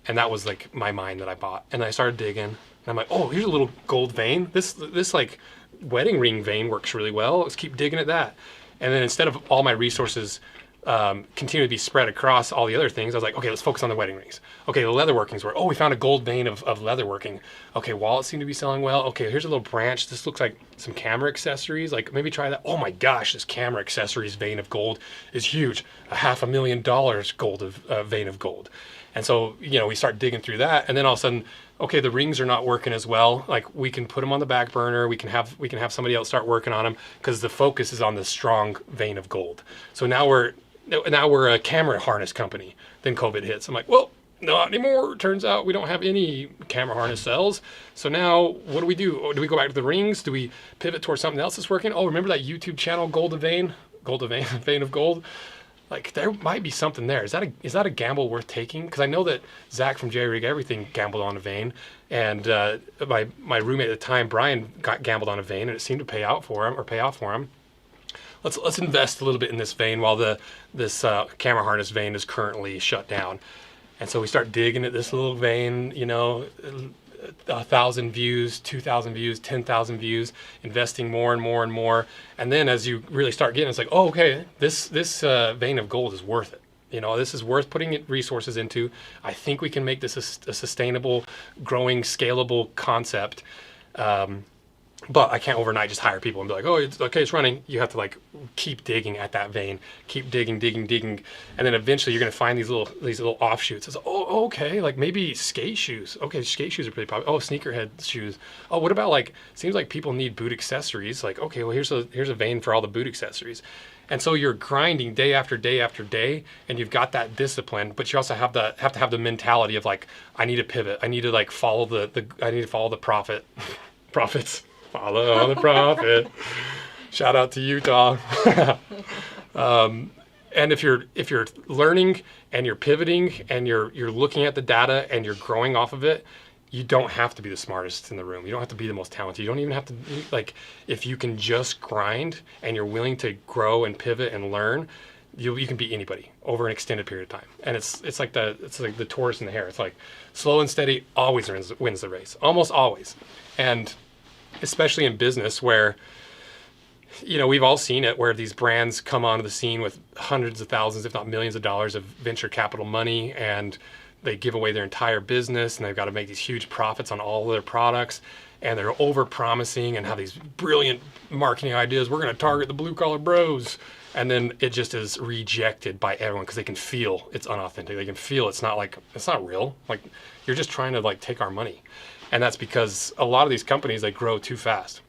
A: And that was like my mine that I bought. And I started digging. And I'm like, oh, here's a little gold vein. This like wedding ring vein works really well. Let's keep digging at that. And then instead of all my resources continue to be spread across all the other things, I was like, okay, let's focus on the wedding rings. Okay, the leatherworking's where, we found a gold vein of leatherworking. Okay, wallets seem to be selling well. Okay, here's a little branch. This looks like some camera accessories. Like maybe try that. Oh my gosh, this camera accessories vein of gold is huge. $500,000 gold of vein of gold. And so, we start digging through that, and then all of a sudden, okay, the rings are not working as well. Like we can put them on the back burner. We can have somebody else start working on them because the focus is on the strong vein of gold. So now we're a camera harness company. Then COVID hits. I'm like, well, not anymore. Turns out we don't have any camera harness sales. So now what do we do? Do we go back to the rings? Do we pivot towards something else that's working? Oh, remember that YouTube channel, Golden Vein, Vein of Gold? Like there might be something there. Is that a gamble worth taking? Because I know that Zach from J Rig Everything gambled on a vein, and my roommate at the time, Brian, gambled on a vein, and it seemed to pay off for him. Let's invest a little bit in this vein while this camera harness vein is currently shut down. And so we start digging at this little vein, 1,000 views, 2,000 views, 10,000 views, investing more and more and more. And then as you really start getting, it's like, oh, okay, this vein of gold is worth it. This is worth putting resources into. I think we can make this a sustainable, growing, scalable concept. But I can't overnight just hire people and be like, oh, it's running. You have to like keep digging at that vein, keep digging, and then eventually you're gonna find these little offshoots. It's okay, like maybe skate shoes. Okay, skate shoes are pretty popular. Oh, sneakerhead shoes. Oh, what about seems like people need boot accessories. Like, okay, well here's a vein for all the boot accessories. And so you're grinding day after day after day, and you've got that discipline, but you also have to have the mentality of like, I need to pivot. I need to follow the profits. Follow the profit. Shout out to Utah. And if you're learning and you're pivoting and you're looking at the data and you're growing off of it, you don't have to be the smartest in the room. You don't have to be the most talented. You don't even have to, like, if you can just grind and you're willing to grow and pivot and learn, you can beat anybody over an extended period of time. And it's like the tortoise and the hare. It's like slow and steady always wins the race, almost always. And especially in business where, you know, we've all seen it where these brands come onto the scene with hundreds of thousands, if not millions of dollars of venture capital money, and they give away their entire business, and they've got to make these huge profits on all of their products, and they're over promising and have these brilliant marketing ideas. We're going to target the blue collar bros. And then it just is rejected by everyone because they can feel it's unauthentic. They can feel it's not real. Like, you're just trying to like take our money. And that's because a lot of these companies, they grow too fast.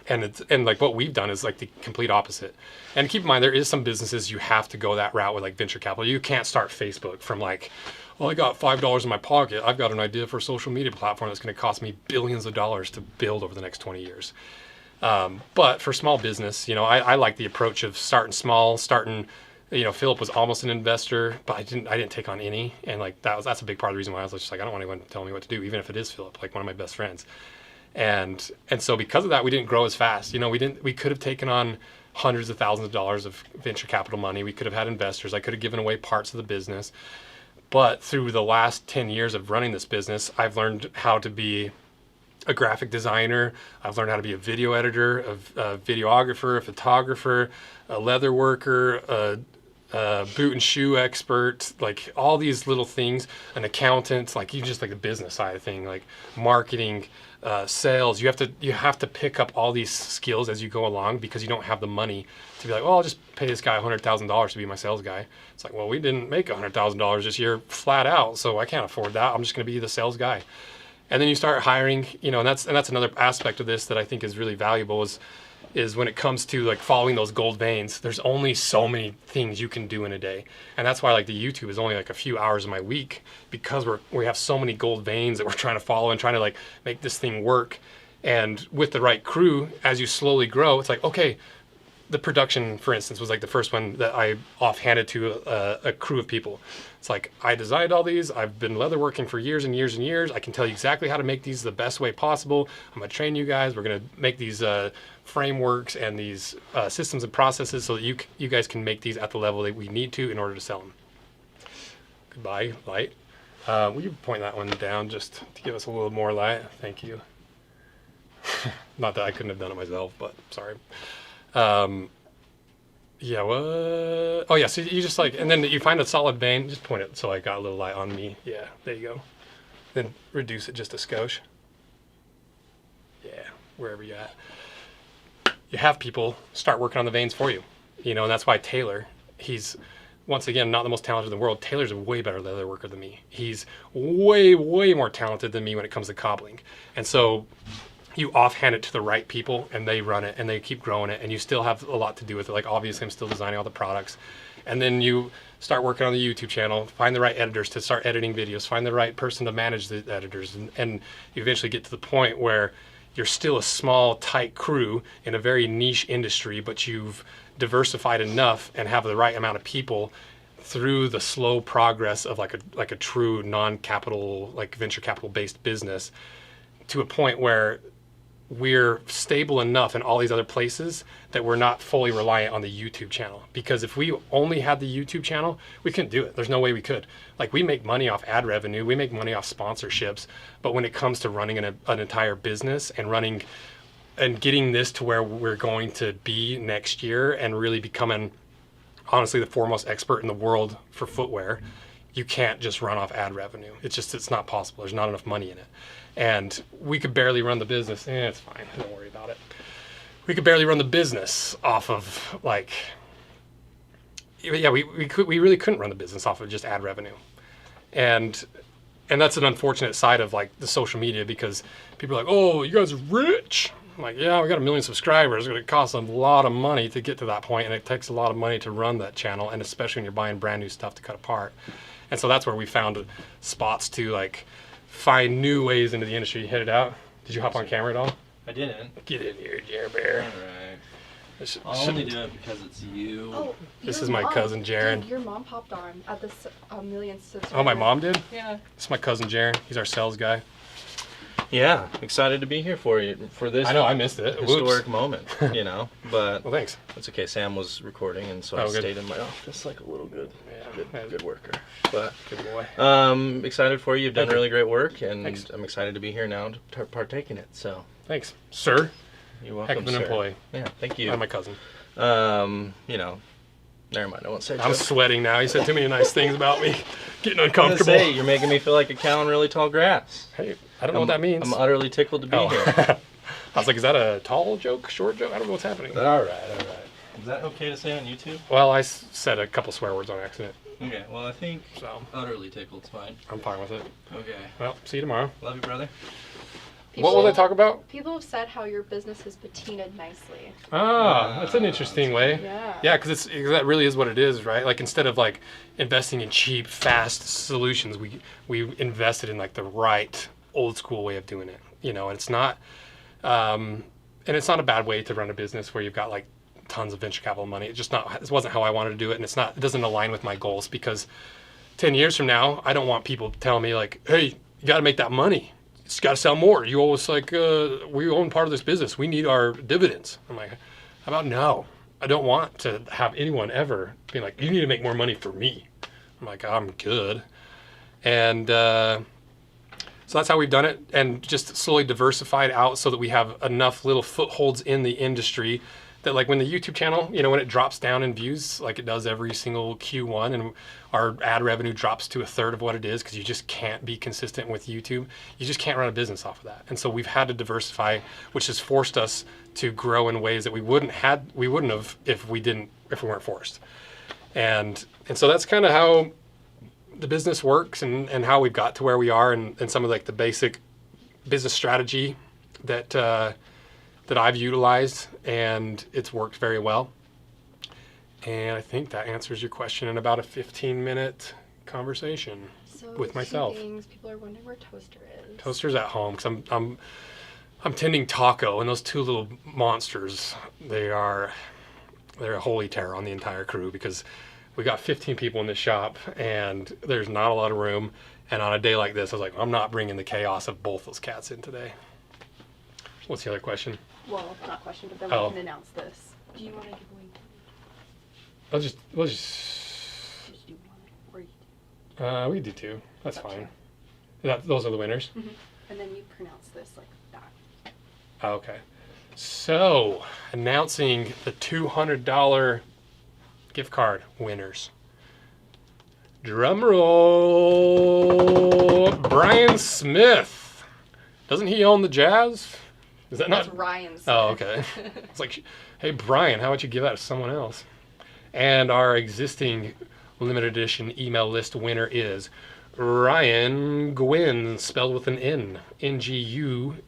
A: And like what we've done is like the complete opposite. And keep in mind, there is some businesses you have to go that route with, like venture capital. You can't start Facebook from like, well, I got $5 in my pocket. I've got an idea for a social media platform that's going to cost me billions of dollars to build over the next 20 years. But for small business, you know, I like the approach of starting small, you know, Philip was almost an investor, but I didn't take on any. And like that's a big part of the reason why I was just like, I don't want anyone telling me what to do, even if it is Philip, like one of my best friends. And so because of that, we didn't grow as fast. You know, we could have taken on hundreds of thousands of dollars of venture capital money. We could have had investors. I could have given away parts of the business. But through the last 10 years of running this business, I've learned how to be a graphic designer. I've learned how to be a video editor, a videographer, a photographer, a leather worker, a boot and shoe expert, like all these little things, an accountant, like you just like the business side of thing, like marketing, sales. You have to pick up all these skills as you go along because you don't have the money to be like, well, I'll just pay this guy $100,000 to be my sales guy. It's like, well, we didn't make $100,000 this year flat out, so I can't afford that. I'm just going to be the sales guy. And then you start hiring, you know, and that's another aspect of this that I think is really valuable is when it comes to like following those gold veins, there's only so many things you can do in a day. And that's why like the YouTube is only like a few hours of my week, because we have so many gold veins that we're trying to follow and trying to like make this thing work. And with the right crew, as you slowly grow, it's like, okay, the production, for instance, was like the first one that I offhanded to a crew of people. It's like, I designed all these. I've been leatherworking for years and years and years. I can tell you exactly how to make these the best way possible. I'm going to train you guys. We're going to make these frameworks and these systems and processes so that you guys can make these at the level that we need to in order to sell them. Goodbye, light. Will you point that one down just to give us a little more light? Thank you. Not that I couldn't have done it myself, but sorry. Yeah, what? Oh yeah, so you just like, and then you find a solid vein, just point it so I got a little light on me. Yeah, there you go. Then reduce it just a skosh. Yeah, wherever you're at. You have people start working on the veins for you. You know, and that's why Taylor, he's, once again, not the most talented in the world. Taylor's a way better leather worker than me. He's way, way more talented than me when it comes to cobbling. And so you offhand it to the right people and they run it and they keep growing it, and you still have a lot to do with it. Like obviously I'm still designing all the products. And then you start working on the YouTube channel, find the right editors to start editing videos, find the right person to manage the editors, and you eventually get to the point where you're still a small, tight crew in a very niche industry, but you've diversified enough and have the right amount of people through the slow progress of like a true non-capital, like venture capital based business, to a point where we're stable enough in all these other places that we're not fully reliant on the YouTube channel. Because if we only had the YouTube channel, we couldn't do it. There's no way we could. Like, we make money off ad revenue, we make money off sponsorships, but when it comes to running an entire business and running and getting this to where we're going to be next year and really becoming honestly the foremost expert in the world for footwear, you can't just run off ad revenue. It's not possible. There's not enough money in it. And we could barely run the business. It's fine. Don't worry about it. We could barely run the business off of like, yeah, we really couldn't run the business off of just ad revenue. And that's an unfortunate side of like the social media, because people are like, oh, you guys are rich. I'm like, yeah, we got 1 million subscribers. It's going to cost a lot of money to get to that point, and it takes a lot of money to run that channel, and especially when you're buying brand new stuff to cut apart. And so that's where we found spots to like find new ways into the industry. You hit it out. Did you hop on camera at all?
K: I didn't.
A: Get in here, Jer Bear.
K: All right. I'll only do it because it's you.
F: Oh,
A: This
F: your
A: is my
F: mom-
A: cousin Jaren.
F: Dude, your mom popped on at this million subscribers.
A: Oh, my mom did?
F: Yeah.
A: This is my cousin Jaren. He's our sales guy.
K: Yeah, excited to be here for you for this.
A: I know, I missed it.
K: Historic
A: Whoops.
K: moment, you know. But
A: Well, thanks.
K: it's okay. Sam was recording, and so
A: Oh,
K: I
A: good.
K: stayed in my office like a little good worker. But
A: Good boy.
K: excited for you. You've done
A: Thank you.
K: really great work, and
A: Thanks.
K: I'm excited to be here now to partake in it. So
A: Thanks. Sir,
K: you're welcome,
A: heck of an
K: sir.
A: employee.
K: Yeah, thank you.
A: I'm my cousin.
K: You know, never mind. I won't say.
A: I'm
K: it.
A: sweating now. He said too many nice things about me. Getting
K: I was gonna
A: uncomfortable.
K: say, you're making me feel like a cow in really tall grass.
A: Hey, I don't know what that means.
K: I'm utterly tickled to be here.
A: I was like, is that a tall joke, short joke? I don't know what's happening.
K: All right. Is that okay to say on YouTube?
A: Well, I said a couple swear words on accident,
K: Okay. Well, I think
A: so
K: utterly tickled. It's fine.
A: I'm fine with it.
K: Okay.
A: Well, see you tomorrow.
K: Love you, brother.
A: What will they talk about?
F: People have said how your business is patinaed nicely.
A: Ah, that's an interesting way.
F: Yeah.
A: Yeah, because that really is what it is, right? Like instead of like investing in cheap, fast solutions, we invested in like the right old school way of doing it. You know, and it's not a bad way to run a business where you've got like tons of venture capital money. It wasn't how I wanted to do it, and it doesn't align with my goals because 10 years from now, I don't want people telling me like, hey, you got to make that money. It's got to sell more. You always like, we own part of this business. We need our dividends. I'm like, how about no? I don't want to have anyone ever being like, you need to make more money for me. I'm like, I'm good. And so that's how we've done it, and just slowly diversified out so that we have enough little footholds in the industry that like when the YouTube channel, you know, when it drops down in views like it does every single Q1 and our ad revenue drops to a third of what it is because you just can't be consistent with YouTube. You just can't run a business off of that. And so we've had to diversify, which has forced us to grow in ways that we wouldn't have if we weren't forced. And so that's kind of how the business works and how we've got to where we are and some of like the basic business strategy that I've utilized, and it's worked very well. And I think that answers your question in about a 15-minute conversation with myself.
F: People are wondering where Toaster is.
A: Toaster's at home because I'm tending Taco, and those two little monsters, they're a holy terror on the entire crew because we got 15 people in the shop and there's not a lot of room. And on a day like this, I was like, I'm not bringing the chaos of both those cats in today. What's the other question?
F: Well, not question, but then
A: Oh.
F: we can announce this. Do you want to give away?
A: We'll just
F: Just do one, or you
A: we do two. That's fine. Those are the winners.
F: and then you pronounce this like that.
A: Okay. So, announcing the $200 gift card winners. Drum roll. Brian Smith. Doesn't he own the Jazz? Is that
F: That's
A: not?
F: Ryan Smith.
A: Oh, okay. It's like, hey, Brian, how about you give that to someone else? And our existing limited edition email list winner is Ryan Gwynn, spelled with an N. Nguyen.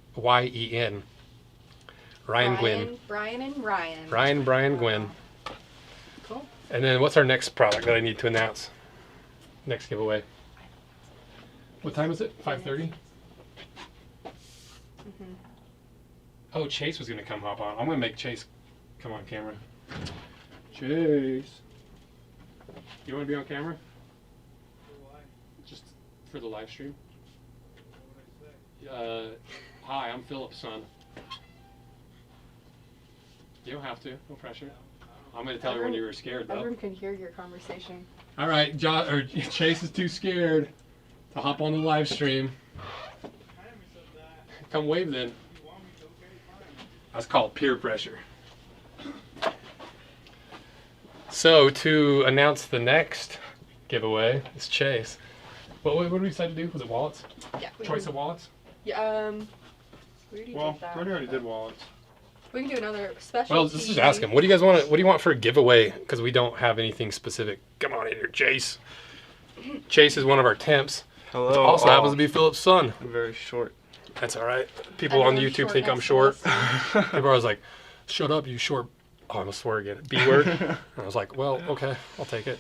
A: Ryan Gwynn.
F: Brian and Ryan.
A: Brian Gwynn.
F: Cool.
A: And then what's our next product that I need to announce? Next giveaway. What time is it? 5:30? Oh, Chase was going to come hop on. I'm going to make Chase come on camera. Chase. You want to be on camera? Just for the live stream. Hi, I'm Philip's son. You don't have to. No pressure. I'm going to tell her when you were scared, though.
F: Everyone can hear your conversation.
A: All right, Chase is too scared to hop on the live stream. Come wave then. That's called peer pressure. So to announce the next giveaway is Chase. What did we decide to do? Was it wallets?
F: Yeah.
A: Choice of wallets?
F: Yeah. We already
E: Well,
F: did that.
E: Tony already did wallets.
F: We can do another special.
A: Well, let's just ask him. What do you guys want? What do you want for a giveaway? Because we don't have anything specific. Come on in here, Chase. Chase is one of our temps.
L: Hello.
A: Also happens to be Philip's son.
L: I'm very short.
A: That's all right. People on YouTube think I'm short. People are always like, shut up, you short. Oh, I'm going to swear again. B word. And I was like, well, okay, I'll take it.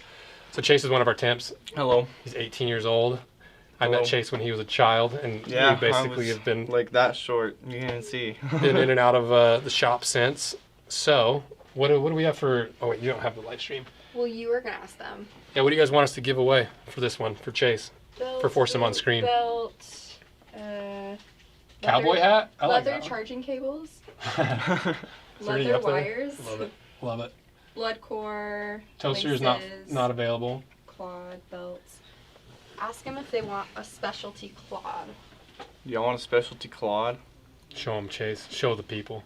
A: So Chase is one of our temps.
L: Hello.
A: He's 18 years old. I
L: Hello.
A: met Chase when he was a child, and
L: Yeah,
A: we basically
L: I was
A: have been
L: like that short. You can see.
A: been in and out of the shop since. So What do we have for? Oh wait, you don't have the live stream.
F: Well, you were gonna ask them.
A: Yeah, what do you guys want us to give away for this one for Chase?
F: Belt,
A: For force them on screen.
F: Belt,
A: Cowboy hat. I like
F: leather
A: that
F: charging cables,
A: one. Pretty
F: leather
A: up there.
F: wires,
A: Love it. Love it.
F: blood core,
A: Toaster is
F: laces,
A: not available.
F: clawed belts. Ask them if they want a specialty clawed.
L: Do y'all want a specialty clawed?
A: Show them, Chase. Show the people.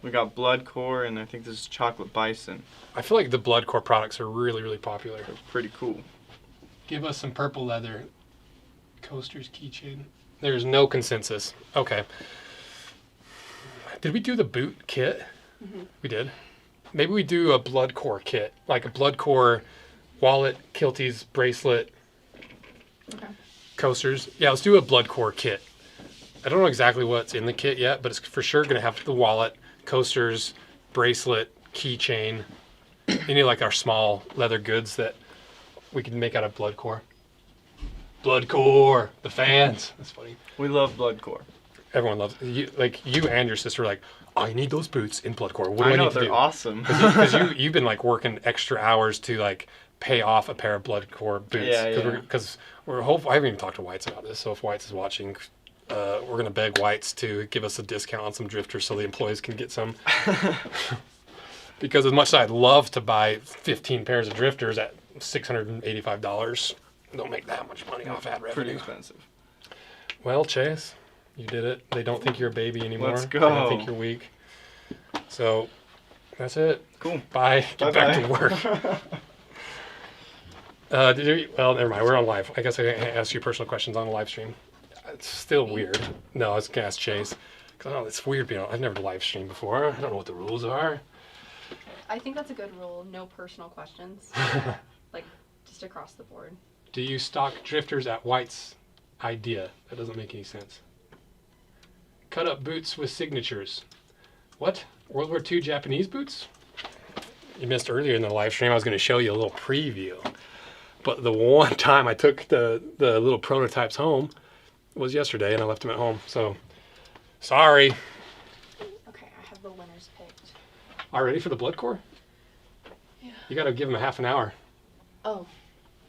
L: We got blood core, and I think this is chocolate bison.
A: I feel like the blood core products are really, really popular.
L: They're pretty cool.
A: Give us some purple leather. Coasters, keychain. There's no consensus. Okay. Did we do the boot kit?
F: Mm-hmm.
A: We did. Maybe we do a blood core kit, like a blood core wallet, kilties, bracelet,
F: Okay.
A: coasters. Yeah, let's do a blood core kit. I don't know exactly what's in the kit yet, but it's for sure going to have the wallet, coasters, bracelet, keychain, any like our small leather goods that we can make out of blood core. Blood core, the fans. That's funny.
L: We love blood core.
A: Everyone loves you. Like you and your sister are like, I need those boots in blood core. What do
L: I
A: I
L: know,
A: need to
L: they're
A: do?
L: awesome.
A: Because you've been like working extra hours to like pay off a pair of blood core boots.
L: Yeah.
A: Because we're hopeful. I haven't even talked to Whites about this. So if Whites is watching, we're gonna beg Whites to give us a discount on some drifters so the employees can get some. Because as much as I'd love to buy 15 pairs of drifters at $685, don't make that much money off ad revenue.
L: Pretty expensive.
A: Well, Chase, you did it. They don't think you're a baby anymore.
L: Let's go.
A: They don't think you're weak. So that's it.
L: Cool.
A: Bye. Get back to
L: Bye-bye.
A: work. Well, never mind. We're on live. I guess I can't ask you personal questions on the live stream. It's still weird. No, I was going to ask Chase. Because it's weird. I've never live streamed before. I don't know what the rules are.
F: I think that's a good rule. No personal questions. Like, just across the board.
A: Do you stock drifters at White's idea? That doesn't make any sense. Cut up boots with signatures. What? World War II Japanese boots? You missed earlier in the live stream. I was going to show you a little preview. But the one time I took the little prototypes home was yesterday, and I left them at home. So, sorry.
F: Okay, I have the winners picked.
A: All ready for the blood core?
F: Yeah.
A: You got to give them a half an hour.
F: Oh.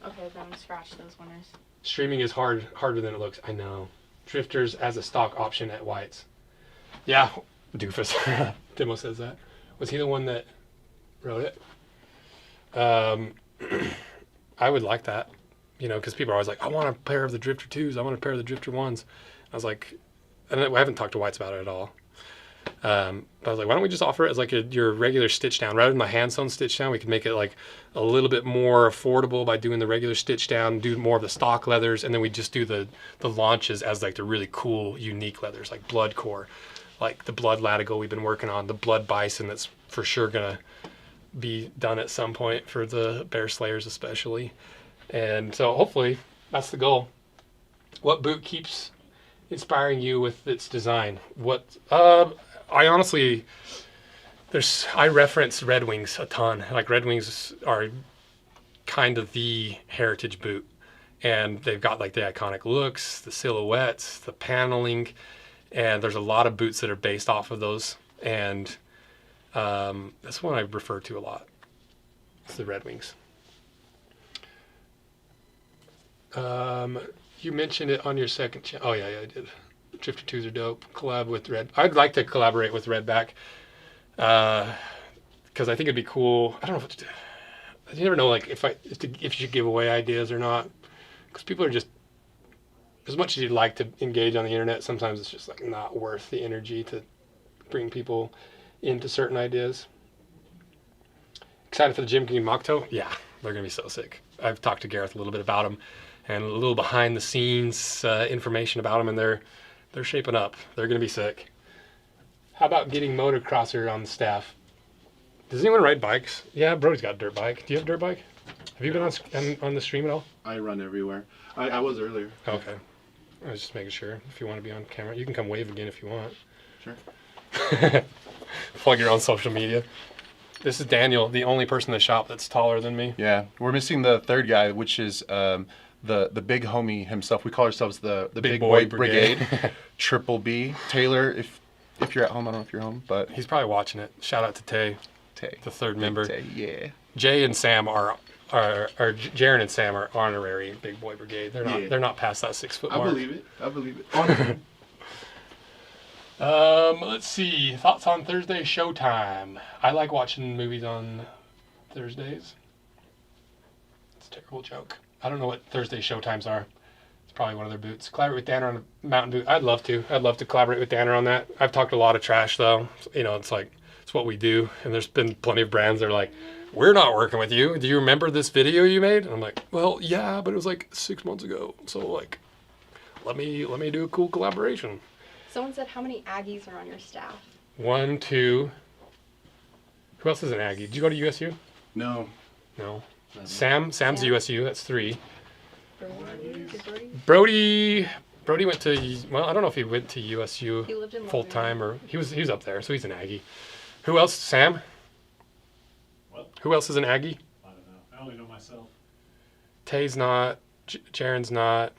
F: Okay, then scratch those winners.
A: Streaming is harder than it looks. I know. Drifters as a stock option at White's. Yeah, doofus. Demo says that. Was he the one that wrote it? I would like that, because people are always like, I want a pair of the Drifter 2s. I want a pair of the Drifter 1s. I was like, and I haven't talked to Whites about it at all. But I was like, why don't we just offer it as like your regular stitch down? Rather than the hand sewn stitch down, we could make it like a little bit more affordable by doing the regular stitch down, do more of the stock leathers, and then we just do the launches as like the really cool, unique leathers, like blood core, like the blood latigo we've been working on, the blood bison that's for sure gonna be done at some point for the bear slayers especially. And so hopefully that's the goal. What boot keeps inspiring you with its design? I honestly, I reference Red Wings a ton. Like Red Wings are kind of the heritage boot, and they've got like the iconic looks, the silhouettes, the paneling, and there's a lot of boots that are based off of those. And that's one I refer to a lot. It's the Red Wings. You mentioned it on your second channel. Oh yeah, I did. Drifter 2s are dope. Collab with Red. I'd like to collaborate with Redback because I think it'd be cool. I don't know if you never know like if you should give away ideas or not, because people are just, as much as you'd like to engage on the internet, sometimes it's just like not worth the energy to bring people into certain ideas. Excited for the Jim Green Mocktoe? Yeah, they're gonna be so sick. I've talked to Gareth a little bit about them and a little behind the scenes information about them, and they're shaping up. They're gonna be sick. How about getting motocrosser on the staff? Does anyone ride bikes? Yeah, Brody's got a dirt bike. Do you have a dirt bike? Have you been on the stream at all?
J: I run everywhere. I was earlier.
A: Okay. I was just making sure. If you want to be on camera, you can come wave again if you want.
J: Sure.
A: Plug your own social media. This is Daniel, the only person in the shop that's taller than me.
J: Yeah, we're missing the third guy, which is the big homie himself. We call ourselves the Big Boy Brigade. Triple B. Taylor, if you're at home, I don't know if you're home, but
A: he's probably watching it. Shout out to Tay.
K: Tay.
A: the third member.
K: Tay, yeah.
A: Jay and Sam are Jaron and Sam are honorary Big Boy Brigade. They're not past that 6 foot mark.
K: I believe it.
A: Let's see. Thoughts on Thursday showtime. I like watching movies on Thursdays. It's a terrible joke. I don't know what Thursday showtimes are. It's probably one of their boots. Collaborate with Danner on a mountain boot. I'd love to collaborate with Danner on that. I've talked a lot of trash though. You know, it's like, it's what we do. And there's been plenty of brands that are like, we're not working with you. Do you remember this video you made? And I'm like, well, yeah, but it was like 6 months ago. So like, let me do a cool collaboration.
F: Someone said, how many Aggies are on your staff?
A: 1, 2. Who else is an Aggie? Did you go to USU?
J: No.
A: No. Sam's USU. That's 3.
F: Brody?
A: Brody went to, well, I don't know if he went to USU
F: He lived in
A: full time or he was up there, so he's an Aggie. Who else? Sam?
E: What?
A: Who else is an Aggie?
E: I don't know. I only know myself.
A: Tay's not. Jaron's not.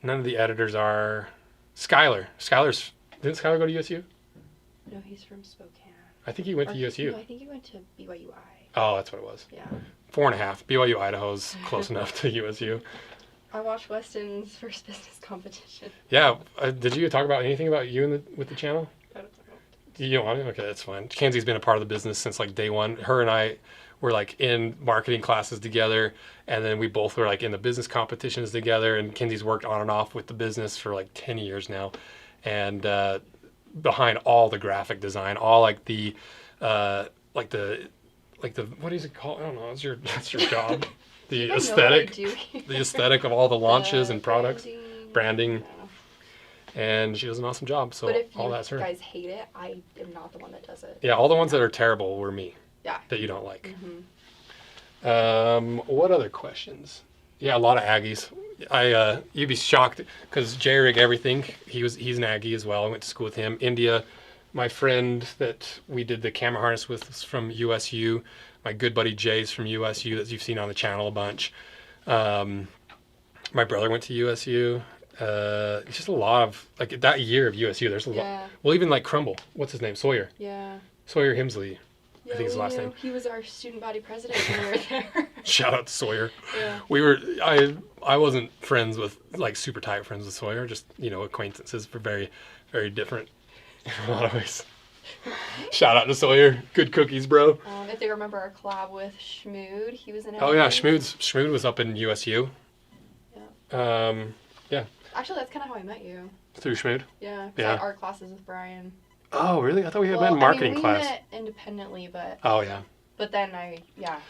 A: None of the editors are. Didn't Skylar go to USU?
F: No, he's from Spokane.
A: I think he went to
F: No,
A: USU.
F: I think he went to BYUI.
A: Oh, that's what it was.
F: Yeah.
A: 4.5. BYU Idaho's close enough to USU.
F: I watched Weston's first business competition.
A: Yeah. Did you talk about anything about you with the channel?
F: I don't know.
A: You don't want to? Okay, that's fine. Kenzie's been a part of the business since like day one. Her and I were like in marketing classes together, and then we both were like in the business competitions together. And Kenzie's worked on and off with the business for like 10 years now, and behind all the graphic design, all like the what is it called? I don't know. That's your job. The aesthetic, the aesthetic of all the launches and products, branding. And she does an awesome job. So
F: but if
A: all that's her.
F: You guys hate it, I am not the one that does it.
A: Yeah, all the ones that are terrible were me.
F: Yeah.
A: That you don't like.
F: Mm-hmm.
A: What other questions? Yeah, a lot of Aggies. You'd be shocked because J-Rig Everything. He's an Aggie as well. I went to school with him. India, my friend that we did the camera harness with is from USU. My good buddy Jay's from USU that you've seen on the channel a bunch. My brother went to USU. It's just a lot of like that year of USU. There's a lot. Well, even like Crumble. What's his name? Sawyer.
F: Yeah.
A: Sawyer Hemsley.
F: Yeah,
A: I think his last name.
F: He was our student body president when we were there.
A: Shout out to Sawyer.
F: Yeah.
A: I wasn't friends with like super tight friends with Sawyer. Just acquaintances. For very, very different in a lot of ways. Shout out to Sawyer. Good cookies, bro.
F: If they remember our collab with Schmood, he was in it.
A: Oh yeah, Schmood was up in USU.
F: Yeah.
A: Yeah.
F: Actually, that's kind of how I met you.
A: Through Schmood?
F: Yeah.
A: Yeah.
F: I art classes with Brian.
A: Oh really? I thought we had been marketing class.
F: We met independently, but.
A: Oh yeah.
F: But then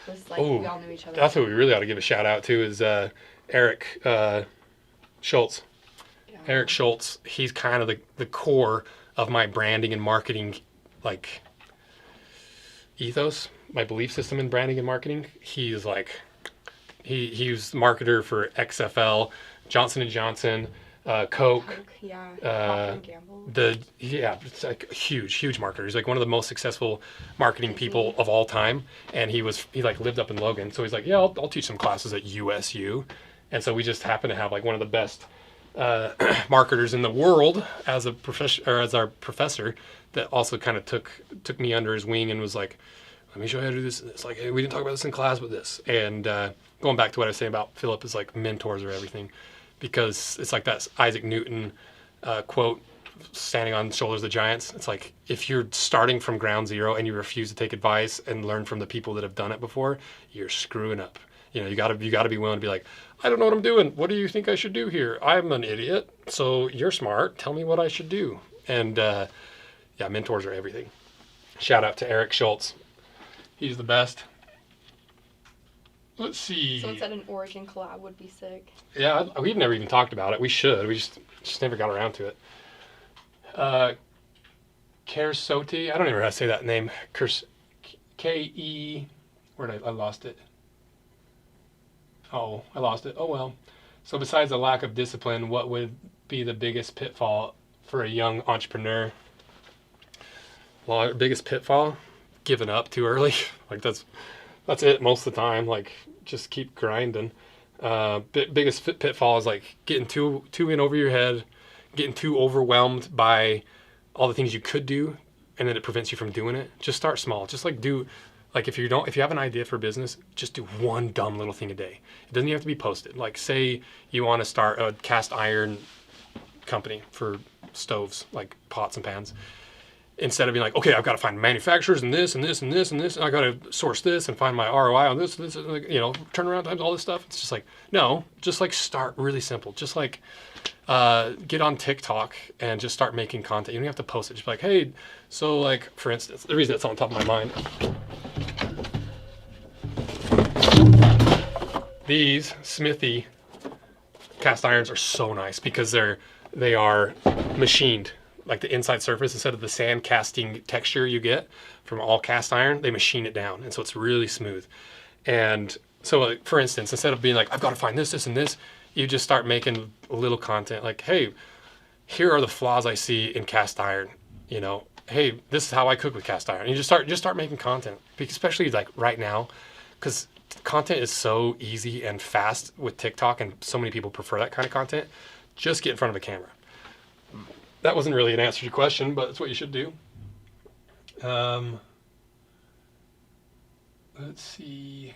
F: was like we all knew each other.
A: That's who we really ought to give a shout out to is Eric Schultz. Yeah. Eric Schultz. He's kind of the core of my branding and marketing like ethos, my belief system in branding and marketing. He's like he was the marketer for XFL, Johnson & Johnson, Coke.
F: Yeah.
A: It's like a huge marketer. He's like one of the most successful marketing people of all time. And he like lived up in Logan. So he's like, yeah, I'll teach some classes at USU. And so we just happen to have like one of the best marketers in the world as a as our professor that also kind of took me under his wing and was like, let me show you how to do this. It's like, hey, we didn't talk about this in class, but this. And going back to what I was saying about Philip is like mentors or everything, because it's like that Isaac Newton quote, standing on the shoulders of the giants. It's like if you're starting from ground zero and you refuse to take advice and learn from the people that have done it before, you're screwing up. You gotta be willing to be like, I don't know what I'm doing. What do you think I should do here? I'm an idiot. So you're smart. Tell me what I should do. And mentors are everything. Shout out to Eric Schultz. He's the best. Let's see.
F: Someone said an Origin collab would be sick.
A: Yeah, we've never even talked about it. We should. We just never got around to it. Kersoti. I don't even know how to say that name. K-E. I lost it. Oh, I lost it. Oh, well. So besides the lack of discipline, what would be the biggest pitfall for a young entrepreneur? Well, biggest pitfall? Giving up too early. Like that's it most of the time. Like just keep grinding. Biggest pitfall is like getting too in over your head, getting too overwhelmed by all the things you could do and then it prevents you from doing it, just start small. Just like if you have an idea for business, just do one dumb little thing a day. It doesn't even have to be posted. Like say you want to start a cast iron company for stoves, like pots and pans. Instead of being like, okay, I've got to find manufacturers and this and this and this and this, and I got to source this and find my ROI on this, like, turnaround times, all this stuff. It's just like, no, just like start really simple. Just like get on TikTok and just start making content. You don't have to post it. Just be like, hey, so like, for instance, the reason it's on top of my mind, these Smithy cast irons are so nice because they are machined. Like the inside surface, instead of the sand casting texture you get from all cast iron, they machine it down. And so it's really smooth. And so like, for instance, instead of being like, I've got to find this, this, and this, you just start making little content like, hey, here are the flaws I see in cast iron. Hey, this is how I cook with cast iron. And you just start making content, especially like right now, because content is so easy and fast with TikTok, and so many people prefer that kind of content. Just get in front of a camera. That wasn't really an answer to your question, but that's what you should do. Let's see.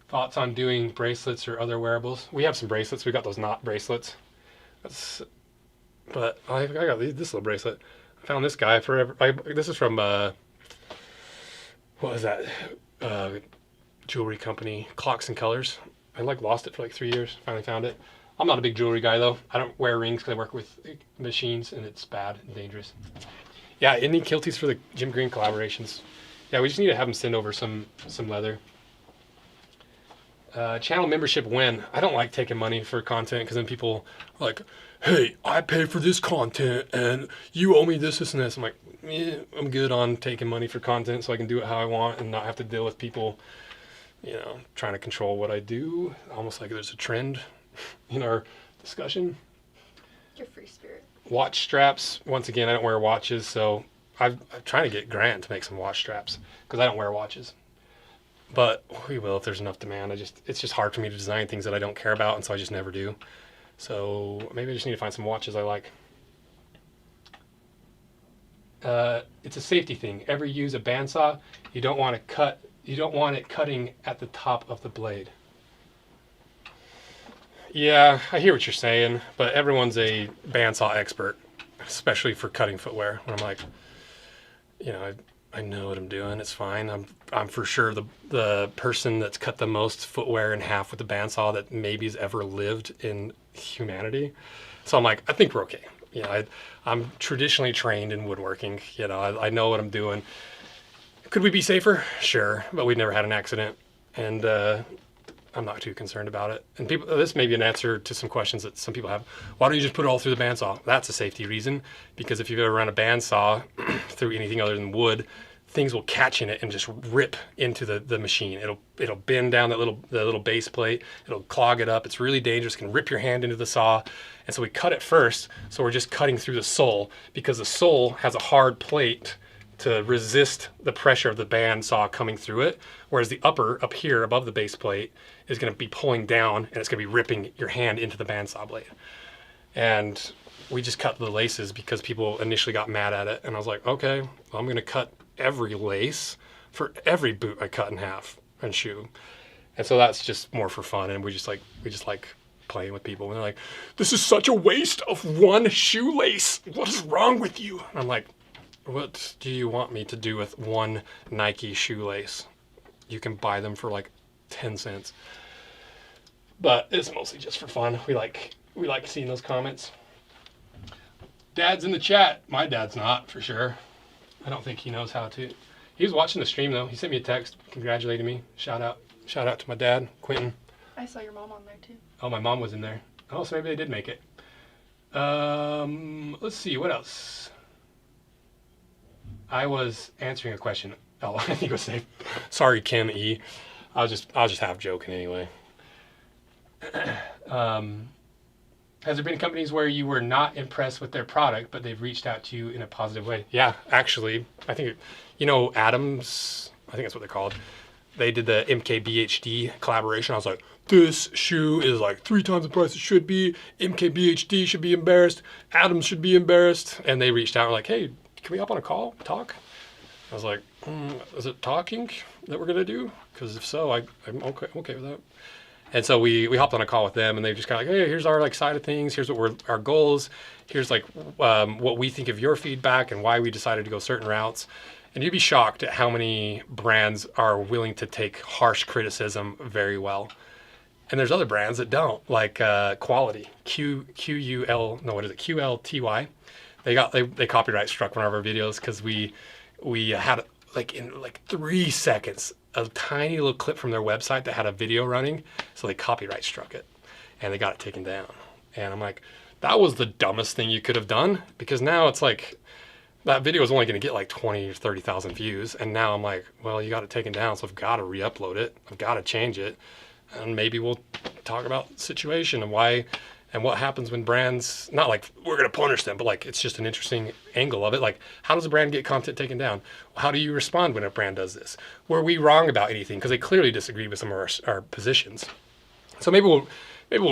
A: Thoughts on doing bracelets or other wearables? We have some bracelets. We got those knot bracelets. But I got this little bracelet. I found this guy forever. This is from what was that? Jewelry company, Clocks and Colors. I lost it for like 3 years. Finally found it. I'm not a big jewelry guy though. I don't wear rings because I work with machines and it's bad and dangerous. Yeah, any kilties for the Jim Green collaborations? Yeah, we just need to have them send over some leather. Channel membership when? I don't like taking money for content because then people are like, hey, I pay for this content and you owe me this, and this. I'm like, I'm good on taking money for content so I can do it how I want and not have to deal with people trying to control what I do. Almost like there's a trend in our discussion.
F: Your free spirit.
A: Watch straps. Once again, I don't wear watches, so I'm trying to get Grant to make some watch straps because I don't wear watches. But we will if there's enough demand. It's just hard for me to design things that I don't care about, and so I just never do. So maybe I just need to find some watches I like. It's a safety thing. Ever use a bandsaw? You don't want it cutting at the top of the blade. Yeah, I hear what you're saying, but everyone's a bandsaw expert, especially for cutting footwear. When I'm like, I know what I'm doing. It's fine. I'm for sure the person that's cut the most footwear in half with a bandsaw that maybe has ever lived in humanity. So I'm like, I think we're okay. I'm traditionally trained in woodworking. I know what I'm doing. Could we be safer? Sure, but we've never had an accident, and I'm not too concerned about it. And this may be an answer to some questions that some people have. Why don't you just put it all through the bandsaw? That's a safety reason, because if you've ever run a bandsaw through anything other than wood, things will catch in it and just rip into the machine. It'll bend down the little base plate. It'll clog it up. It's really dangerous. It can rip your hand into the saw. And so we cut it first. So we're just cutting through the sole because the sole has a hard plate to resist the pressure of the bandsaw coming through it, whereas the upper up here above the base plate is going to be pulling down and it's going to be ripping your hand into the bandsaw blade. And we just cut the laces because people initially got mad at it, and I was like, okay, well, I'm going to cut every lace for every boot I cut in half and shoe. And so that's just more for fun, and we just like playing with people, and they're like, this is such a waste of one shoelace. What is wrong with you? And I'm like, what do you want me to do with one Nike shoelace? You can buy them for like 10 cents. But it's mostly just for fun. We like seeing those comments. Dad's in the chat. My dad's not, for sure. I don't think he knows how to. He was watching the stream though. He sent me a text congratulating me. Shout out to my dad, Quentin.
F: I saw your mom on there too.
A: Oh, my mom was in there. Oh, so maybe they did make it. Let's see, what else? I was answering a question. Oh, I think it was safe. Sorry, Kim E. I was just half joking anyway. Has there been companies where you were not impressed with their product, but they've reached out to you in a positive way? Yeah, actually, I think, Adams, I think that's what they're called. they did the MKBHD collaboration. I was like, this shoe is like 3 times the price it should be. MKBHD should be embarrassed. Adams should be embarrassed. And they reached out and were like, hey, can we hop on a call, talk? I was like, is it talking that we're going to do? Because if so, I'm okay with that. And so we hopped on a call with them, and they just kind of like, hey, here's our like side of things. Here's what our goals. Here's like what we think of your feedback and why we decided to go certain routes. And you'd be shocked at how many brands are willing to take harsh criticism very well. And there's other brands that don't, like Quality, QLTY. They copyright struck one of our videos because we had like in like 3 seconds a tiny little clip from their website that had a video running, so they copyright struck it, and they got it taken down. And I'm like, that was the dumbest thing you could have done, because now it's like that video is only going to get like 20 or 30,000 views, and now I'm like, well, you got it taken down, so I've got to re-upload it, I've got to change it, and maybe we'll talk about the situation and why. And what happens when brands, not like we're going to punish them, but like it's just an interesting angle of it. Like, how does a brand get content taken down? How do you respond when a brand does this? Were we wrong about anything? Because they clearly disagreed with some of our positions. So maybe we'll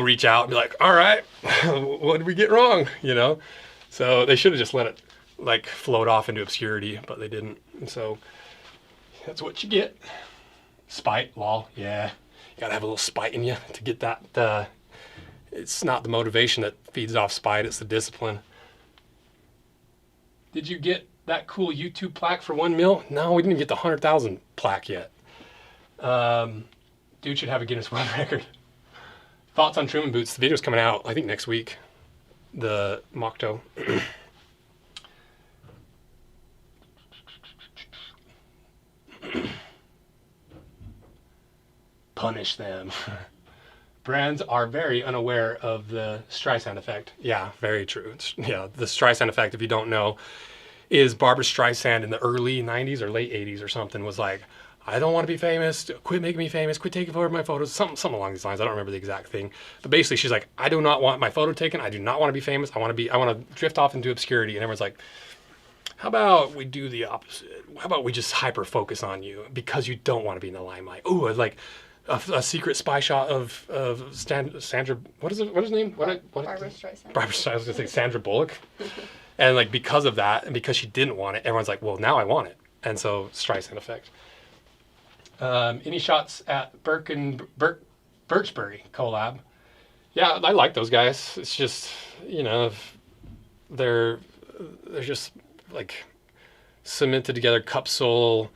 A: reach out and be like, all right, what did we get wrong? You know? So they should have just let it like float off into obscurity, but they didn't. And so that's what you get. Spite, lol, yeah. You got to have a little spite in you to get that. It's not the motivation that feeds off spite, it's the discipline. Did you get that cool YouTube plaque for 1 mil? No, we didn't get the 100,000 plaque yet. Dude should have a Guinness World Record. Thoughts on Truman boots? The video's coming out, I think, next week. The mock toe. Punish them. Brands are very unaware of the Streisand effect. Yeah, very true. The Streisand effect, if you don't know, is Barbara Streisand in the early 90s or late 80s or something was like, I don't want to be famous. Quit making me famous. Quit taking photos of my photos. Something along these lines. I don't remember the exact thing. But basically, she's like, I do not want my photo taken. I do not want to be famous. I want to drift off into obscurity. And everyone's like, how about we do the opposite? How about we just hyper focus on you because you don't want to be in the limelight? Ooh, like a secret spy shot of Sandra. What is his name? Barbara
F: Streisand.
A: Barbara Streisand. I was gonna say Sandra Bullock. And like because of that, and because she didn't want it, everyone's like, well, now I want it. And so Streisand effect. Any shots at Birchbury collab? Yeah, I like those guys. It's just, you know, they're just like cemented together cup sole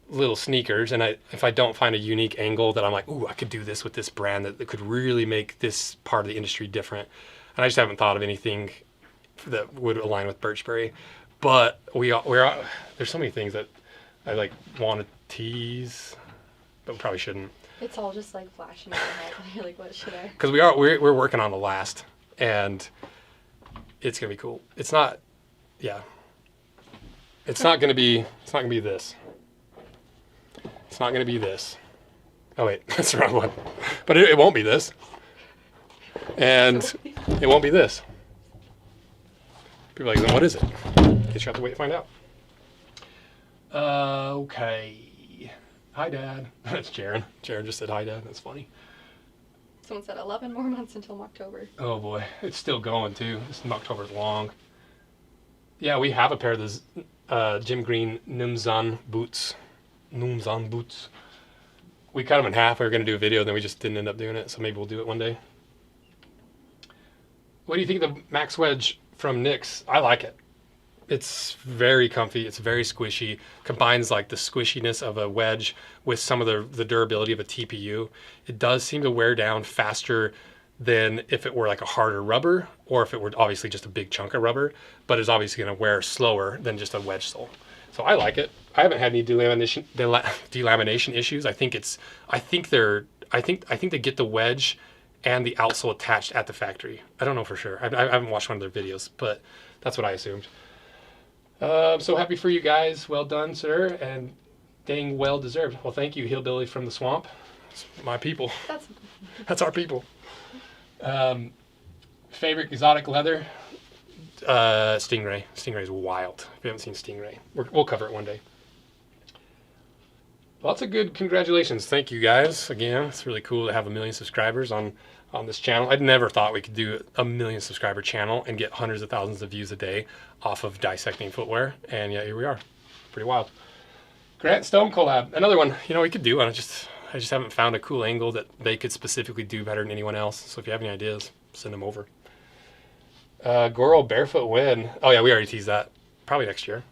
A: little sneakers, and if I don't find a unique angle that I'm like, ooh, I could do this with this brand that could really make this part of the industry different, and I just haven't thought of anything that would align with Birchbury. But there's so many things that I like want to tease, but probably shouldn't.
F: It's all just like flashing in my head. You're like, what should I?
A: Because we're working on the last, and it's gonna be cool. It's not gonna be this. It's not going to be this. Oh, wait, that's the wrong one. But it won't be this. And it won't be this. People are like, then what is it? Guess you have to wait to find out. Okay. Hi, Dad. That's Jaron. Jaron just said hi, Dad. That's funny.
F: Someone said 11 more months until October.
A: Oh, boy. It's still going, too. This October's long. Yeah, we have a pair of those Jim Green Numzan boots. We cut them in half. We were going to do a video, then we just didn't end up doing it, so maybe we'll do it one day. What do you think of the Max Wedge from NYX? I like it. It's very comfy. It's very squishy. Combines like the squishiness of a wedge with some of the durability of a TPU. It does seem to wear down faster than if it were like a harder rubber, or if it were obviously just a big chunk of rubber, but it's obviously going to wear slower than just a wedge sole. So I like it. I haven't had any delamination issues. I think they get the wedge and the outsole attached at the factory. I don't know for sure. I haven't watched one of their videos, but that's what I assumed. I'm so happy for you guys. Well done, sir, and dang well deserved. Well, thank you, Hillbilly from the Swamp. It's my people. That's our people. Favorite exotic leather? Stingray. Stingray is wild. If you haven't seen Stingray, we'll cover it one day. Lots of good congratulations. Thank you guys. Again, it's really cool to have 1 million subscribers on this channel. I'd never thought we could do a 1 million subscriber channel and get hundreds of thousands of views a day off of dissecting footwear. And yeah, here we are. Pretty wild. Grant Stone collab. Another one, we could do. I just haven't found a cool angle that they could specifically do better than anyone else. So if you have any ideas, send them over. Goro barefoot win. Oh yeah, we already teased that. Probably next year.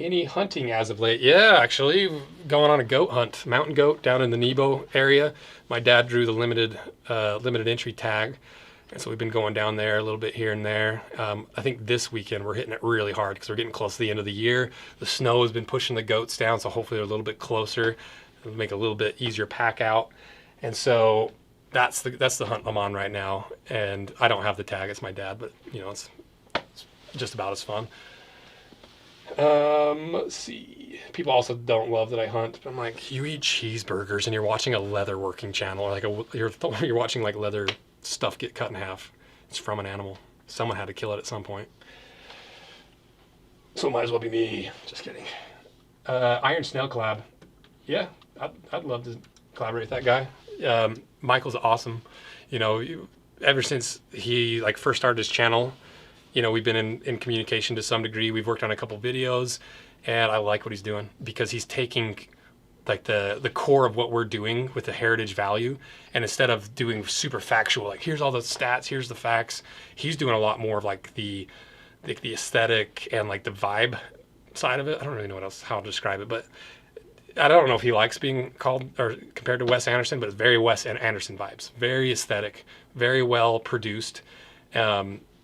A: Any hunting as of late? Yeah, actually, going on a goat hunt, mountain goat down in the Nebo area. My dad drew the limited entry tag, and so we've been going down there a little bit here and there. I think this weekend we're hitting it really hard because we're getting close to the end of the year. The snow has been pushing the goats down, so hopefully they're a little bit closer. It'll make it a little bit easier pack out, and so that's the hunt I'm on right now. And I don't have the tag; it's my dad, but it's just about as fun. Let's see. People also don't love that I hunt, but I'm like, you eat cheeseburgers and you're watching a leather working channel, or like you're watching like leather stuff get cut in half. It's from an animal. Someone had to kill it at some point. So it might as well be me. Just kidding. Iron Snail collab. Yeah, I'd love to collaborate with that guy. Michael's awesome. Ever since he first started his channel, we've been in communication to some degree. We've worked on a couple videos, and I like what he's doing because he's taking the core of what we're doing with the heritage value, and instead of doing super factual, here's all the stats, here's the facts, he's doing a lot more of the aesthetic and the vibe side of it. I don't really know how to describe it, but I don't know if he likes being called or compared to Wes Anderson, but it's very Wes Anderson vibes, very aesthetic, very well produced.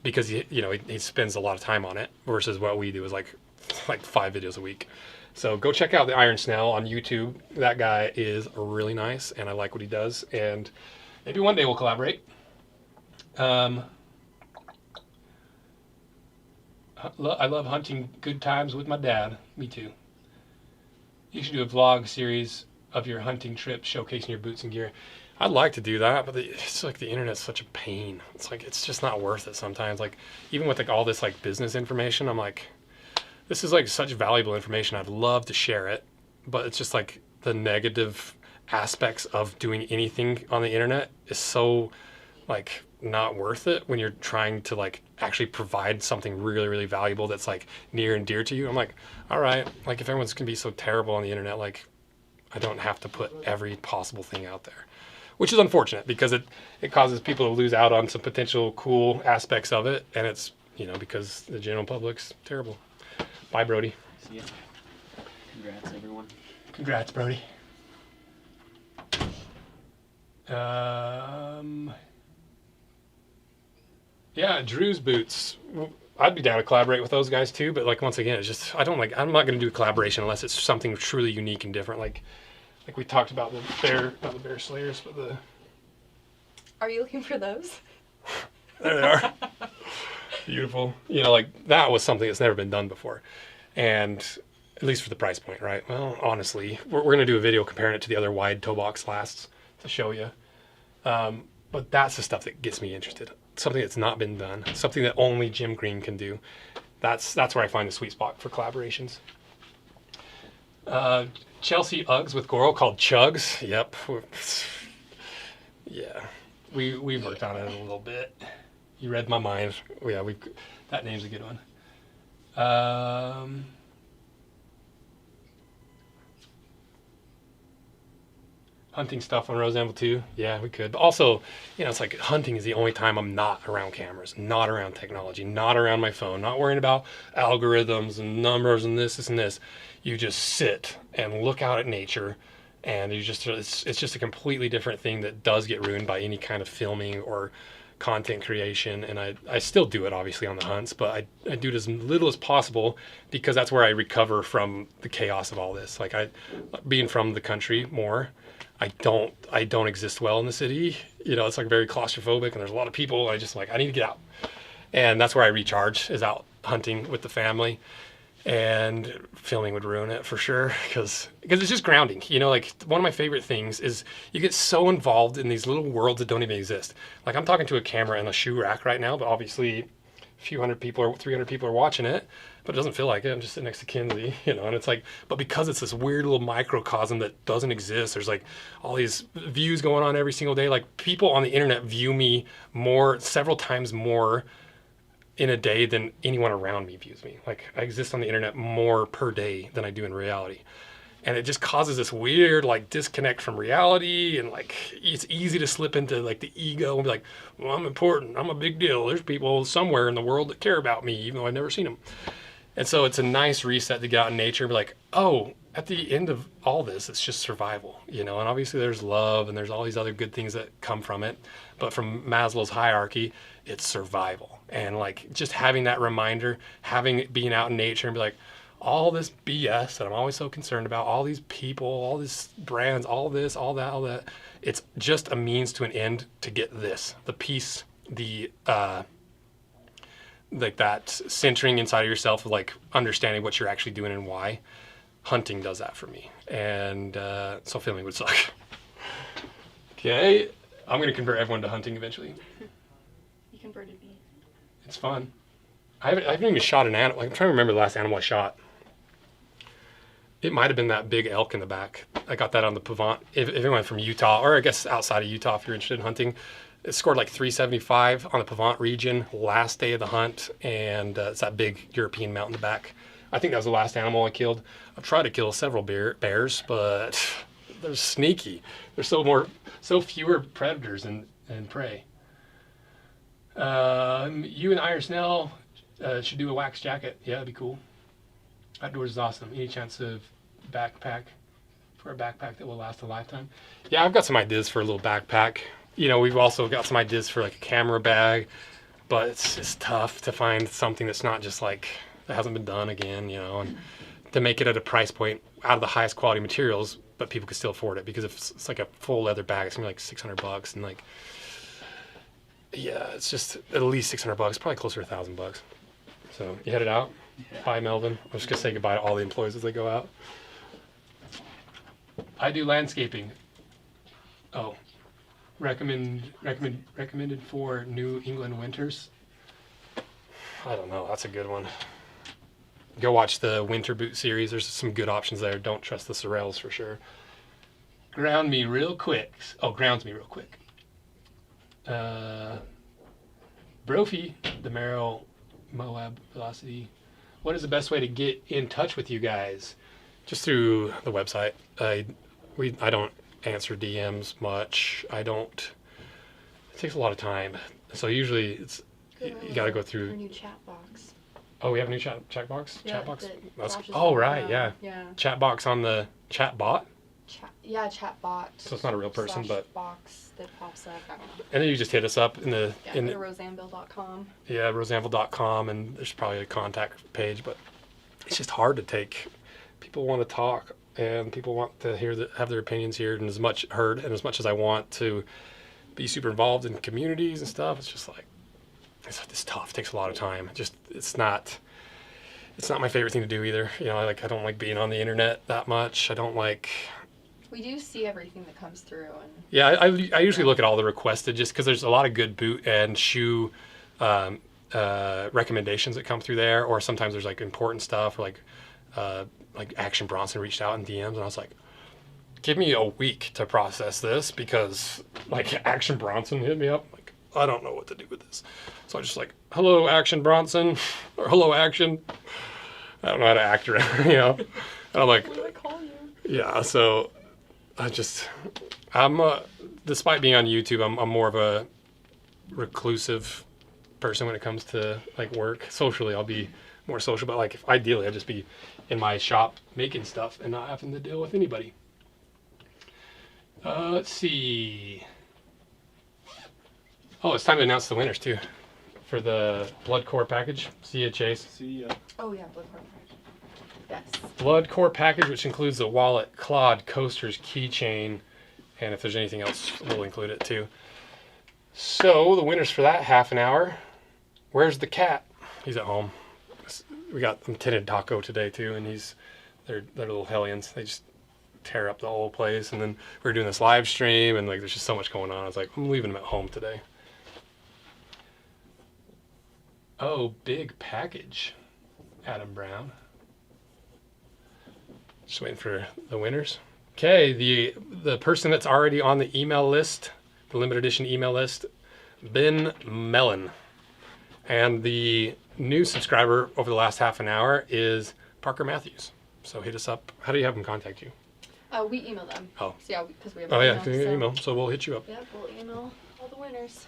A: Because he spends a lot of time on it versus what we do is like 5 videos a week. So go check out the Iron Snail on YouTube. That guy is really nice, and I like what he does. And maybe one day we'll collaborate. I love hunting good times with my dad. Me too. You should do a vlog series of your hunting trip showcasing your boots and gear. I'd like to do that, but it's the internet's such a pain. It's just not worth it sometimes. Even with all this business information, I'm like, this is such valuable information. I'd love to share it, but it's just the negative aspects of doing anything on the internet is so not worth it when you're trying to actually provide something really, really valuable that's near and dear to you. I'm like, all right, if everyone's gonna be so terrible on the internet, I don't have to put every possible thing out there. Which is unfortunate because it causes people to lose out on some potential cool aspects of it, and it's because the general public's terrible. Bye, Brody.
B: See ya. Congrats, everyone.
A: Congrats, Brody. Yeah, Drew's boots. I'd be down to collaborate with those guys too, but once again, it's just I'm not going to do a collaboration unless it's something truly unique and different. Like we talked about not the bear slayers, but the.
F: Are you looking for those?
A: There they are. Beautiful. That was something that's never been done before, and at least for the price point, right? Well, honestly, we're going to do a video comparing it to the other wide toe box lasts to show you. But that's the stuff that gets me interested. Something that's not been done. Something that only Jim Green can do. That's where I find the sweet spot for collaborations. Chelsea Uggs with Goro called Chugs. Yep. Yeah. We've worked on it a little bit. You read my mind. Yeah, that name's a good one. Hunting stuff on Rose Anvil too. Yeah, we could. But also, it's hunting is the only time I'm not around cameras, not around technology, not around my phone, not worrying about algorithms and numbers and this and this. You just sit and look out at nature, and it's just a completely different thing that does get ruined by any kind of filming or content creation. And I still do it obviously on the hunts, but I do it as little as possible because that's where I recover from the chaos of all this. Being from the country more, I don't exist well in the city. It's very claustrophobic and there's a lot of people. I need to get out. And that's where I recharge, is out hunting with the family. And filming would ruin it for sure because it's just grounding. One of my favorite things is you get so involved in these little worlds that don't even exist. I'm talking to a camera in a shoe rack right now, but obviously a few hundred people or 300 people are watching it. but it doesn't feel like it. I'm just sitting next to Kinsey, you know, and it's like, but because it's this weird little microcosm that doesn't exist, there's like all these views going on every single day. Like people on the internet view me several times more in a day than anyone around me views me. Like I exist on the internet more per day than I do in reality. And it just causes this weird like disconnect from reality, and like it's easy to slip into like the ego and be like, well, I'm important, I'm a big deal, there's people somewhere in the world that care about me even though I've never seen them. And so it's a nice reset to get out in nature and be like, oh, at the end of all this, it's just survival, you know. And obviously there's love and there's all these other good things that come from it, but from Maslow's hierarchy, it's survival. And like just having that reminder, being out in nature and be like, all this BS that I'm always so concerned about, all these people, all these brands, all this, all that, it's just a means to an end to get this, the peace, the like that centering inside of yourself of like understanding what you're actually doing and why. Hunting does that for me, and so filming would suck. Okay, I'm gonna convert everyone to hunting eventually.
F: You converted me.
A: It's fun. I haven't even shot an animal. I'm trying to remember the last animal I shot. It might have been that big elk in the back. I got that on the Pavant. If anyone from Utah, or I guess outside of Utah, if you're interested in hunting, it scored like 375 on the Pavant region last day of the hunt, and it's that big European mount in the back. I think that was the last animal I killed. I've tried to kill several bears, but they're sneaky. There's so fewer predators and prey. You and Iris Snell should do a wax jacket. Yeah, that'd be cool. Outdoors is awesome. Any chance of backpack for a backpack that will last a lifetime? Yeah, I've got some ideas for a little backpack. You know, we've also got some ideas for like a camera bag, but it's tough to find something that's not just like, that hasn't been done again, you know, and to make it at a price point out of the highest quality materials, but people can still afford it, because if it's like a full leather bag, it's gonna be like $600, and like, yeah, it's just at least $600, probably closer to $1,000. So you headed out? Yeah. Bye, Melvin. I'm just gonna say goodbye to all the employees as they go out. I do landscaping. Oh, recommended for New England winters. I don't know. That's a good one. Go watch the Winter Boot series. There's some good options there. Don't trust the Sorels for sure. Grounds me real quick. Brophy, the Merrill Moab Velocity. What is the best way to get in touch with you guys? Just through the website. I don't answer DMs much. It takes a lot of time. So usually you got to go through.
F: Our new chat box.
A: Oh, we have a new chat box?
F: Yeah,
A: chat box?
F: That's,
A: right, yeah. Chat box on the chat bot?
F: Chat bot.
A: So it's not a real person, but
F: box that pops up. I don't know.
A: And then you just hit us up in the
F: roseanville.com.
A: Yeah, roseanville.com, and there's probably a contact page, but it's just hard to take. People want to talk, and people want to have their opinions heard and as much as I want to be super involved in communities and stuff, it's just like it's tough. It takes a lot of time. It's not my favorite thing to do either. You know, I don't like being on the internet that much. I don't like.
F: We do see everything that comes through, and
A: yeah, I usually look at all the requested, just because there's a lot of good boot and shoe recommendations that come through there, or sometimes there's like important stuff, or like Action Bronson reached out in DMs, and I was like, give me a week to process this, because like Action Bronson hit me up, like, I don't know what to do with this. So I just like, hello Action Bronson, or hello Action. I don't know how to act around, you know. And I'm like,
F: what do I call you?
A: Yeah, so I'm despite being on YouTube, I'm more of a reclusive person when it comes to like work. Socially, I'll be more social, but like ideally I'd just be in my shop making stuff and not having to deal with anybody. Let's see. Oh, it's time to announce the winners too for the Blood Core package. See ya, Chase.
E: See ya.
F: Oh yeah, Blood Core package. Yes.
A: Blood Core package, which includes the wallet, clod, coasters, keychain, and if there's anything else, we'll include it too. So the winners for that half an hour. Where's the cat? He's at home. We got them tinted taco today too, and they're little hellions. They just tear up the whole place. And then we were doing this live stream, and like there's just so much going on. I was like, I'm leaving them at home today. Oh, big package. Adam Brown. Just waiting for the winners. Okay, the person that's already on the email list, the limited edition email list, Ben Mellon. And the new subscriber over the last half an hour is Parker Matthews. So hit us up. How do you have them contact you?
F: We email them.
A: Oh.
F: So yeah, because we have
A: Oh
F: an
A: yeah, email. So we'll hit you up.
F: Yep, we'll email all the winners.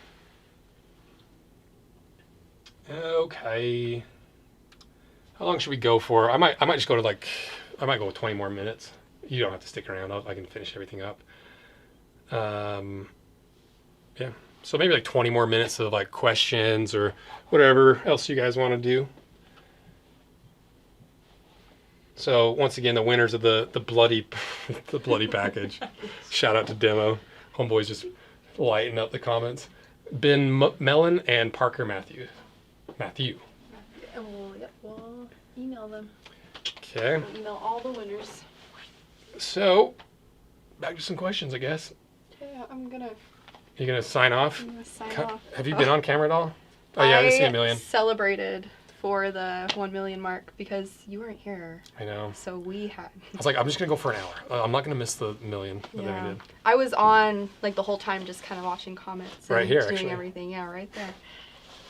A: Okay. How long should we go for? I might just go to I might go with 20 more minutes. You don't have to stick around. I can finish everything up. Yeah. So maybe like 20 more minutes of like questions or whatever else you guys want to do. So once again, the winners of the bloody the bloody package. Shout out to Demo. Homeboys just lighting up the comments. Ben Mellon and Parker Matthew.
F: We'll email them.
A: Okay.
F: We'll email all the winners.
A: So back to some questions, I guess.
F: Yeah, I'm gonna.
A: You're gonna sign off?
F: I'm gonna sign off.
A: Have you been on camera at all? Oh yeah, I see a million.
F: Celebrated for the 1 million mark because you weren't here.
A: I know.
F: So we had.
A: I was like, I'm just gonna go for an hour. I'm not gonna miss the million. But there I did.
F: I was on like the whole time, just kind of watching comments. And
A: right here,
F: doing
A: actually.
F: Everything. Yeah, right there.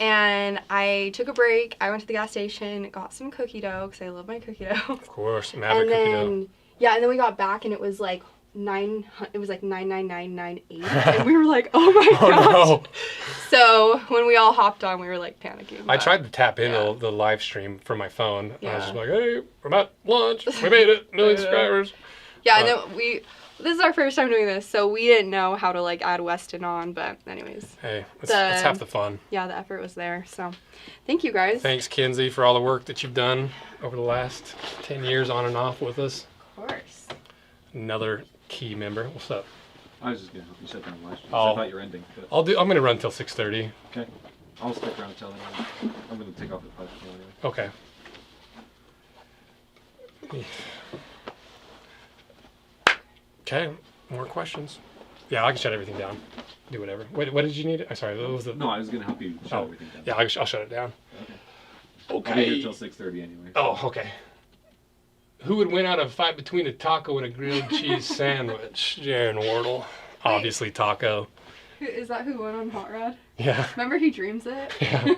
F: And I took a break. I went to the gas station, got some cookie dough because I love my cookie dough.
A: Of course, Maverick cookie dough.
F: Yeah, and then we got back and it was like 99998, and we were like, oh my gosh.
A: No.
F: So when we all hopped on, we were like panicking.
A: I tried to tap into the live stream from my phone. Yeah. I was just like, hey, we're about lunch. We made it. Million subscribers.
F: Yeah, and then this is our first time doing this, so we didn't know how to like add Weston on, but anyways.
A: Hey, let's have the fun.
F: Yeah, the effort was there, so thank you guys.
A: Thanks, Kinsey, for all the work that you've done over the last 10 years on and off with us.
F: Of course.
A: Another key member. What's up?
D: I was just gonna help you shut down the live stream.
A: Oh.
D: I thought you were ending. But...
A: I'm gonna run till 6:30.
D: Okay. I'll stick around until then. I'm gonna take off at 5 anyway.
A: Okay. Okay. More questions? Yeah, I can shut everything down. Do whatever. Wait, what did you need? I'm sorry. What was the?
D: No, I was gonna help you shut everything down.
A: Yeah, I'll shut it down. Okay.
D: I'll be here till 6:30 anyway.
A: Oh, okay. Who would win out of a fight between a taco and a grilled cheese sandwich? Jaron Wardle. Obviously taco.
F: Is that who won on Hot Rod?
A: Yeah.
F: Remember he dreams it?
A: Yeah.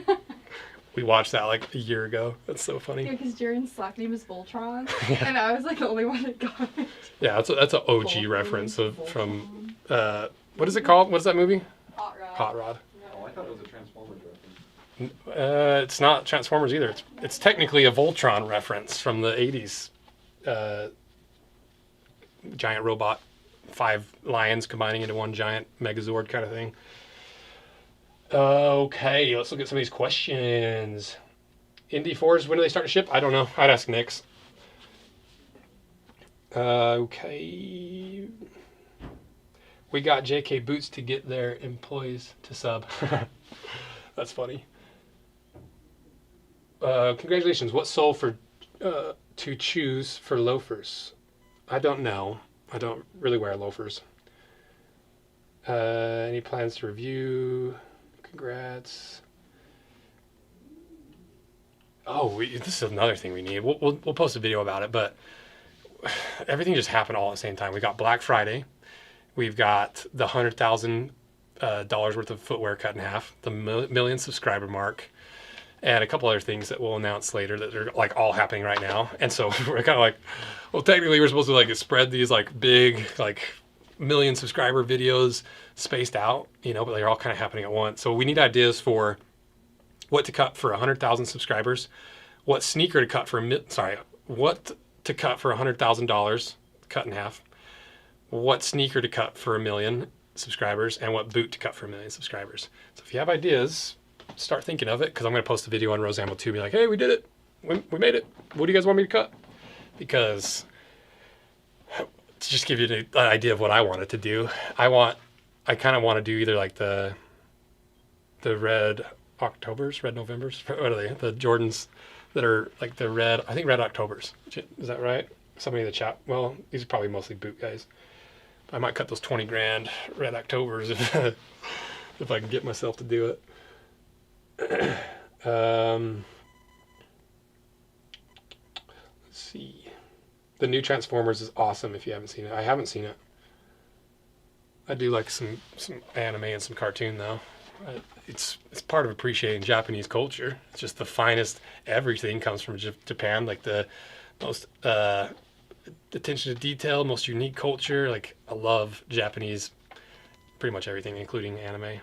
A: We watched that like a year ago. That's so funny.
F: Yeah, because Jaron's Slack name is Voltron, and I was like the only one that got it.
A: Yeah, that's an OG Voltron, reference from, what is it called? What is that movie?
F: Hot Rod.
A: Hot Rod.
D: Oh, I thought it was a Transformers reference.
A: It's not Transformers either. It's technically a Voltron reference from the 80s. Giant robot, 5 lions combining into one giant Megazord kind of thing. Okay, let's look at some of these questions. Indy 4s, when do they start to ship? I don't know. I'd ask Nix. Okay. We got JK Boots to get their employees to sub. That's funny. Congratulations. What sole to choose for loafers? I don't know. I don't really wear loafers. Any plans to review? Congrats. Oh, this is another thing we need. We'll post a video about it, but everything just happened all at the same time. We got Black Friday. We've got the $100,000 worth of footwear cut in half, the million subscriber mark, and a couple other things that we'll announce later that are like all happening right now. And so we're kind of like, well, technically we're supposed to like spread these like big like million subscriber videos spaced out, but they're all kind of happening at once. So we need ideas for what to cut for 100,000 subscribers, what sneaker to cut for what to cut for $100,000 cut in half, what sneaker to cut for 1 million subscribers, and what boot to cut for 1 million subscribers. So if you have ideas, start thinking of it, because I'm going to post a video on Rose Anvil too, be like, hey, we did it. We made it. What do you guys want me to cut? Because to just give you an idea of what I wanted to do, I kind of want to do either like the red Novembers. What are they? The Jordans that are like the red, I think red Octobers. Is that right? Somebody in the chat. Well, these are probably mostly boot guys. I might cut those 20 grand red Octobers if I can get myself to do it. see. The new Transformers is awesome if you haven't seen it. I haven't seen it. I do like some anime and some cartoon though. It's part of appreciating Japanese culture. It's just the finest. Everything comes from Japan, like the most attention to detail, most unique culture. Like I love Japanese, pretty much everything, including anime.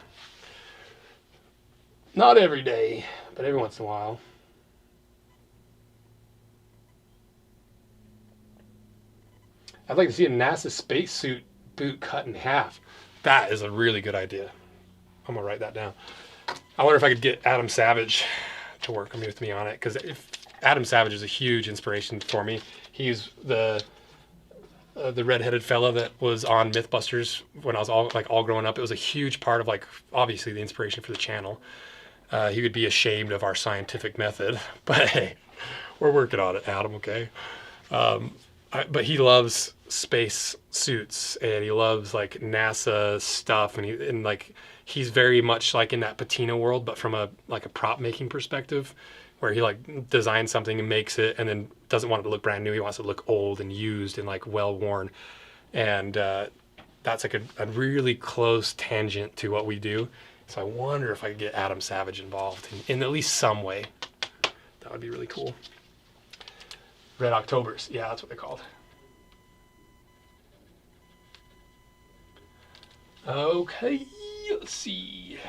A: Not every day, but every once in a while. I'd like to see a NASA spacesuit boot cut in half. That is a really good idea. I'm gonna write that down. I wonder if I could get Adam Savage to work with me on it, because if Adam Savage is a huge inspiration for me. He's the redheaded fella that was on MythBusters when I was all growing up. It was a huge part of obviously the inspiration for the channel. He would be ashamed of our scientific method, but hey, we're working on it, Adam. Okay. But he loves space suits and he loves NASA stuff, and he's very much in that patina world, but from a prop making perspective, where he designs something and makes it and then doesn't want it to look brand new. He wants it to look old and used and well worn, and that's a really close tangent to what we do. So I wonder if I could get Adam Savage involved in at least some way. That would be really cool. Red Octobers. Yeah, that's what they're called. Okay, let's see.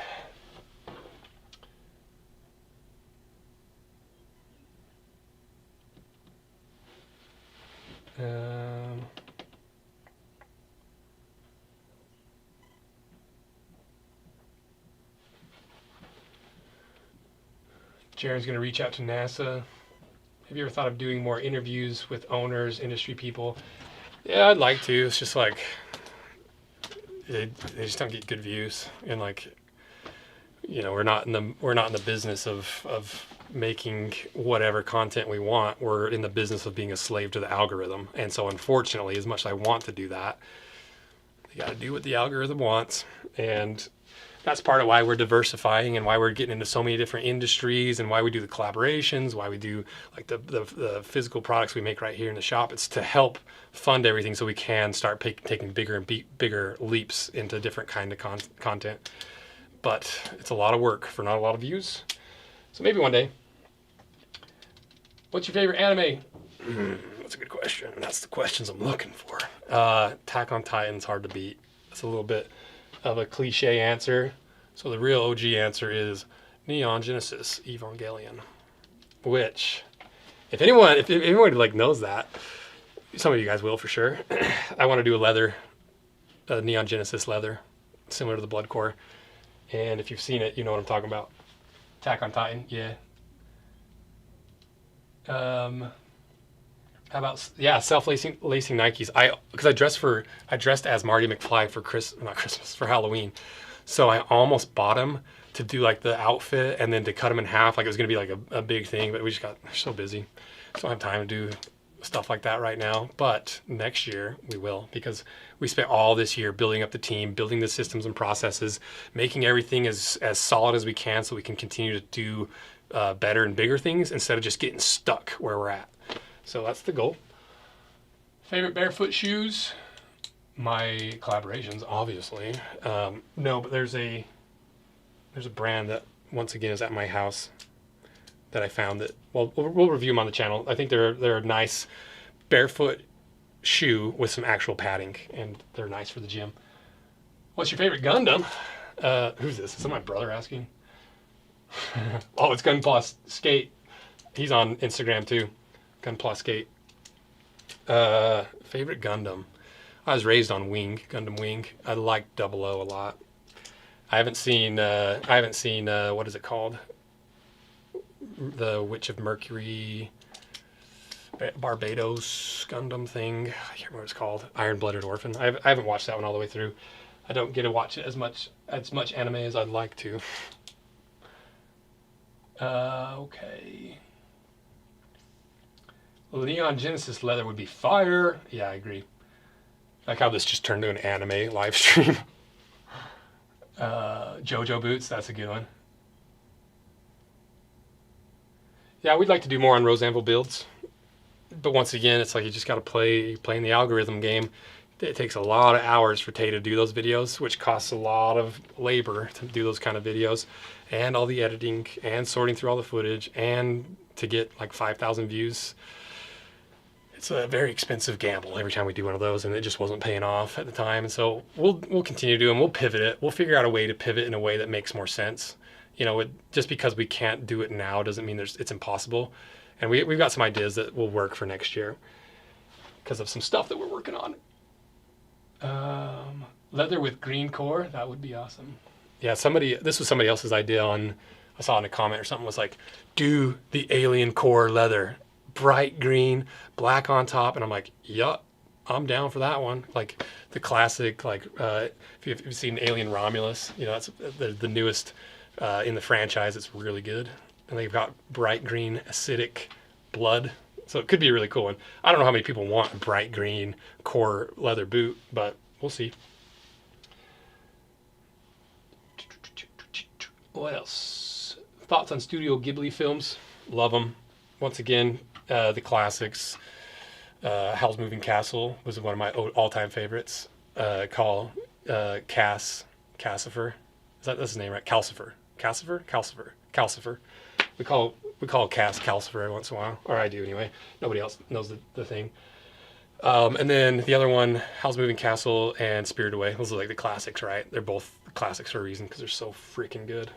A: Jaren's going to reach out to NASA. Have you ever thought of doing more interviews with owners, industry people? Yeah, I'd like to. It's just they just don't get good views, and we're not in the business of making whatever content we want. We're in the business of being a slave to the algorithm, and so unfortunately, as much as I want to do that, you got to do what the algorithm wants, and that's part of why we're diversifying and why we're getting into so many different industries and why we do the collaborations, why we do the physical products we make right here in the shop. It's to help fund everything so we can start taking bigger and bigger leaps into different kind of content. But it's a lot of work for not a lot of views. So maybe one day. What's your favorite anime? That's a good question. That's the questions I'm looking for. Attack on Titan's hard to beat. That's a little bit of a cliche answer. So the real OG answer is Neon Genesis Evangelion, which if anyone knows that, some of you guys will for sure. I want to do a Neon Genesis leather, similar to the Blood Core. And if you've seen it, you know what I'm talking about. Attack on Titan, yeah. How about self-lacing Nikes? Because I dressed as Marty McFly for Halloween, so I almost bought them to do the outfit and then to cut them in half. It was gonna be a big thing, but we're so busy, so I don't have time to do stuff like that right now. But next year we will, because we spent all this year building up the team, building the systems and processes, making everything as solid as we can, so we can continue to do better and bigger things instead of just getting stuck where we're at. So that's the goal. Favorite barefoot shoes? My collaborations, obviously. No, but there's a brand that once again is at my house that I found that we'll review them on the channel. I think they're a nice barefoot shoe with some actual padding, and they're nice for the gym. What's your favorite Gundam? Who's this? Is that my brother asking? Oh, it's Gunpla Skate. He's on Instagram too. Gunpla Skate. Favorite Gundam. I was raised on Gundam Wing. I like 00 a lot. I haven't seen what is it called? The Witch of Mercury, Barbados Gundam thing. I can't remember what it's called. Iron Blooded Orphan. I haven't watched that one all the way through. I don't get to watch it as much anime as I'd like to. Okay. Neon Genesis leather would be fire. Yeah, I agree. Like how this just turned into an anime live stream. JoJo boots, that's a good one. Yeah, we'd like to do more on Rose Anvil builds. But once again, it's like you just got to playing the algorithm game. It takes a lot of hours for Tay to do those videos, which costs a lot of labor to do those kind of videos, and all the editing and sorting through all the footage and to get like 5,000 views. It's a very expensive gamble every time we do one of those, and it just wasn't paying off at the time. And so we'll continue to do them. We'll pivot it. We'll figure out a way to pivot in a way that makes more sense. You know, just because we can't do it now doesn't mean it's impossible. And we've got some ideas that will work for next year because of some stuff that we're working on. Leather with green core, that would be awesome. Yeah, this was somebody else's idea I saw in a comment or something, was like, do the alien core leather, bright green, black on top. And I'm like, yup, I'm down for that one. Like the classic, like if you've seen Alien Romulus, you know, that's the newest in the franchise. It's really good. And they've got bright green acidic blood. So it could be a really cool one. I don't know how many people want a bright green core leather boot, but we'll see. What else? Thoughts on Studio Ghibli films? Love them. Once again, the classics. Howl's Moving Castle was one of my all-time favorites. Cassifer. That's his name, right? Calcifer. Calcifer. We call Cass Calcifer every once in a while, or I do anyway. Nobody else knows the thing. And then the other one, Howl's Moving Castle and Spirited Away. Those are like the classics, right? They're both classics for a reason because they're so freaking good.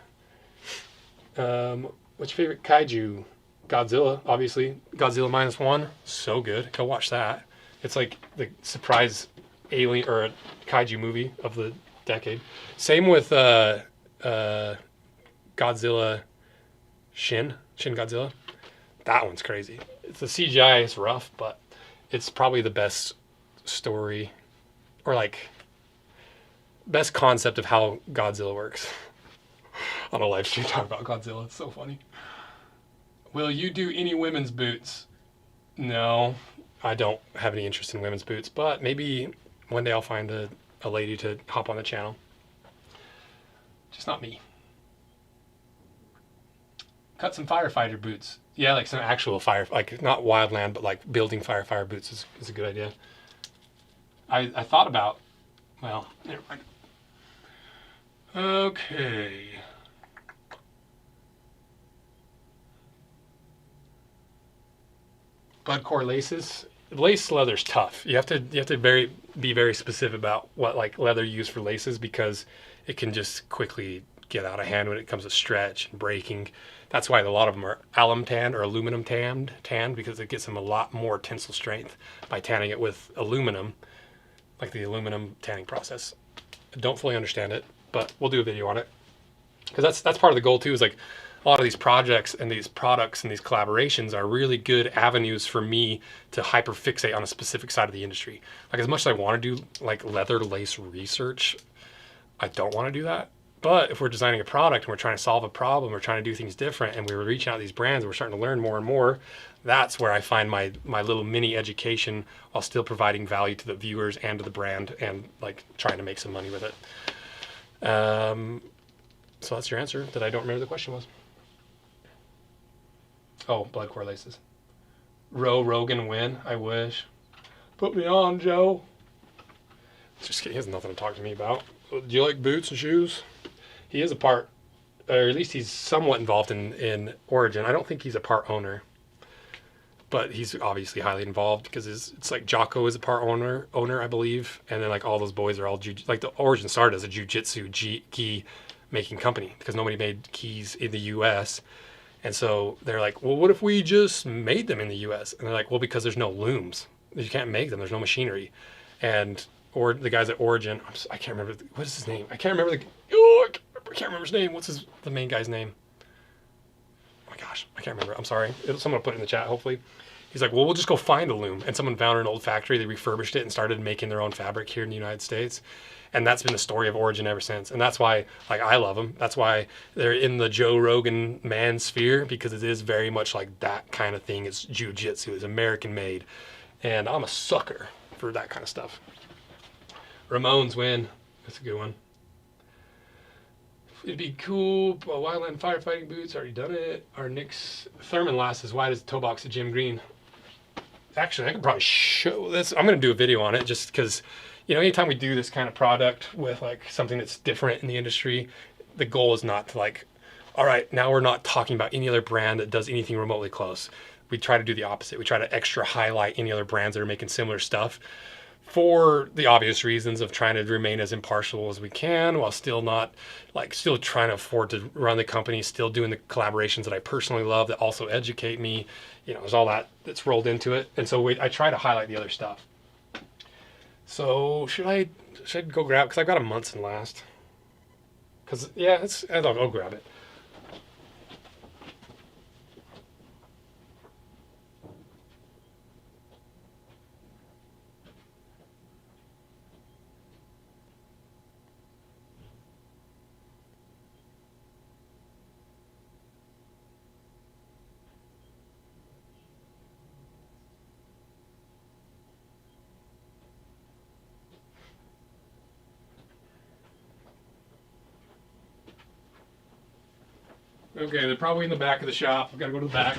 A: What's your favorite kaiju? Godzilla, obviously. Godzilla -1, so good. Go watch that. It's like the surprise alien or a kaiju movie of the decade. Same with Godzilla Shin Godzilla. That one's crazy. The CGI is rough, but it's probably the best story or like best concept of how Godzilla works. On a live stream talk about Godzilla. It's so funny. Will you do any women's boots? No, I don't have any interest in women's boots, but maybe one day I'll find a lady to hop on the channel. Just not me. Cut some firefighter boots. Yeah, like some actual like not wildland, but like building fire boots is a good idea. I thought about, well, never mind. Okay. Blood core laces. Lace leather's tough. You have to be very specific about what like leather you use for laces because it can just quickly get out of hand when it comes to stretch and breaking. That's why a lot of them are alum tanned or aluminum tanned because it gets them a lot more tensile strength by tanning it with aluminum, like the aluminum tanning process. I don't fully understand it, but we'll do a video on it because that's part of the goal too. Is like a lot of these projects and these products and these collaborations are really good avenues for me to hyper fixate on a specific side of the industry. Like as much as I want to do like leather lace research, I don't want to do that. But if we're designing a product and we're trying to solve a problem, we're trying to do things different, and we're reaching out to these brands, and we're starting to learn more and more, that's where I find my little mini education while still providing value to the viewers and to the brand and like trying to make some money with it. So that's your answer that I don't remember the question was. Oh, blood core laces. Rogan win. I wish. Put me on, Joe. Just kidding. He has nothing to talk to me about. Do you like boots and shoes? He is a part, or at least he's somewhat involved in Origin. I don't think he's a part owner, but he's obviously highly involved because it's like Jocko is a part owner, I believe, and then like all those boys are all like the Origin started as a jiu-jitsu key making company because nobody made keys in the U.S. And so they're like, well, what if we just made them in the U.S.? And they're like, well, because there's no looms. You can't make them. There's no machinery. Or the guys at Origin, I can't remember, what is his name? I can't remember I can't remember his name. What's the main guy's name? Oh my gosh, I can't remember. I'm sorry. Someone will put it in the chat, hopefully. He's like, well, we'll just go find a loom. And someone found an old factory. They refurbished it and started making their own fabric here in the United States. And that's been the story of Origin ever since. And that's why, like, I love them. That's why they're in the Joe Rogan man sphere, because it is very much like that kind of thing. It's jiu-jitsu. It's American made. And I'm a sucker for that kind of stuff. Ramones win. That's a good one. It'd be cool. Wildland firefighting boots. Already done it. Our Nick's Thurman lasts as wide as the toe box of Jim Green. actually, I could probably show this. I'm going to do a video on it just because, you know, anytime we do this kind of product with like something that's different in the industry, the goal is not to like, all right, now we're not talking about any other brand that does anything remotely close. We try to do the opposite. We try to extra highlight any other brands that are making similar stuff for the obvious reasons of trying to remain as impartial as we can while still not like still trying to afford to run the company, still doing the collaborations that I personally love that also educate me. You know, there's all that's rolled into it. And so I try to highlight the other stuff. So should I go grab, because I've got a months and last. Because, yeah, I'll go grab it. Okay, they're probably in the back of the shop. I've got to go to the back.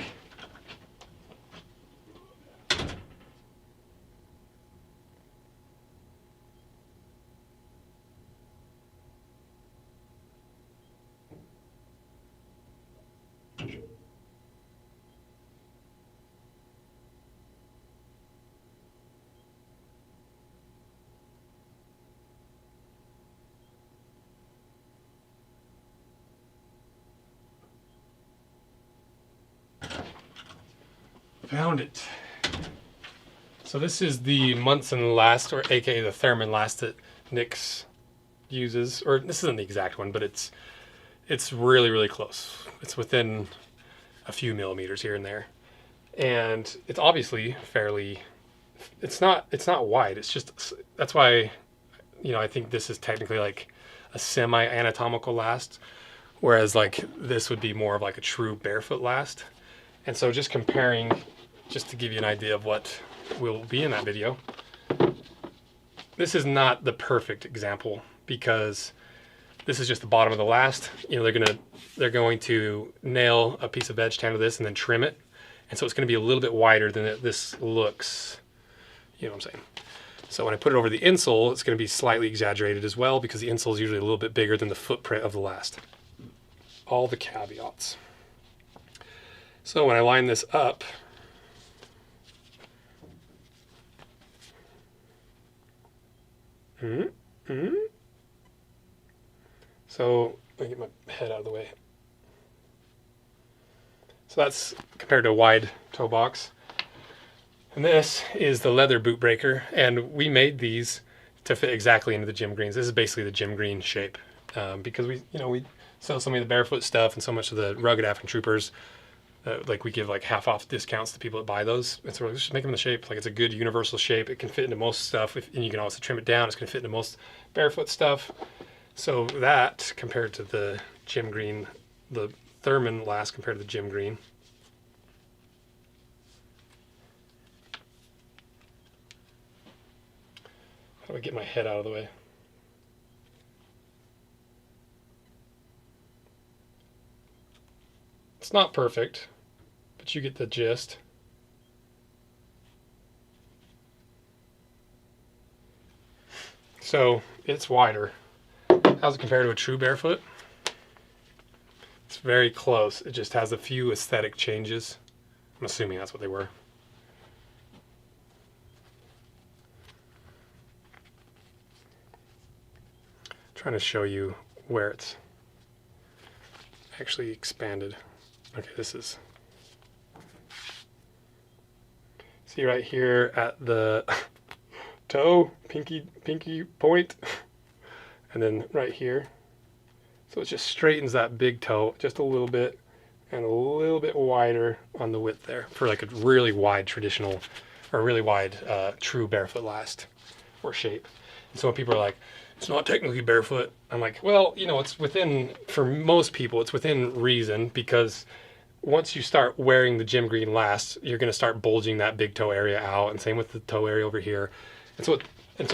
A: Found it. So this is the Munson last, or aka the Thurman last that Nick's uses. Or this isn't the exact one, but it's really, really close. It's within a few millimeters here and there. And it's obviously fairly, it's not wide. It's just, that's why, you know, I think this is technically like a semi-anatomical last, whereas like this would be more of like a true barefoot last. And so just comparing, just to give you an idea of what will be in that video, this is not the perfect example because this is just the bottom of the last. You know, they're going to nail a piece of edge tan to this and then trim it. And so it's going to be a little bit wider than this looks. You know what I'm saying? So when I put it over the insole, it's going to be slightly exaggerated as well because the insole is usually a little bit bigger than the footprint of the last. All the caveats. So when I line this up, so let me get my head out of the way. So that's compared to a wide toe box. And this is the leather boot breaker, and we made these to fit exactly into the gym greens. This is basically the gym green shape because we sell so many of the barefoot stuff and so much of the rugged African troopers. Like we give like half off discounts to people that buy those. And so let's just make them in the shape. Like it's a good universal shape. It can fit into most stuff. And you can also trim it down. It's going to fit into most barefoot stuff. So that compared to the gym green, the Thurman last compared to the gym green. How do I get my head out of the way? It's not perfect, but you get the gist. So it's wider. How's it compared to a true barefoot? It's very close. It just has a few aesthetic changes. I'm assuming that's what they were. Trying to show you where it's actually expanded. Okay, this is, see right here at the toe, pinky point, and then right here. So it just straightens that big toe just a little bit and a little bit wider on the width there for like a really wide traditional, or really wide true barefoot last or shape. And so when people are like, it's not technically barefoot, I'm like, well, you know, it's within, for most people, it's within reason because once you start wearing the gym green last, you're going to start bulging that big toe area out, and same with the toe area over here. And so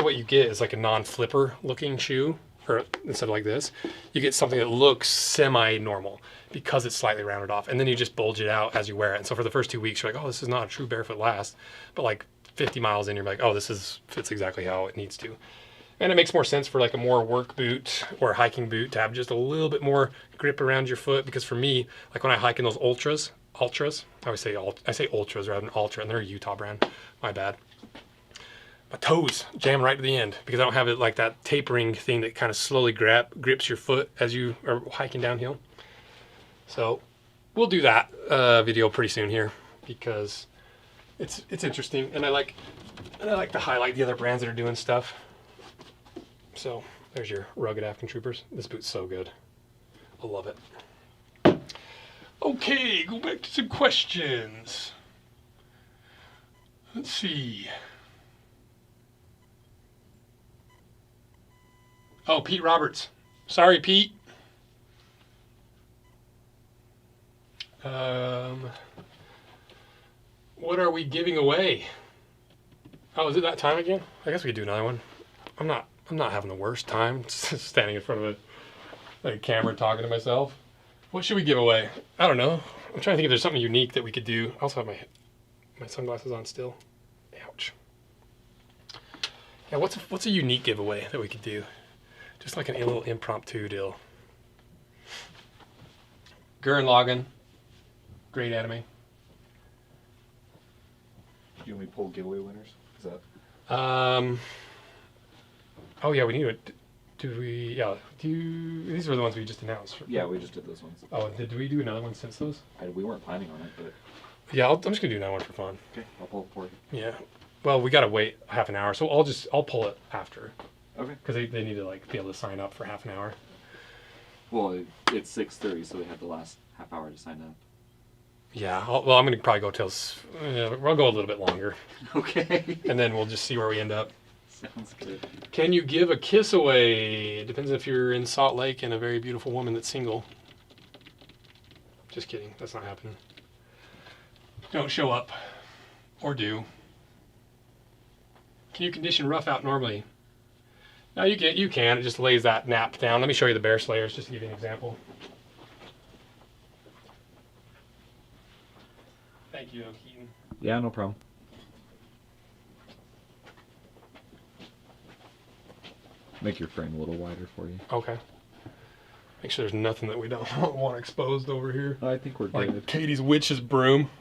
A: what you get is like a non-flipper looking shoe. or instead of like this, you get something that looks semi-normal because it's slightly rounded off. And then you just bulge it out as you wear it. And so for the first 2 weeks, you're like, oh, this is not a true barefoot last. But like 50 miles in, you're like, oh, fits exactly how it needs to. And it makes more sense for like a more work boot or a hiking boot to have just a little bit more grip around your foot. Because for me, like when I hike in those ultras, I say ultras rather than ultra, and they're a Utah brand. My bad. My toes jam right to the end because I don't have it like that tapering thing that kind of slowly grips your foot as you are hiking downhill. So we'll do that video pretty soon here because it's interesting, and I like to highlight the other brands that are doing stuff. So there's your rugged African Troopers. This boot's so good. I love it. Okay, go back to some questions. Let's see. Oh, Pete Roberts. Sorry, Pete. What are we giving away? Oh, is it that time again? I guess we could do another one. I'm not having the worst time standing in front of a camera talking to myself. What should we give away? I don't know. I'm trying to think if there's something unique that we could do. I also have my sunglasses on still. Ouch. Yeah, what's a unique giveaway that we could do? Just like a little impromptu deal. Gurren Lagann. Great anime.
K: Do we pull giveaway winners? Is that?
A: Oh yeah, we need to. These were the ones we just announced.
K: Yeah, we just did those ones.
A: Oh, did we do another one since those?
K: We weren't planning on it, but.
A: Yeah, I'm just gonna do another one for fun.
K: Okay, I'll pull it for you.
A: Yeah. Well, we gotta wait half an hour, so I'll pull it after.
K: Okay.
A: Because they need to like be able to sign up for half an hour.
K: Well, it's 6:30, so we have the last half hour to sign up.
A: Yeah. I'm gonna probably go till. We'll go a little bit longer.
K: Okay.
A: And then we'll just see where we end up.
K: Sounds good.
A: Can you give a kiss away? It depends if you're in Salt Lake and a very beautiful woman that's single. Just kidding. That's not happening. Don't show up. Or do. Can you condition rough out normally? No, you can. It just lays that nap down. Let me show you the Bear Slayers just to give you an example. Thank you, Keaton.
K: Yeah, no problem. Make your frame a little wider for you.
A: Okay. Make sure there's nothing that we don't want exposed over here.
K: I think we're
A: like
K: good.
A: Katie's witch's broom.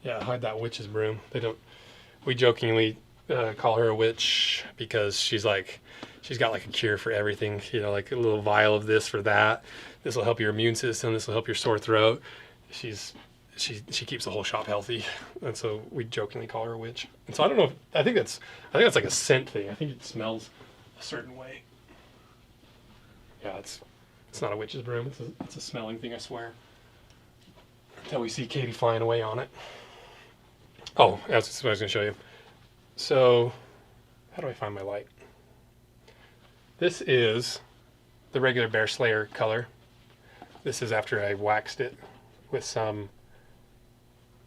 A: Yeah, hide that witch's broom. We jokingly call her a witch because she's got like a cure for everything. You know, like a little vial of this for that. This will help your immune system. This will help your sore throat. She keeps the whole shop healthy, and so we jokingly call her a witch. And so I don't know. I think that's like a scent thing. I think it smells a certain way. Yeah, it's not a witch's broom. It's a smelling thing, I swear. Until we see Katie flying away on it. Oh, that's what I was going to show you. So, how do I find my light? This is the regular Bear Slayer color. This is after I waxed it with some,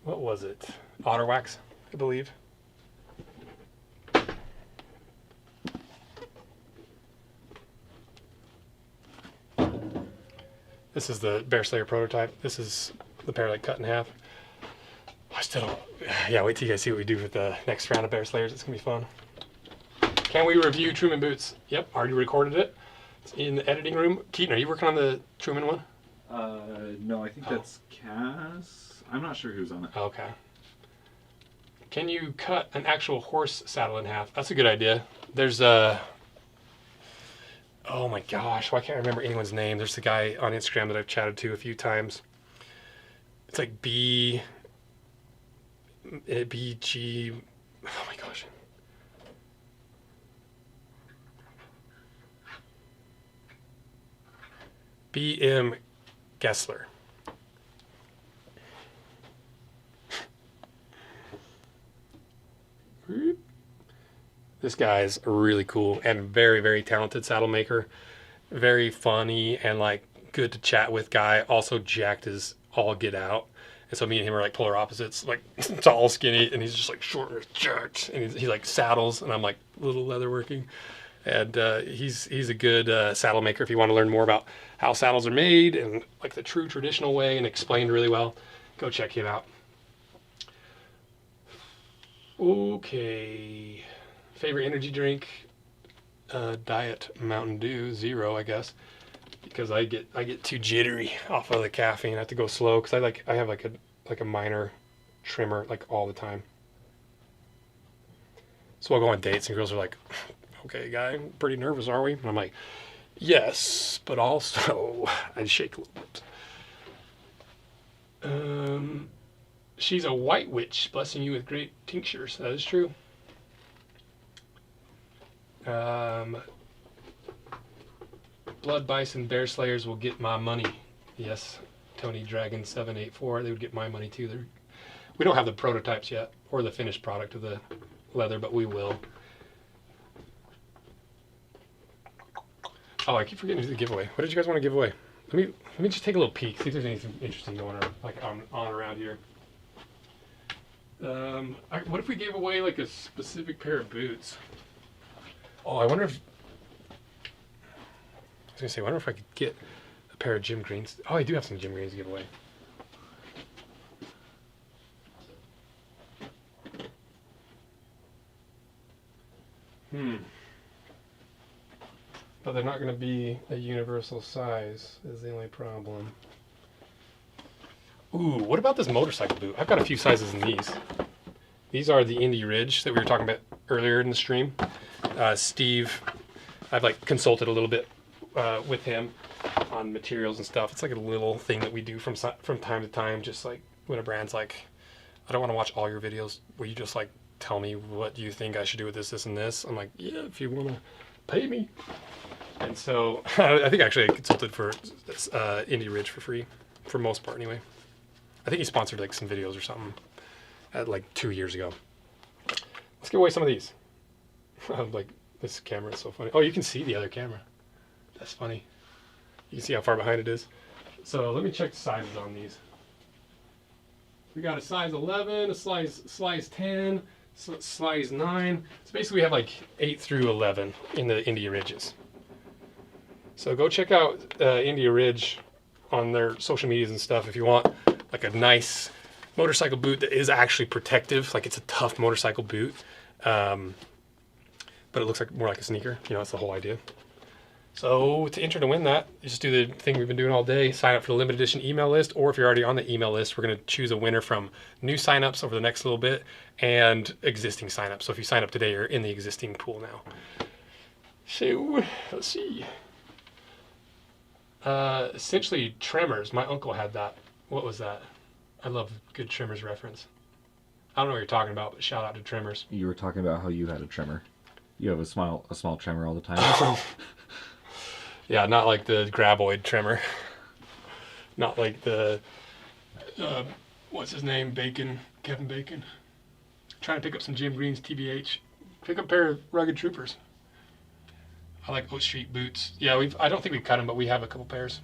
A: what was it? Otter wax, I believe. This is the Bear Slayer prototype. This is the pair like cut in half. I still don't, yeah, wait till you guys see what we do with the next round of Bear Slayers. It's gonna be fun. Can we review Truman boots? Yep, already recorded it. It's in the editing room. Keaton, are you working on the Truman one?
K: No, I think that's Cass. I'm not sure who's on it.
A: Okay. Can you cut an actual horse saddle in half? That's a good idea. There's a, oh my gosh, why can't I remember anyone's name? There's a guy on Instagram that I've chatted to a few times. It's like BG, oh my gosh. BM Gessler. This guy's really cool and very, very talented saddle maker. Very funny and like good to chat with guy. Also jacked as all get out. And so me and him are like polar opposites, like tall, skinny, and he's just like short and jacked. And he like saddles, and I'm like little leatherworking. And he's a good saddle maker if you want to learn more about how saddles are made and like the true traditional way and explained really well. Go check him out. Okay. Favorite energy drink? Diet Mountain Dew, 0, I guess, because I get too jittery off of the caffeine. I have to go slow because I have like a minor tremor like all the time. So I'll go on dates and girls are like, "Okay, guy, pretty nervous, are we?" And I'm like, "Yes, but also," I shake a little bit. She's a white witch, blessing you with great tinctures. That is true. Blood Bison Bear Slayers will get my money. Yes, Tony Dragon 784. They would get my money too. We don't have the prototypes yet or the finished product of the leather, but we will. Oh, I keep forgetting to do the giveaway. What did you guys want to give away? Let me just take a little peek, see if there's anything interesting going on around here. What if we gave away like a specific pair of boots? Oh, I wonder if I wonder if I could get a pair of gym greens. Oh, I do have some gym greens to give away. But they're not going to be a universal size is the only problem. Ooh, what about this motorcycle boot? I've got a few sizes in these. These are the Indy Ridge that we were talking about earlier in the stream. Steve, I've like consulted a little bit with him on materials and stuff. It's like a little thing that we do from time to time, just like when a brand's like, I don't want to watch all your videos. Will you just like tell me what you think I should do with this, and this? I'm like, yeah, if you want to pay me. And so I think actually I consulted for Indy Ridge for free, for most part anyway. I think he sponsored like some videos or something like 2 years ago. Let's give away some of these. Like this camera is so funny. Oh, you can see the other camera. That's funny. You can see how far behind it is. So let me check the sizes on these. We got a size 11, a size 10, size 9. So basically we have like 8 through 11 in the India Ridges. So go check out India Ridge on their social medias and stuff if you want like a nice motorcycle boot that is actually protective. Like it's a tough motorcycle boot, but it looks like more like a sneaker. You know, that's the whole idea. So to enter to win that, you just do the thing we've been doing all day. Sign up for the limited edition email list, or if you're already on the email list, we're going to choose a winner from new signups over the next little bit and existing signups. So if you sign up today, you're in the existing pool now. So let's see. Essentially Tremors. My uncle had that. What was that? I love good Tremors reference. I don't know what you're talking about, but shout out to Tremors.
K: You were talking about how you had a tremor. You have a small tremor all the time.
A: Yeah, not like the graboid tremor. Not like the what's his name? Kevin Bacon. Trying to pick up some Jim Green's TBH. Pick up a pair of Rugged Troopers. I like Oat Street boots. Yeah, I don't think we've cut them, but we have a couple pairs.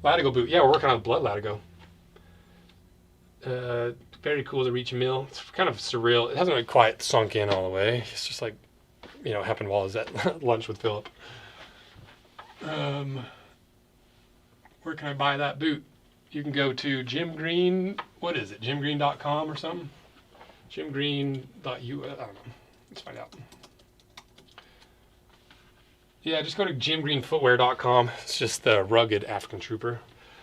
A: Latigo boot. Yeah, we're working on Blood Latigo. Very cool to reach a mill. It's kind of surreal. It hasn't really quite sunk in all the way. It's just like, you know, happened while I was at lunch with Philip. Where can I buy that boot? You can go to Jim Green. What is it? JimGreen.com or something? JimGreen.us. I don't know. Let's find out. Yeah, just go to JimGreenFootwear.com. It's just the rugged African Trooper.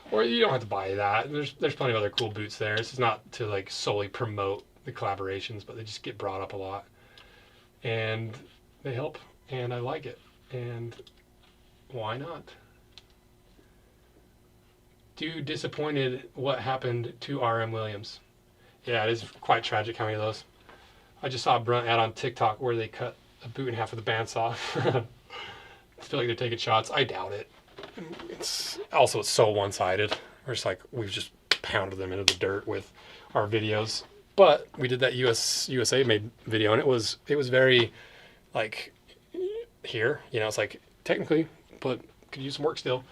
A: Or you don't have to buy that. There's plenty of other cool boots there. This is not to like solely promote the collaborations, but they just get brought up a lot. And they help, and I like it. And why not? Dude, disappointed what happened to R.M. Williams. Yeah, it is quite tragic how many of those. I just saw a Brunt ad on TikTok where they cut a boot in half with a bandsaw. I feel like they're taking shots. I doubt it. It's so one-sided. We're just like, we've just pounded them into the dirt with our videos. But we did that USA made video, and it was very like here, you know, it's like technically, but could use some work still.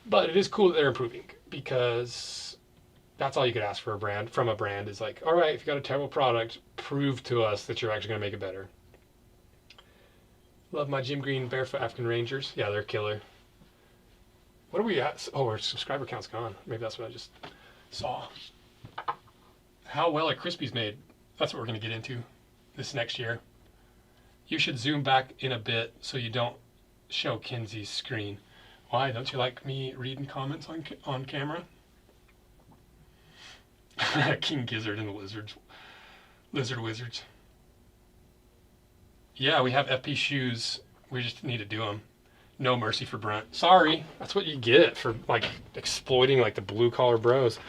A: But it is cool that they're improving, because that's all you could ask for from a brand is like, all right, if you got a terrible product, prove to us that you're actually going to make it better. Love my Jim Green Barefoot African Rangers. Yeah, they're killer. What are we at? Oh, our subscriber count's gone. Maybe that's what I just saw. How well are Crispies made? That's what we're going to get into this next year. You should zoom back in a bit so you don't show Kinsey's screen. Why? Don't you like me reading comments on camera? King Gizzard and the Lizard Wizards. Yeah, we have FP shoes. We just need to do them. No mercy for Brent. Sorry, that's what you get for like exploiting like the blue collar bros.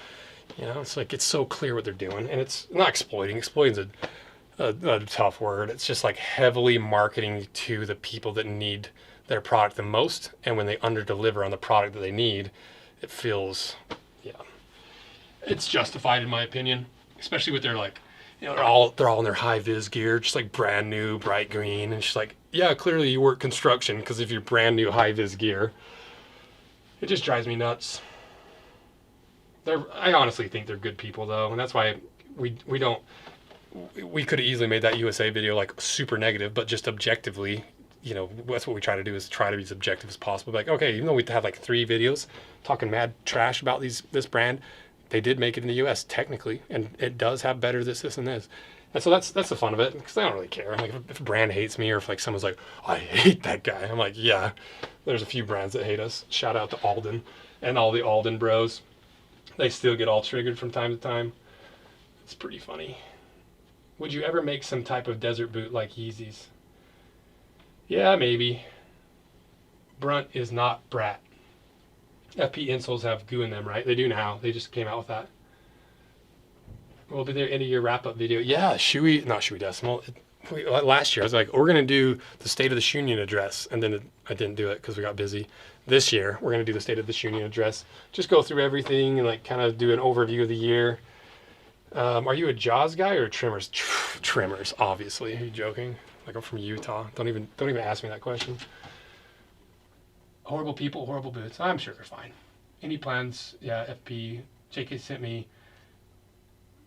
A: You know, it's like it's so clear what they're doing, and it's not exploiting. Exploiting's a tough word. It's just like heavily marketing to the people that need their product the most, and when they underdeliver on the product that they need, it feels, yeah, it's justified in my opinion. Especially with their like, you know, they're all in their high vis gear, just like brand new, bright green, and just like, yeah, clearly you work construction because of your brand new high vis gear. It just drives me nuts. I honestly think they're good people though, and that's why we could have easily made that USA video like super negative, but just objectively, you know, that's what we try to do, is try to be as objective as possible. Like, okay, even though we had like 3 videos talking mad trash about this brand, they did make it in the US technically, and it does have better this, and this. And so that's the fun of it, because I don't really care. Like if a brand hates me, or if like someone's like, I hate that guy, I'm like, yeah, there's a few brands that hate us. Shout out to Alden and all the Alden bros. They still get all triggered from time to time. It's pretty funny. Would you ever make some type of desert boot like Yeezys? Yeah, maybe. Brunt is not Brat. FP insoles have goo in them, right? They do now. They just came out with that. We'll be there end of year wrap up video. Yeah, not Shuey Decimal. Last year I was like, we're gonna do the State of the Union address, and then I didn't do it because we got busy. This year we're gonna do the State of the Union address. Just go through everything and like kind of do an overview of the year. Are you a Jaws guy or Trimmers? Trimmers, obviously. Are you joking? Like, I'm from Utah. Don't even ask me that question. Horrible people, horrible boots. I'm sure they're fine. Any plans? Yeah, FP. JK sent me.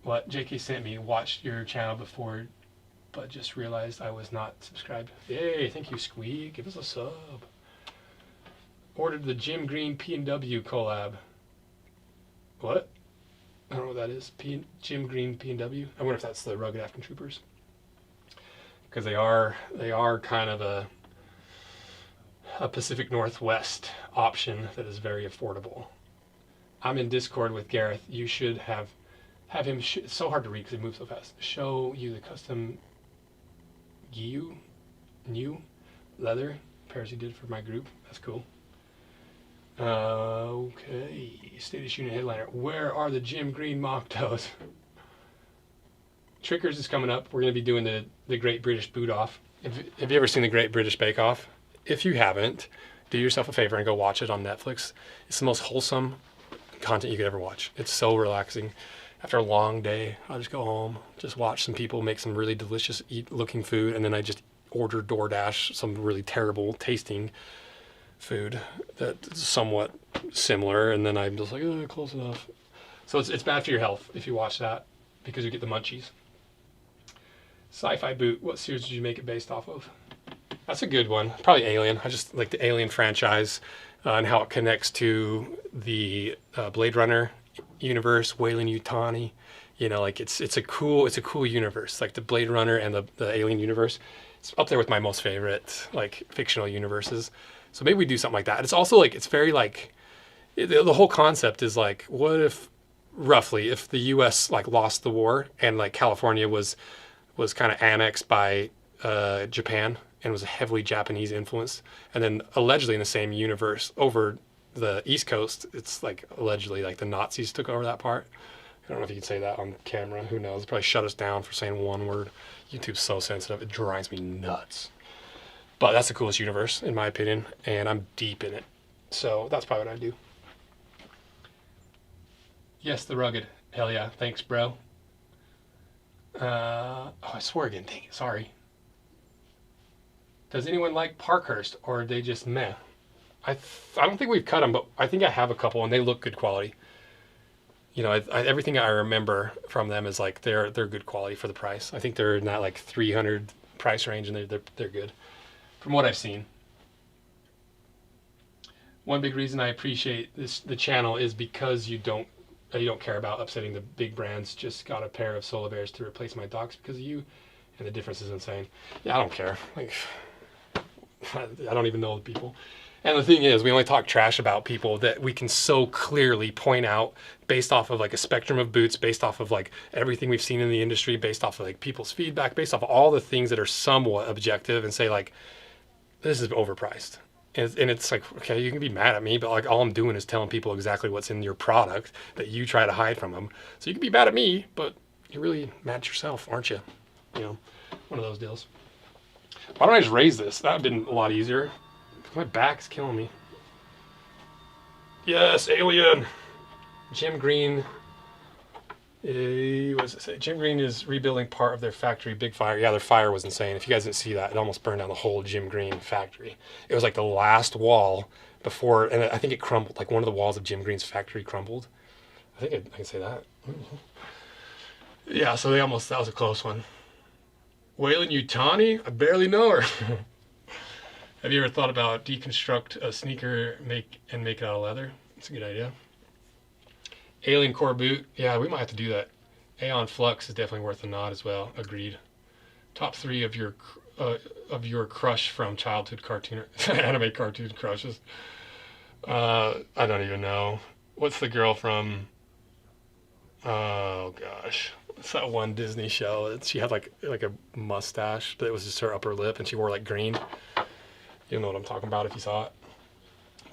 A: What? JK sent me. Watched your channel before, but just realized I was not subscribed. Yay! Thank you, Squeak. Give us a sub. Ordered the Jim Green P&W collab. What? I don't know what that is. Jim Green P&W. I wonder if that's the Rugged African Troopers. Because they are kind of a Pacific Northwest option that is very affordable. I'm in Discord with Gareth. You should have him. It's so hard to read because he moves so fast. Show you the custom new leather pairs he did for my group. That's cool. Okay, State of Union headliner. Where are the Jim Green mock toes? Trickers is coming up. We're going to be doing the Great British Boot Off. Have you ever seen the Great British Bake Off? If you haven't, do yourself a favor and go watch it on Netflix. It's the most wholesome content you could ever watch. It's so relaxing. After a long day, I'll just go home, just watch some people make some really delicious looking food, and then I just order DoorDash some really terrible tasting food that's somewhat similar, and then I'm just like, oh, close enough. So it's bad for your health if you watch that, because you get the munchies. Sci-fi boot, what series did you make it based off of? That's a good one. Probably Alien. I just like the Alien franchise and how it connects to the Blade Runner universe, Weyland-Yutani. You know, like it's a cool universe. Like the Blade Runner and the Alien universe. It's up there with my most favorite like fictional universes. So maybe we do something like that. It's also like, it's very like, the whole concept is like, what if, roughly, if the U.S. like lost the war and like California was kind of annexed by Japan and was heavily Japanese influenced, and then allegedly in the same universe over the East Coast, it's like allegedly like the Nazis took over that part. I don't know if you can say that on camera. Who knows? They'll probably shut us down for saying one word. YouTube's so sensitive. It drives me nuts. But that's the coolest universe, in my opinion, and I'm deep in it. So that's probably what I do. Yes, the Rugged. Hell yeah. Thanks, bro. I swore again. Dang it. Sorry. Does anyone like Parkhurst, or are they just meh? I don't think we've cut them, but I think I have a couple, and they look good quality. You know, everything I remember from them is like they're good quality for the price. I think they're in that like 300 price range, and they're good. from what I've seen. One big reason I appreciate the channel is because you don't care about upsetting the big brands. Just got a pair of Solar Bears to replace my docks because of you, and the difference is insane. Yeah, I don't care. Like, I don't even know the people. And the thing is, we only talk trash about people that we can so clearly point out based off of like a spectrum of boots, based off of like everything we've seen in the industry, based off of like people's feedback, based off of all the things that are somewhat objective, and say like, this is overpriced. And it's like, okay, you can be mad at me, but like all I'm doing is telling people exactly what's in your product that you try to hide from them. So you can be mad at me, but you're really mad at yourself, aren't you? You know, one of those deals. Why don't I just raise this? That would have been a lot easier. My back's killing me. Yes, alien. Jim Green. What does it say? Jim Green is rebuilding part of their factory. Big fire. Yeah, their fire was insane. If you guys didn't see that, it almost burned down the whole Jim Green factory. It was like the last wall before, and I think it crumbled. Like one of the walls of Jim Green's factory crumbled. I think I can say that. Yeah, so that was a close one. Waylon Yutani? I barely know her. Have you ever thought about deconstruct a sneaker, make it out of leather? It's a good idea. Alien core boot. Yeah, we might have to do that. Aeon Flux is definitely worth a nod as well. Agreed. Top 3 of your crush from childhood cartoon anime cartoon crushes. I don't even know. What's the girl from? Oh gosh, what's that one Disney show? She had like a mustache, but it was just her upper lip, and she wore like green. You know what I'm talking about if you saw it.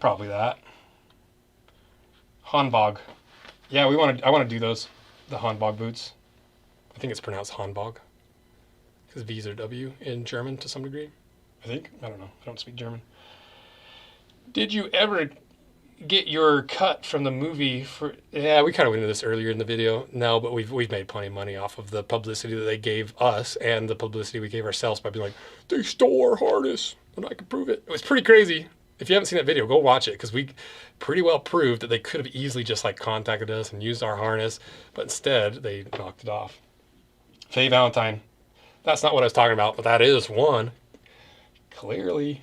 A: Probably that. Hanbog. Yeah, I want to do those. The Hanbog boots. I think it's pronounced Hanbog. Because V's are W in German to some degree. I think. I don't know. I don't speak German. Did you ever get your cut from the movie for... Yeah, we kind of went into this earlier in the video. No, but we've made plenty of money off of the publicity that they gave us and the publicity we gave ourselves by being like, they stole our harness and I can prove it. It was pretty crazy. If you haven't seen that video, go watch it because we pretty well proved that they could have easily just like contacted us and used our harness, but instead they knocked it off. Faye Valentine. That's not what I was talking about, but that is one. Clearly.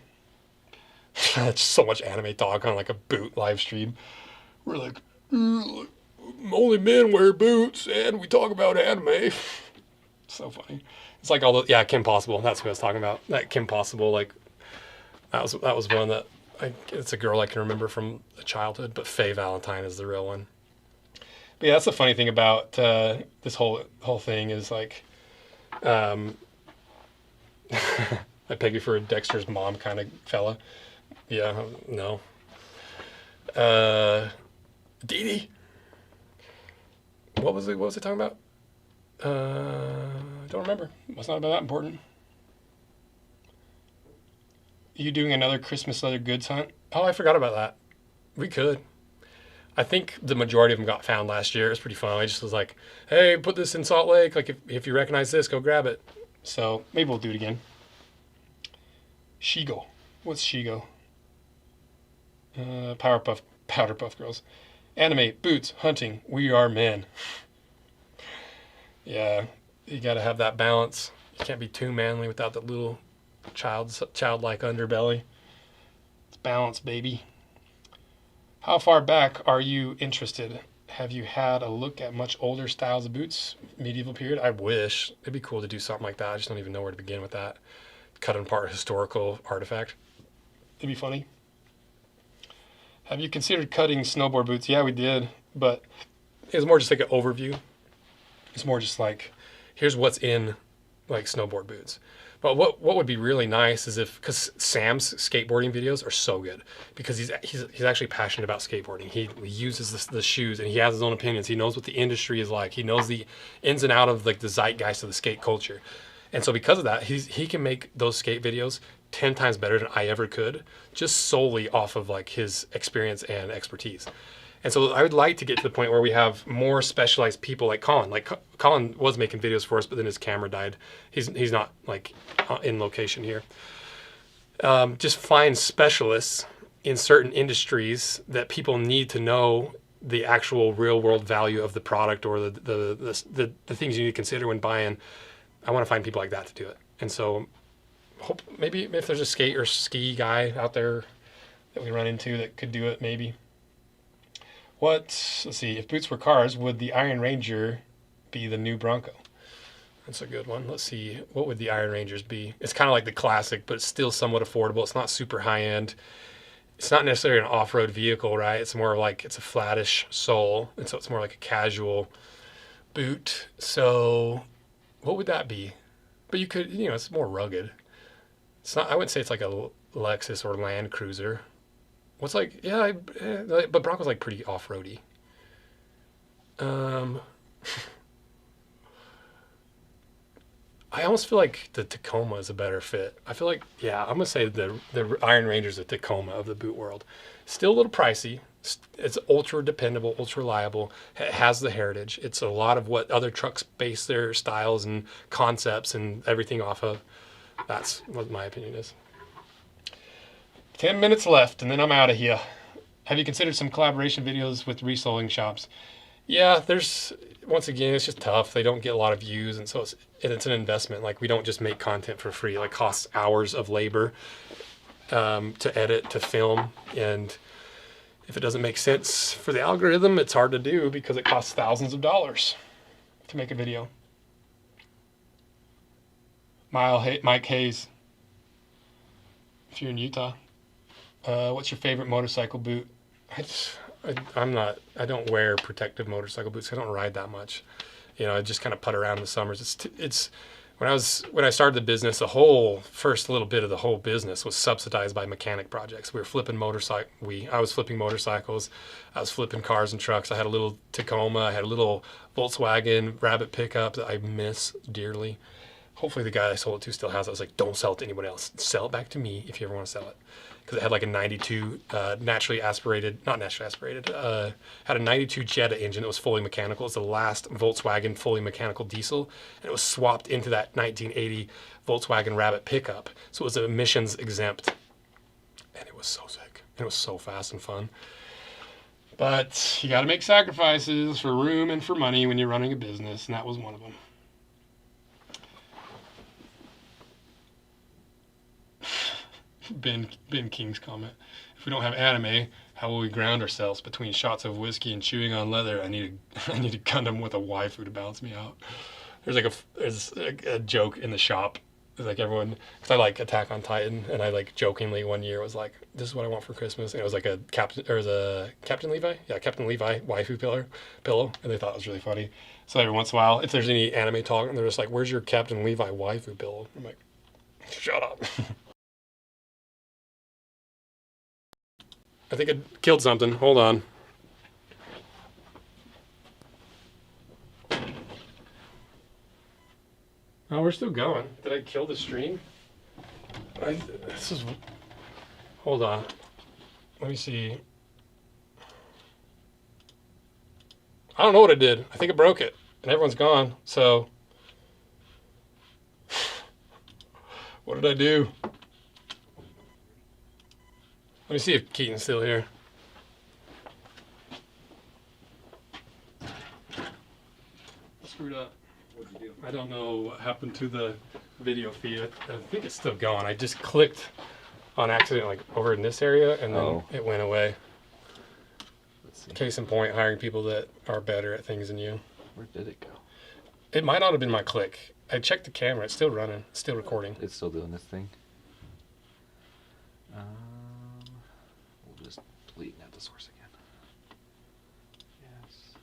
A: That's so much anime talk on like a boot live stream. We're like, only men wear boots and we talk about anime. So funny. It's like all the, yeah, Kim Possible. That's what I was talking about. That Kim Possible, like, that was one that, it's a girl I can remember from childhood, but Faye Valentine is the real one. But yeah, that's the funny thing about this whole thing is like, I peg you for a Dexter's mom kind of fella. Yeah, no. Dee Dee. What was it talking about? Don't remember. It's not about that important. You doing another Christmas leather goods hunt? Oh, I forgot about that. We could. I think the majority of them got found last year. It was pretty fun. I just was like, hey, put this in Salt Lake. Like, if you recognize this, go grab it. So maybe we'll do it again. Shigo. What's Shigo? Powderpuff Girls. Anime, boots, hunting, we are men. Yeah, you gotta have that balance. You can't be too manly without the little childlike underbelly. It's balance, baby. How far back are you interested? Have you had a look at much older styles of boots, medieval period? I wish. It'd be cool to do something like that. I just don't even know where to begin with that. Cut apart a historical artifact. It'd be funny. Have you considered cutting snowboard boots? Yeah, we did, but it was more just like an overview. It's more just like, here's what's in like snowboard boots. But what would be really nice is if, because Sam's skateboarding videos are so good because he's actually passionate about skateboarding. He uses the shoes and he has his own opinions. He knows what the industry is like. He knows the ins and out of like the zeitgeist of the skate culture. And so because of that, he can make those skate videos 10 times better than I ever could, just solely off of like his experience and expertise. And so I would like to get to the point where we have more specialized people like Colin. Like Colin was making videos for us, but then his camera died. He's not like in location here. Just find specialists in certain industries that people need to know the actual real world value of the product or the things you need to consider when buying. I want to find people like that to do it. And so hope maybe if there's a skate or ski guy out there that we run into that could do it, maybe. Let's see. If boots were cars, would the Iron Ranger be the new Bronco? That's a good one. Let's see. What would the Iron Rangers be? It's kind of like the classic, but it's still somewhat affordable. It's not super high end. It's not necessarily an off-road vehicle, right? It's more like it's a flattish sole, and so it's more like a casual boot. So what would that be? But you could, it's more rugged. It's not. I wouldn't say it's like a Lexus or Land Cruiser. What's like? Yeah, but Bronco's like pretty off-roady. I almost feel like the Tacoma is a better fit. I feel like, yeah, I'm gonna say the Iron Ranger's the Tacoma of the boot world. Still a little pricey. It's ultra dependable, ultra reliable. It has the heritage. It's a lot of what other trucks base their styles and concepts and everything off of. That's what my opinion is. 10 minutes left, and then I'm out of here. Have you considered some collaboration videos with reselling shops? Yeah, once again, it's just tough. They don't get a lot of views, and so it's an investment. Like, we don't just make content for free. Like, costs hours of labor to edit, to film, and if it doesn't make sense for the algorithm, it's hard to do because it costs thousands of dollars to make a video. Mike Hayes, if you're in Utah, what's your favorite motorcycle boot? I don't wear protective motorcycle boots. I don't ride that much. I just kind of putt around in the summers. It's when I started the business, the whole first little bit of the whole business was subsidized by mechanic projects. We were flipping I was flipping motorcycles. I was flipping cars and trucks. I had a little Tacoma. I had a little Volkswagen Rabbit pickup that I miss dearly. Hopefully the guy I sold it to still has it. I was like, don't sell it to anyone else. Sell it back to me if you ever want to sell it. Because it had like a 92 had a 92 Jetta engine that was fully mechanical. It's the last Volkswagen fully mechanical diesel, and it was swapped into that 1980 Volkswagen Rabbit pickup. So it was emissions exempt, and it was so sick. And it was so fast and fun. But you got to make sacrifices for room and for money when you're running a business, and that was one of them. Ben King's comment. If we don't have anime, how will we ground ourselves between shots of whiskey and chewing on leather? I need a Gundam with a waifu to balance me out. There's a joke in the shop. It's like everyone, because I like Attack on Titan, and I like jokingly one year was like, this is what I want for Christmas, and it was like a Captain Levi waifu pillow, and they thought it was really funny. So every once in a while, if there's any anime talk, and they're just like, where's your Captain Levi waifu pillow? I'm like, shut up. I think I killed something. Hold on. Oh, we're still going. Did I kill the stream? Hold on. Let me see. I don't know what I did. I think I broke it, and everyone's gone. So, what did I do? Let me see if Keaton's still here. Screwed up.
E: What'd you do?
A: I don't know what happened to the video feed. I think it's still going. I just clicked on accident, like over in this area, and then it went away.
D: Let's see.
A: Case in point, hiring people that are better at things than you.
D: Where did it go?
A: It might not have been my click. I checked the camera. It's still running. It's still recording.
D: It's still doing this thing. We'll just delete and add the source again. Yes.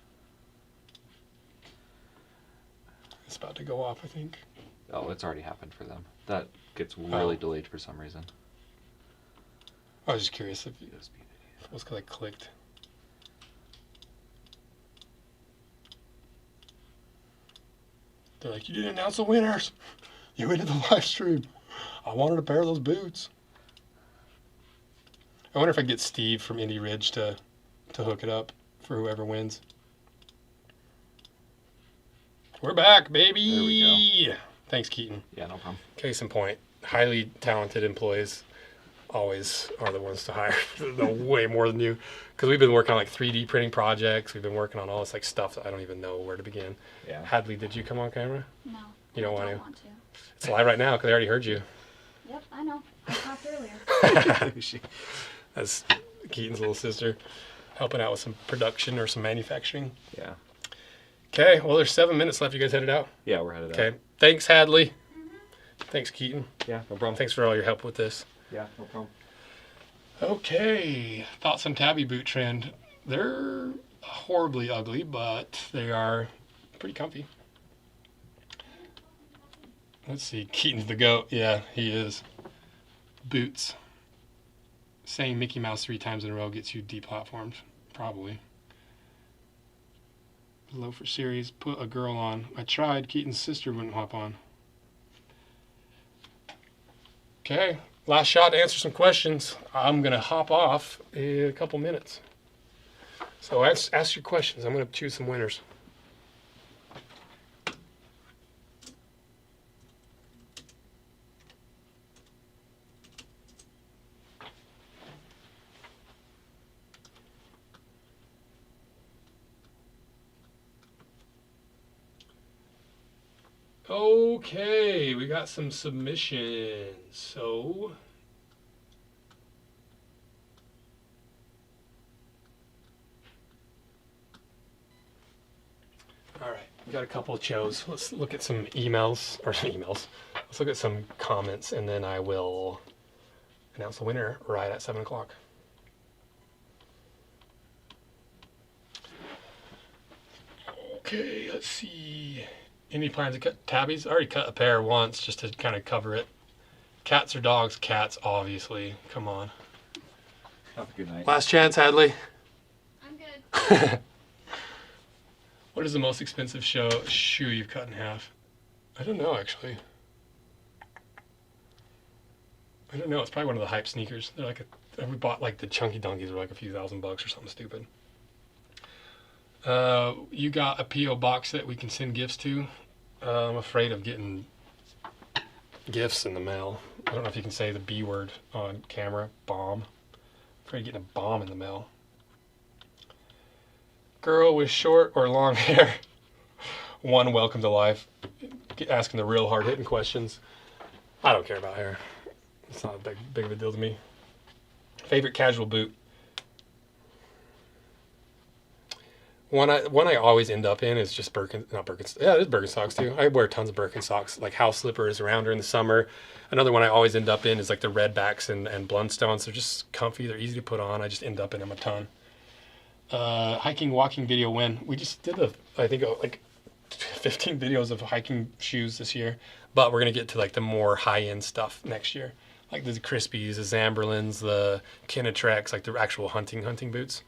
A: It's about to go off, I think.
D: Oh, it's already happened for them. That gets really delayed for some reason.
A: I was just curious if it was because I clicked. They're like, you didn't announce the winners. You ended the live stream. I wanted a pair of those boots. I wonder if I get Steve from Indy Ridge to hook it up for whoever wins. We're back, baby.
D: There we go.
A: Thanks, Keaton.
D: Yeah, no problem.
A: Case in point, highly talented employees always are the ones to hire. Know way more than you, because we've been working on like 3D printing projects. We've been working on all this like stuff that I don't even know where to begin.
D: Yeah.
A: Hadley, did you come on camera?
C: No.
A: You don't
C: I
A: want to?
C: want to.
A: It's live right now because I already heard you.
C: Yep, I know. I talked earlier.
A: That's Keaton's little sister, helping out with some production or some manufacturing.
K: Yeah.
A: Okay, well, there's 7 minutes left. You guys headed out?
K: Yeah, we're headed out.
A: Okay. Thanks, Hadley. Thanks, Keaton.
K: Yeah, no problem.
A: Thanks for all your help with this.
K: Yeah, no problem.
A: Okay, thoughts on tabby boot trend. They're horribly ugly, but they are pretty comfy. Let's see, Keaton's the goat. Yeah, he is. Boots. Saying Mickey Mouse 3 times in a row gets you deplatformed. Probably. Low for series. Put a girl on. I tried. Keaton's sister wouldn't hop on. Okay. Last shot to answer some questions. I'm going to hop off in a couple minutes. So ask your questions. I'm going to choose some winners. Okay, we got some submissions. So all right, we got a couple of shows. Let's look at some emails. Let's look at some comments, and then I will announce the winner right at 7 o'clock. Okay, let's see. Any plans to cut tabbies? I already cut a pair once just to kind of cover it. Cats or dogs? Cats, obviously. Come on.
K: Have a good night.
A: Last chance, Hadley.
C: I'm good.
A: What is the most expensive shoe you've cut in half? I don't know, actually. I don't know. It's probably one of the hype sneakers. They're like we bought like the chunky donkeys were like a few $1,000 or something stupid. You got a P.O. box that we can send gifts to. I'm afraid of getting gifts in the mail. I don't know if you can say the B word on camera. Bomb. Afraid of getting a bomb in the mail. Girl with short or long hair. One, welcome to life. Asking the real hard-hitting questions. I don't care about hair. It's not big of a deal to me. Favorite casual boot. One I always end up in is just Birkenstocks. Yeah, it is Birkenstocks too. I wear tons of Birkenstocks, like house slippers around during the summer. Another one I always end up in is like the Redbacks and Blundstones. They're just comfy. They're easy to put on. I just end up in them a ton. Hiking, walking video win. We just did like 15 videos of hiking shoes this year, but we're gonna get to like the more high-end stuff next year, like the Crispies, the Zamberlins, the Kinetrex, like the actual hunting boots.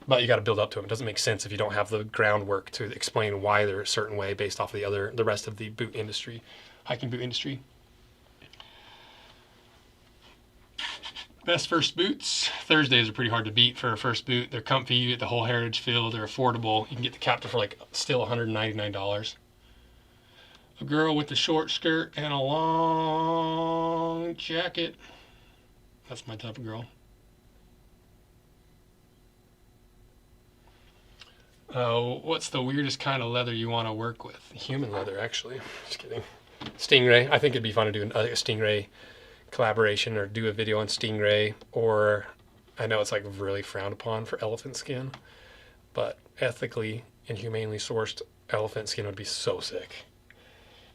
A: But you got to build up to them. It doesn't make sense if you don't have the groundwork to explain why they're a certain way based off of the rest of the boot industry, hiking boot industry. Best first boots. Thursdays are pretty hard to beat for a first boot. They're comfy. You get the whole heritage feel. They're affordable. You can get the Captor for like still $199. A girl with a short skirt and a long jacket. That's my type of girl. What's the weirdest kind of leather you want to work with? Human leather, actually. Just kidding. Stingray. I think it'd be fun to do a Stingray collaboration or do a video on Stingray. Or I know it's like really frowned upon for elephant skin, but ethically and humanely sourced elephant skin would be so sick.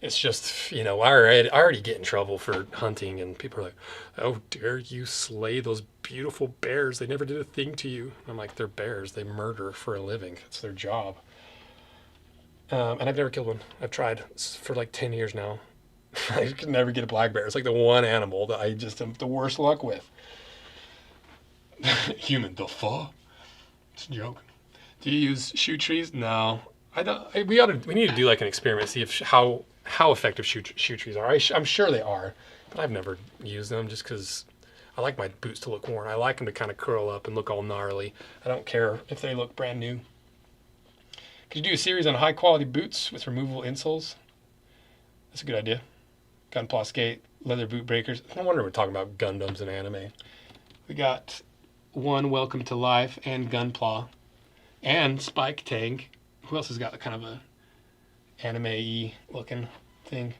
A: It's just, I already get in trouble for hunting, and people are like, "Oh, dare you slay those beautiful bears? They never did a thing to you." I'm like, they're bears. They murder for a living. It's their job. And I've never killed one. I've tried for like 10 years now. I could never get a black bear. It's like the one animal that I just have the worst luck with. Human, the fuck? It's a joke. Do you use shoe trees? No. I don't. We need to do like an experiment, see if how effective shoe trees are. I'm sure they are, but I've never used them just because I like my boots to look worn. I like them to kind of curl up and look all gnarly. I don't care if they look brand new. Could you do a series on high quality boots with removable insoles? That's a good idea. Gunpla skate, leather boot breakers. No wonder we're talking about Gundams and anime. We got one Welcome to Life and Gunpla and Spike Tank. Who else has got kind of a anime-y looking thing?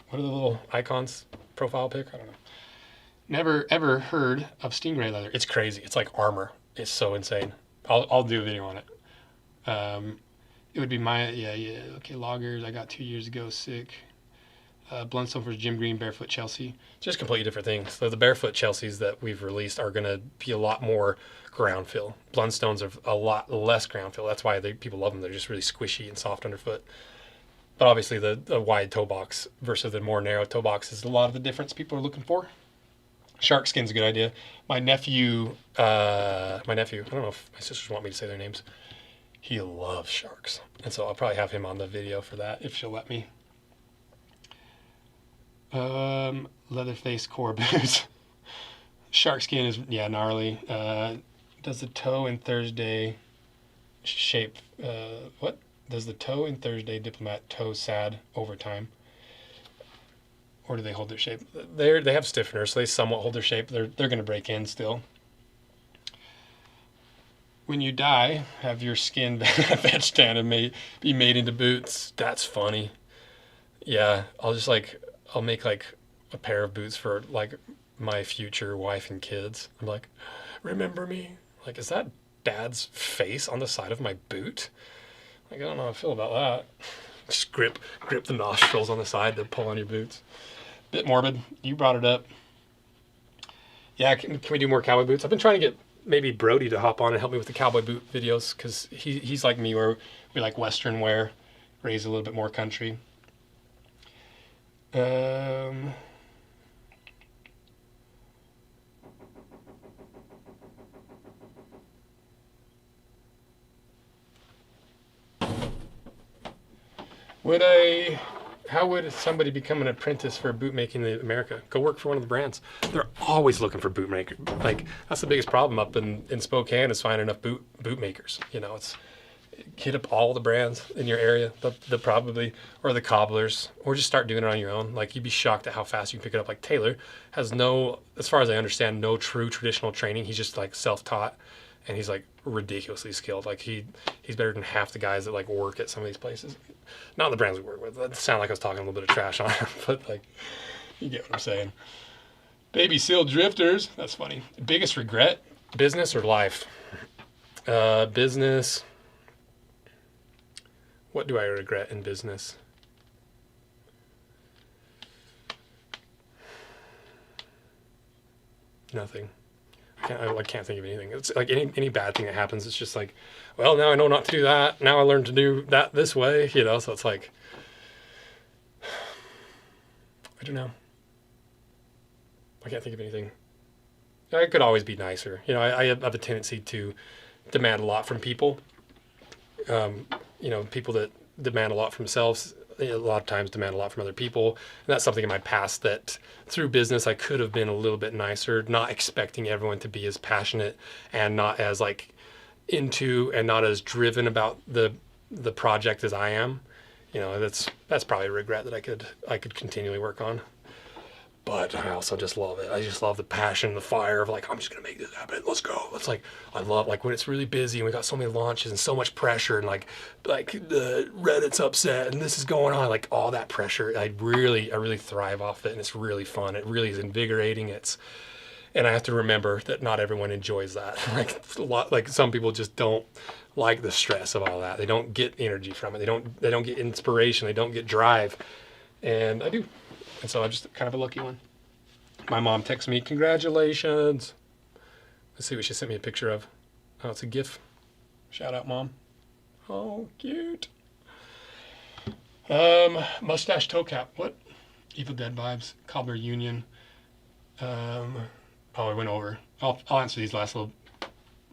A: what are the little icons? Profile pic? I don't know. Never ever heard of stingray leather. It's crazy. It's like armor. It's so insane. I'll do a video on it. It would be my okay. Loggers I got 2 years ago. Sick. Blundstone for Jim Green, Barefoot Chelsea. Just completely different things. So the Barefoot Chelseas that we've released are going to be a lot more ground fill. Blundstones are a lot less ground fill. That's why people love them. They're just really squishy and soft underfoot. But obviously the wide toe box versus the more narrow toe box is a lot of the difference people are looking for. Shark skin's a good idea. My nephew, I don't know if my sisters want me to say their names. He loves sharks. And so I'll probably have him on the video for that if she'll let me. Leatherface core boots. Shark skin is, gnarly. Does the toe in Thursday shape, what? Does the toe in Thursday Diplomat toe sad over time? Or do they hold their shape? They have stiffeners, so they somewhat hold their shape. They're going to break in still. When you die, have your skin fetched down and be made into boots. That's funny. Yeah, I'll make like a pair of boots for like my future wife and kids. I'm like, remember me? Like, is that Dad's face on the side of my boot? Like, I don't know how I feel about that. Just grip the nostrils on the side to pull on your boots. Bit morbid. You brought it up. Yeah, can we do more cowboy boots? I've been trying to get maybe Brody to hop on and help me with the cowboy boot videos because he's like me where we like Western wear, raised a little bit more country. How would somebody become an apprentice for boot making in America? Go work for one of the brands. They're always looking for boot makers. Like, that's the biggest problem up in Spokane is finding enough boot makers. You know, it's hit up all the brands in your area, the probably, or the cobblers, or just start doing it on your own. Like, you'd be shocked at how fast you can pick it up. Like, Taylor has no, as far as I understand, no true traditional training. He's just like self-taught, and he's like ridiculously skilled. Like, he's better than half the guys that like work at some of these places. Not the brands we work with. That sound like I was talking a little bit of trash on him, but like, you get what I'm saying. Baby seal drifters. That's funny. Biggest regret, business or life? Business. What do I regret in business? Nothing. I can't think of anything. It's like any bad thing that happens, it's just like, well, now I know not to do that. Now I learned to do that this way, you know? So it's like, I don't know. I can't think of anything. I could always be nicer. You know, I have a tendency to demand a lot from people. You know, people that demand a lot from themselves, a lot of times demand a lot from other people. And that's something in my past that through business I could have been a little bit nicer, not expecting everyone to be as passionate and not as like into and not as driven about the project as I am. You know, that's probably a regret that I could continually work on. But I also just love it. I just love the passion, the fire of like, I'm just going to make this happen. Let's go. It's like, I love like when it's really busy and we got so many launches and so much pressure and like the Reddit's upset and this is going on, like all that pressure. I really thrive off it and it's really fun. It really is invigorating. And I have to remember that not everyone enjoys that. Like some people just don't like the stress of all that. They don't get energy from it. They don't get inspiration. They don't get drive. And I do. And so I'm just kind of a lucky one. My mom texts me, congratulations. Let's see what she sent me a picture of. Oh, it's a GIF. Shout out, Mom. Oh, cute. Mustache toe cap. What? Evil Dead vibes. Cobbler Union. I went over. I'll answer these last little.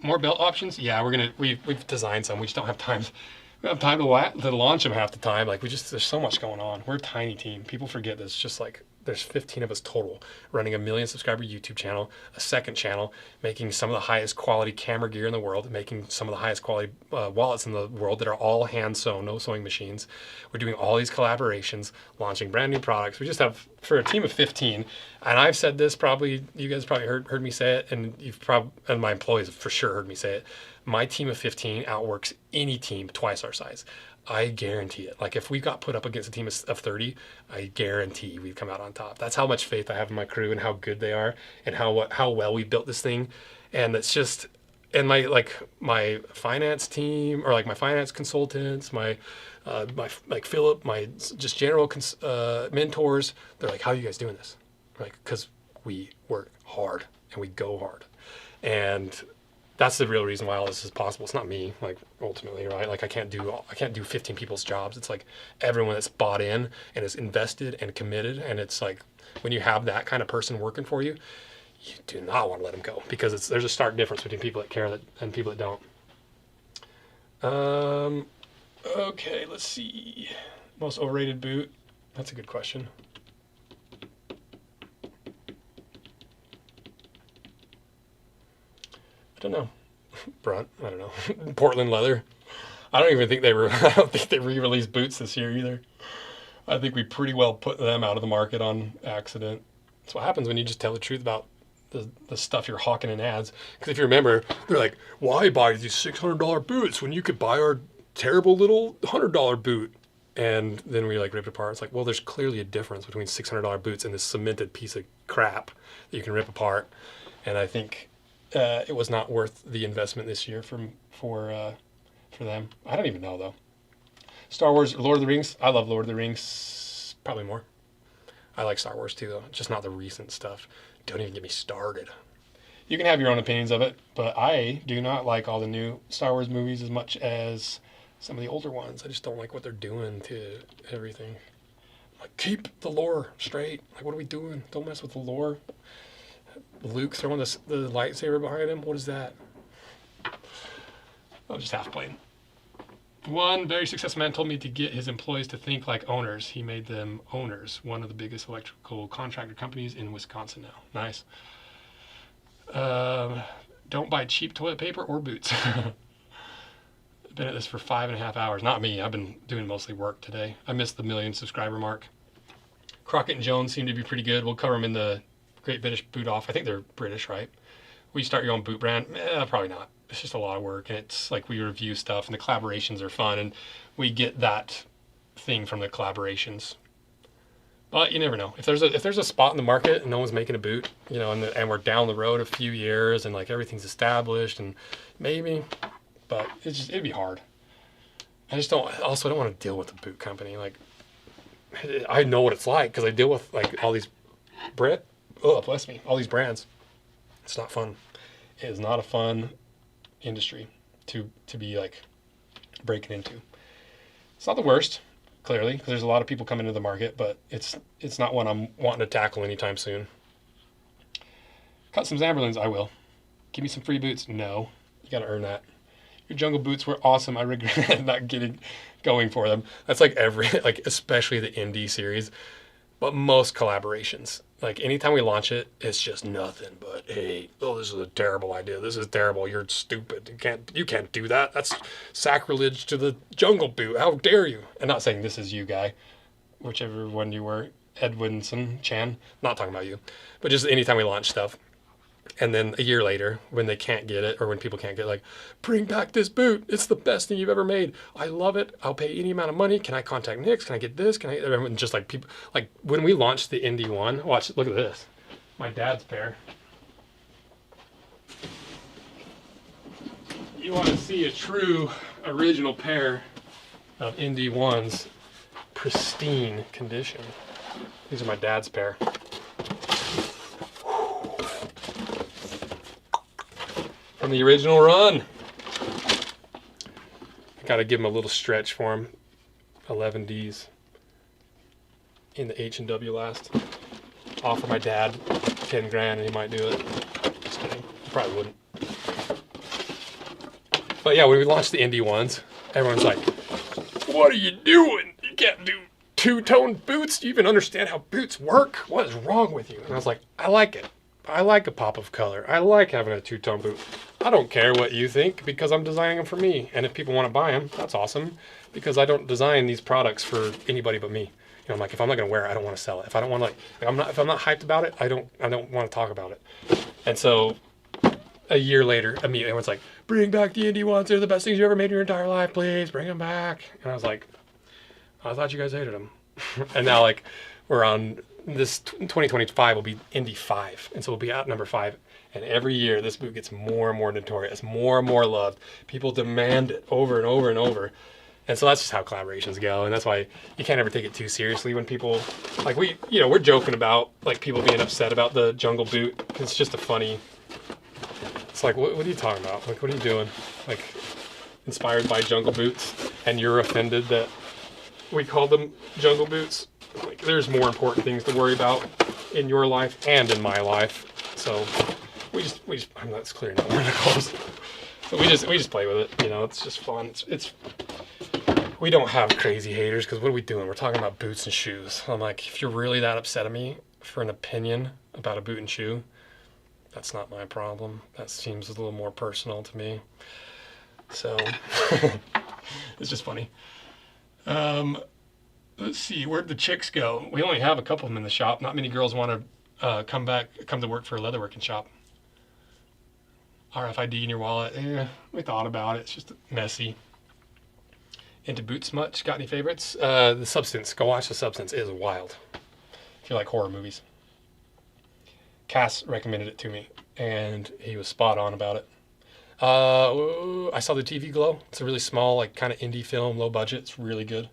A: More belt options? Yeah, we've designed some. We just don't have time. We don't have time to launch them half the time. Like there's so much going on. We're a tiny team. People forget this. Just like there's 15 of us total running a 1 million subscriber YouTube channel, a second channel, making some of the highest quality camera gear in the world, making some of the highest quality wallets in the world that are all hand sewn, no sewing machines. We're doing all these collaborations, launching brand new products. We just have, for a team of 15, and I've said this probably, you guys probably heard me say it, and and my employees have for sure heard me say it. My team of 15 outworks any team twice our size. I guarantee it. Like if we got put up against a team of 30, I guarantee we'd come out on top. That's how much faith I have in my crew and how good they are and how well we built this thing. And it's just, and my finance team, or like my finance consultants, my Philip, my just general mentors, they're like, how are you guys doing this? Like, because we work hard and we go hard. And that's the real reason why all this is possible. It's not me, like, ultimately, right? Like I can't do 15 people's jobs. It's like everyone that's bought in and is invested and committed. And it's like when you have that kind of person working for you, you do not want to let them go, because there's a stark difference between people that care and people that don't. Okay, let's see. Most overrated boot. That's a good question. I don't know. Brunt. I don't know. Portland leather. I don't think they re-released boots this year either. I think we pretty well put them out of the market on accident. That's what happens when you just tell the truth about the stuff you're hawking in ads. Because if you remember, they're like, why buy these $600 boots when you could buy our terrible little $100 boot? And then we like ripped it apart. It's like, well, there's clearly a difference between $600 boots and this cemented piece of crap that you can rip apart. And I think it was not worth the investment this year for them. I don't even know though. Star Wars, Lord of the Rings. I love Lord of the Rings probably more. I like Star Wars too though, just not the recent stuff. Don't even get me started. You can have your own opinions of it, but I do not like all the new Star Wars movies as much as some of the older ones. I just don't like what they're doing to everything. Like, keep the lore straight. Like, what are we doing? Don't mess with the lore. Luke throwing the lightsaber behind him. What is that? I'm just half playing. One very successful man told me to get his employees to think like owners. He made them owners. One of the biggest electrical contractor companies in Wisconsin now. Nice. Don't buy cheap toilet paper or boots. Been at this for 5.5 hours. Not me. I've been doing mostly work today. I missed the 1 million subscriber mark. Crockett and Jones seem to be pretty good. We'll cover them in the Great British Boot Off. I think they're British, right? Will you start your own boot brand? Probably not. It's just a lot of work, and it's like we review stuff, and the collaborations are fun, and we get that thing from the collaborations. But you never know. If there's a spot in the market and no one's making a boot, you know, and we're down the road a few years, and like everything's established, and maybe, but it'd be hard. I don't want to deal with a boot company. Like, I know what it's like because I deal with like all these all these brands. It's not fun. It is not a fun industry to be like breaking into. It's not the worst, clearly, because there's a lot of people coming into the market, but it's not one I'm wanting to tackle anytime soon. Cut some Zamberlins, I will. Give me some free boots. No, you got to earn that. Your jungle boots were awesome. I regret not going for them. That's like especially the indie series, but most collaborations. Like anytime we launch it, it's just nothing but, hey, this is a terrible idea. This is terrible. You're stupid. You can't do that. That's sacrilege to the jungle boot. How dare you? And not saying this is you, guy, whichever one you were, Edwinson, Chan. Not talking about you, but just anytime we launch stuff. And then a year later, when they can't get it, or when people can't get it, like, bring back this boot. It's the best thing you've ever made. I love it. I'll pay any amount of money. Can I contact Nick's? Can I get this? And just like people, like when we launched the Indy one, look at this. My dad's pair. You want to see a true original pair of Indy ones, pristine condition. These are my dad's pair. From the original run. I gotta give him a little stretch for him. 11 Ds in the H&W last. Offer my dad 10 grand and he might do it. Just kidding. He probably wouldn't. But yeah, when we launched the Indy ones, everyone's like, what are you doing? You can't do two-tone boots. Do you even understand how boots work? What is wrong with you? And I was like, I like it. I like a pop of color. I like having a two-tone boot. I don't care what you think because I'm designing them for me. And if people want to buy them, that's awesome because I don't design these products for anybody but me. You know, I'm like, if I'm not going to wear it, I don't want to sell it. If I don't want to if I'm not hyped about it, I don't want to talk about it. And so a year later, immediately everyone's like, bring back the indie ones. They're the best things you ever made in your entire life. Please bring them back. And I was like, I thought you guys hated them. And now like we're on this 2025 will be Indy 5. And so we'll be at number 5. And every year this boot gets more and more notorious, more and more loved. People demand it over and over and over. And so that's just how collaborations go. And that's why you can't ever take it too seriously when people, like we're joking about like people being upset about the jungle boot. It's just a funny, it's like, what are you talking about? Like, what are you doing? Like, inspired by jungle boots and you're offended that we call them jungle boots? Like, there's more important things to worry about in your life and in my life. So we just that's clear now. We're close. So we just play with it. You know, it's just fun. It's we don't have crazy haters because what are we doing? We're talking about boots and shoes. I'm like, if you're really that upset at me for an opinion about a boot and shoe, that's not my problem. That seems a little more personal to me. So it's just funny. Let's see, where'd the chicks go? We only have a couple of them in the shop. Not many girls want to come to work for a leatherworking shop. RFID in your wallet. We thought about it. It's just messy. Into boots much? Got any favorites? The Substance. Go watch The Substance. It is wild. If you like horror movies. Cass recommended it to me, and he was spot on about it. I saw The TV Glow. It's a really small, like kind of indie film, low budget. It's really good.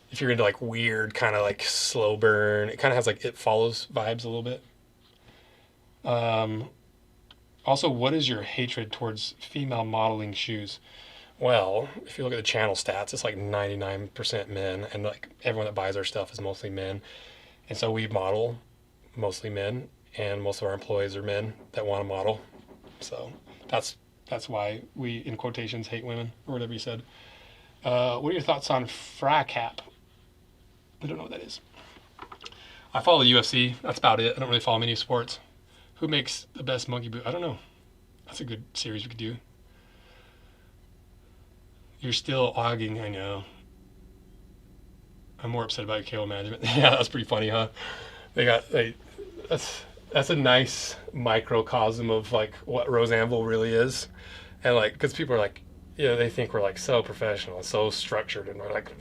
A: If you're into like weird, kind of like slow burn, it kind of has like It Follows vibes a little bit. Also, what is your hatred towards female modeling shoes? Well, if you look at the channel stats, it's like 99% men, and like everyone that buys our stuff is mostly men. And so we model mostly men, and most of our employees are men that want to model. So that's why we, in quotations, hate women, or whatever you said. What are your thoughts on FraCap? I don't know what that is. I follow the UFC. That's about it. I don't really follow many sports. Who makes the best monkey boot? I don't know. That's a good series we could do. You're still ogging, I know. I'm more upset about your cable management. Yeah, that's pretty funny, huh? That's a nice microcosm of like what Rose Anvil really is. And like, because people are like, you know, they think we're like so professional, so structured, and we're like,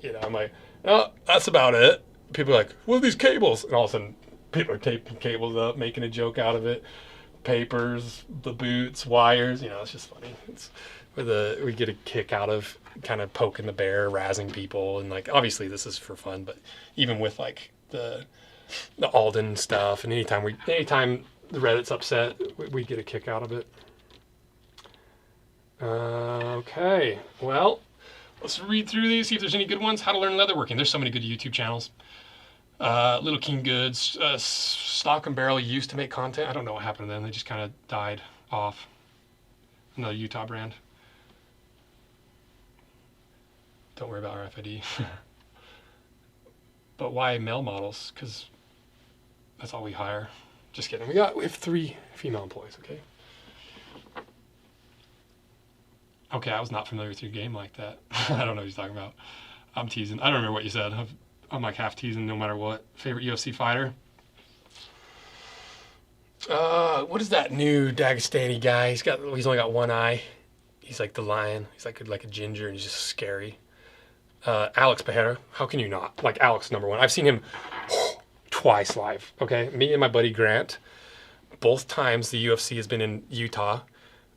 A: you know, I'm like, oh, that's about it. People are like, what are these cables? And all of a sudden, people are taping cables up, making a joke out of it. Papers, the boots, wires, you know, it's just funny. We get a kick out of kind of poking the bear, razzing people, and like obviously this is for fun, but even with like the Alden stuff, and anytime the Reddit's upset, we get a kick out of it. Okay, well, let's read through these, see if there's any good ones. How to learn leatherworking. There's so many good YouTube channels. Little King Goods, Stock and Barrel used to make content. I don't know what happened to them. They just kind of died off. Another Utah brand. Don't worry about RFID. But why male models? Because that's all we hire. Just kidding. We have 3 female employees, okay? Okay, I was not familiar with your game like that. I don't know what you're talking about. I'm teasing. I don't remember what you said. I'm like half teasing no matter what. Favorite UFC fighter? What is that new Dagestani guy? He's only got one eye. He's like the lion. He's like a ginger, and he's just scary. Alex Pereira. How can you not? Like Alex, number 1. I've seen him twice live. Okay, me and my buddy Grant. Both times the UFC has been in Utah.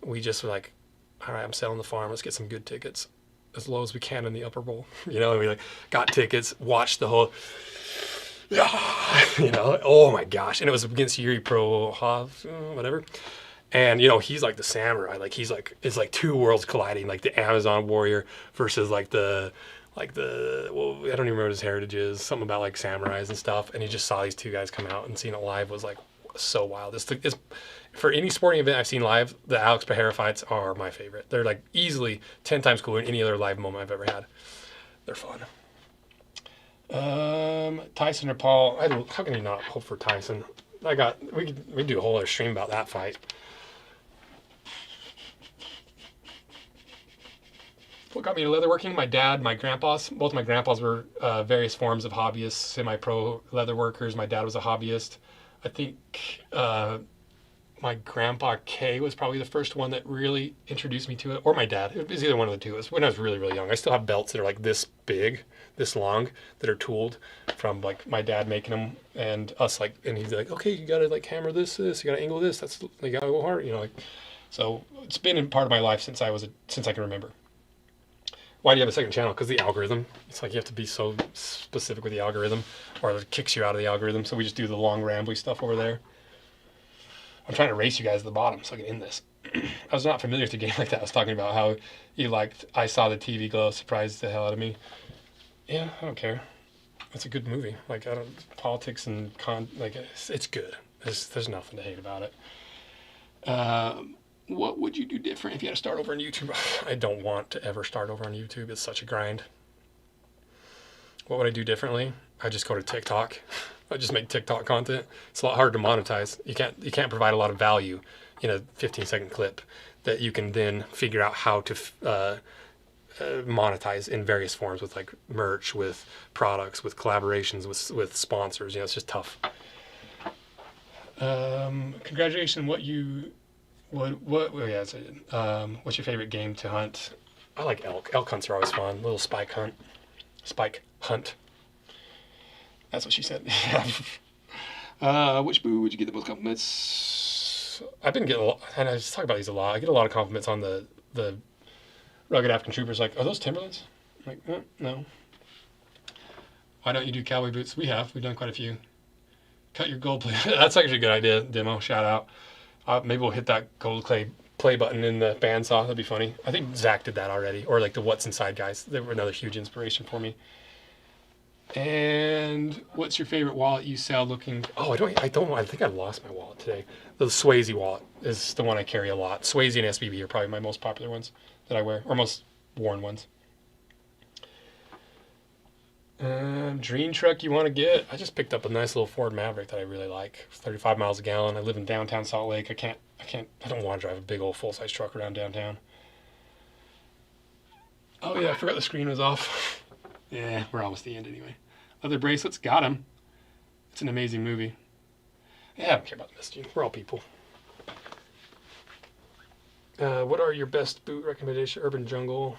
A: We just were like, all right, I'm selling the farm. Let's get some good tickets, as low as we can in the upper bowl. You know, we like got tickets, watched the whole. You know, oh my gosh, and it was against Yuri Prohov, whatever. And you know, he's like the samurai. Like it's like 2 worlds colliding. Like the Amazon warrior versus like the well, I don't even remember what his heritage is. Something about like samurais and stuff. And he just saw these 2 guys come out, and seeing it live was like so wild. It's for any sporting event I've seen live, the Alex Pereira fights are my favorite. They're like easily 10 times cooler than any other live moment I've ever had. They're fun. Tyson or Paul? How can you not hope for Tyson? We do a whole other stream about that fight. What got me to leatherworking? My dad, my grandpas. Both my grandpas were various forms of hobbyists, semi-pro leatherworkers. My dad was a hobbyist. I think my grandpa Kay was probably the first one that really introduced me to it, or my dad. It was either one of the two. It was when I was really, really young. I still have belts that are like this big, this long, that are tooled from like my dad making them and us like, and he's like, okay, you gotta like hammer this, you gotta angle this, that's, you gotta go hard, you know, like, so it's been in part of my life since I can remember. Why do you have a second channel? Because the algorithm. It's like you have to be so specific with the algorithm, or it kicks you out of the algorithm. So we just do the long, rambly stuff over there. I'm trying to race you guys to the bottom so I can end this. I was not familiar with a game like that. I was talking about how you liked I Saw the TV Glow, surprised the hell out of me. Yeah, I don't care. It's a good movie. Like, I don't, politics and like, it's good. There's nothing to hate about it. What would you do different if you had to start over on YouTube? I don't want to ever start over on YouTube. It's such a grind. What would I do differently? I just go to TikTok. I just make TikTok content. It's a lot harder to monetize. You can't provide a lot of value in a 15-second clip that you can then figure out how to monetize in various forms with like merch, with products, with collaborations, with sponsors. You know, it's just tough. Congratulations. What's your favorite game to hunt? I like elk. Elk hunts are always fun. Little spike hunt. That's what she said. Which boo would you get the most compliments? I've been getting a lot, and I just talk about these a lot. I get a lot of compliments on the Rugged African Troopers. Like, are those Timberlands? I'm like, no. Why don't you do cowboy boots? We've done quite a few. Cut your gold play. That's actually a good idea, Demo. Shout out. Maybe we'll hit that gold play button in the bandsaw. That'd be funny. I think Zach did that already. Or like the What's Inside guys. They were another huge inspiration for me. And what's your favorite wallet you sell looking? Oh, I don't know. I think I lost my wallet today. The Swayze wallet is the one I carry a lot. Swayze and SBB are probably my most popular ones that I wear, or most worn ones. Dream truck you want to get? I just picked up a nice little Ford Maverick that I really like. 35 miles a gallon. I live in downtown Salt Lake. I don't want to drive a big old full-size truck around downtown. Oh yeah, I forgot the screen was off. Yeah, we're almost at the end anyway. Leather bracelets, got him. It's an amazing movie. Yeah, I don't care about the messaging. We're all people. What are your best boot recommendations? Urban Jungle.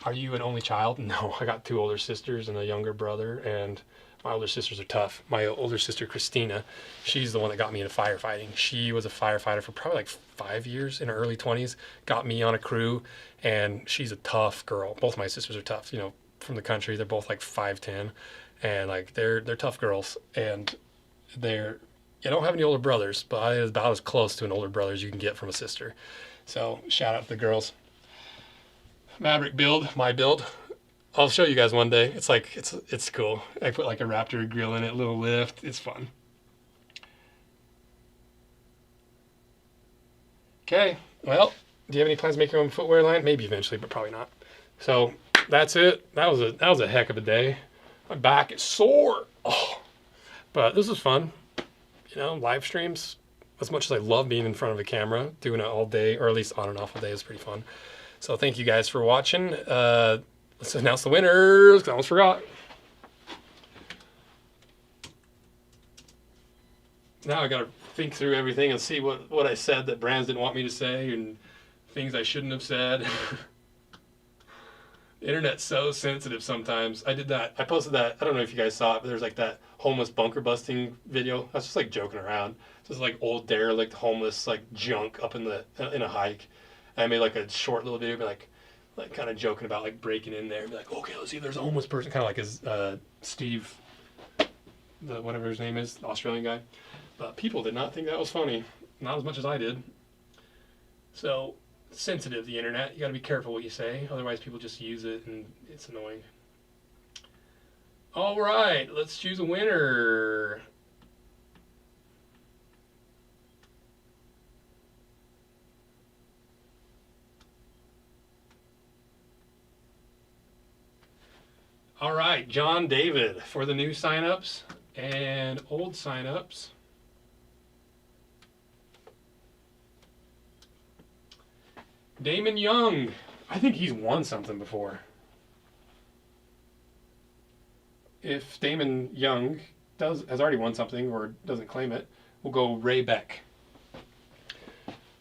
A: Are you an only child? No, I got 2 older sisters and a younger brother, and my older sisters are tough. My older sister, Christina, she's the one that got me into firefighting. She was a firefighter for probably like 5 years in her early 20s, got me on a crew, and she's a tough girl. Both my sisters are tough, you know, from the country. They're both like 5'10", and like they're tough girls, and I don't have any older brothers, but I'm about as close to an older brother as you can get from a sister. So shout out to the girls. Maverick build, my build. I'll show you guys one day. It's like, it's cool. I put like a Raptor grill in it, little lift. It's fun. Okay, well, do you have any plans to make your own footwear line? Maybe eventually, but probably not. So that's it. That was a heck of a day. My back is sore. Oh, but this was fun. You know, live streams. As much as I love being in front of a camera, doing it all day, or at least on and off all day, is pretty fun. So thank you guys for watching. Let's announce the winners, 'cause I almost forgot. Now I gotta think through everything and see what I said that brands didn't want me to say and things I shouldn't have said. The internet's so sensitive sometimes. I did that. I posted that. I don't know if you guys saw it, but there's like that homeless bunker busting video. I was just like joking around. Just like old derelict homeless like junk up in a hike. I made like a short little video, be like kind of joking about like breaking in there, be like, okay, let's see if there's a homeless person, kind of like his Steve, whatever his name is, the Australian guy. But people did not think that was funny, not as much as I did. So sensitive, the internet. You got to be careful what you say, otherwise people just use it and it's annoying. All right, let's choose a winner. All right, John David for the new signups and old signups. Damon Young. I think he's won something before. If Damon Young has already won something or doesn't claim it, we'll go Ray Beck.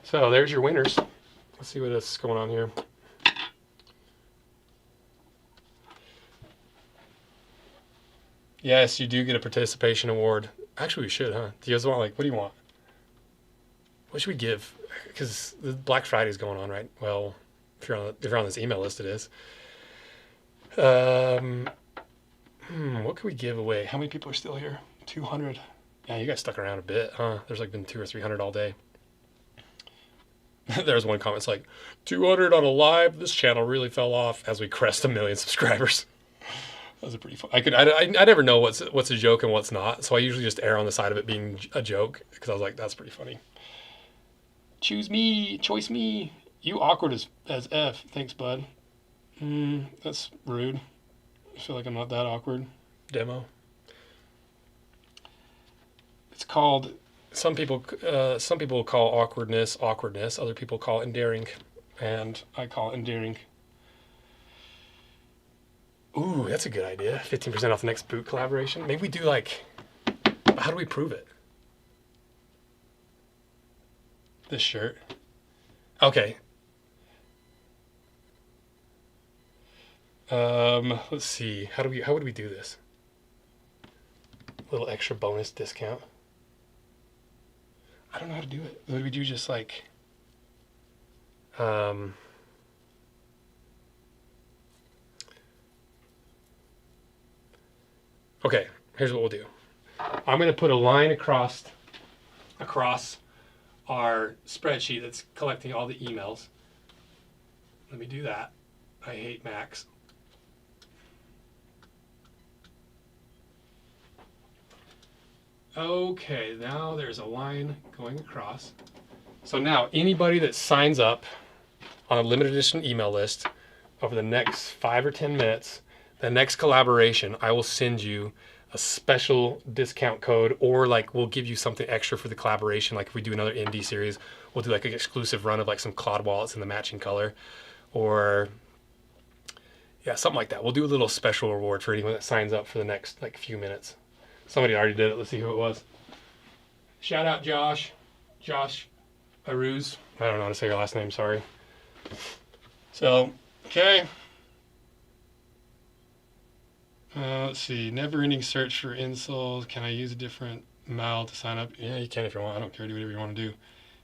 A: So there's your winners. Let's see what else is going on here. Yes, you do get a participation award. Actually, we should, huh? Do you guys want, like, what do you want? What should we give? Because the Black Friday is going on, right? Well, if you're on this email list, it is. What can we give away? How many people are still here? 200. Yeah, you guys stuck around a bit, huh? There's like been 200 or 300 all day. There's one comment, it's like, 200 on a live. This channel really fell off as we crest 1 million subscribers. That was a pretty fun. I never know what's a joke and what's not, so I usually just err on the side of it being a joke because I was like, that's pretty funny. Choose me, choice me. You awkward as F. Thanks, bud. That's rude. I feel like I'm not that awkward. Demo. It's called. Some people call awkwardness awkwardness. Other people call it endearing, and I call it endearing. Ooh, that's a good idea. 15% off the next boot collaboration. Maybe we do like. How do we prove it? This shirt. Okay. Let's see. How would we do this? A little extra bonus discount. I don't know how to do it. Would we do just like okay, here's what we'll do. I'm going to put a line across our spreadsheet that's collecting all the emails. Let me do that. I hate Macs. Okay, now there's a line going across. So now anybody that signs up on a limited edition email list over the next 5 or 10 minutes, the next collaboration, I will send you a special discount code, or like we'll give you something extra for the collaboration. Like if we do another indie series, we'll do like an exclusive run of like some cloud wallets in the matching color, or yeah, something like that. We'll do a little special reward for anyone that signs up for the next like few minutes. Somebody already did it. Let's see who it was. Shout out Josh Aruz. I don't know how to say your last name, sorry. So, okay. Let's see. Never-ending search for insoles. Can I use a different mail to sign up? Yeah, you can if you want. I don't care. Do whatever you want to do.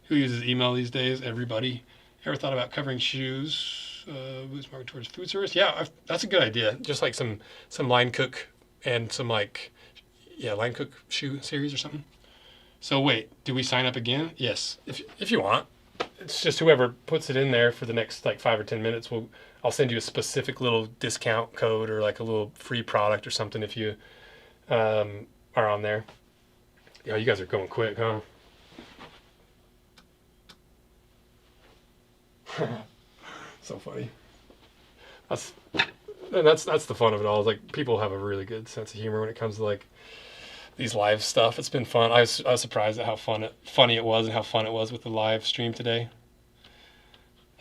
A: Who uses email these days? Everybody. Ever thought about covering shoes? Boost market towards food service? Yeah, that's a good idea. Just like some line cook and some like, yeah, line cook shoe series or something. So wait, do we sign up again? Yes, if you want. It's just whoever puts it in there for the next like 5 or 10 minutes, I'll send you a specific little discount code or like a little free product or something if you are on there. Yeah, you guys are going quick, huh? So funny. That's the fun of it all. Is like people have a really good sense of humor when it comes to like these live stuff. It's been fun. I was surprised at how funny it was and how fun it was with the live stream today.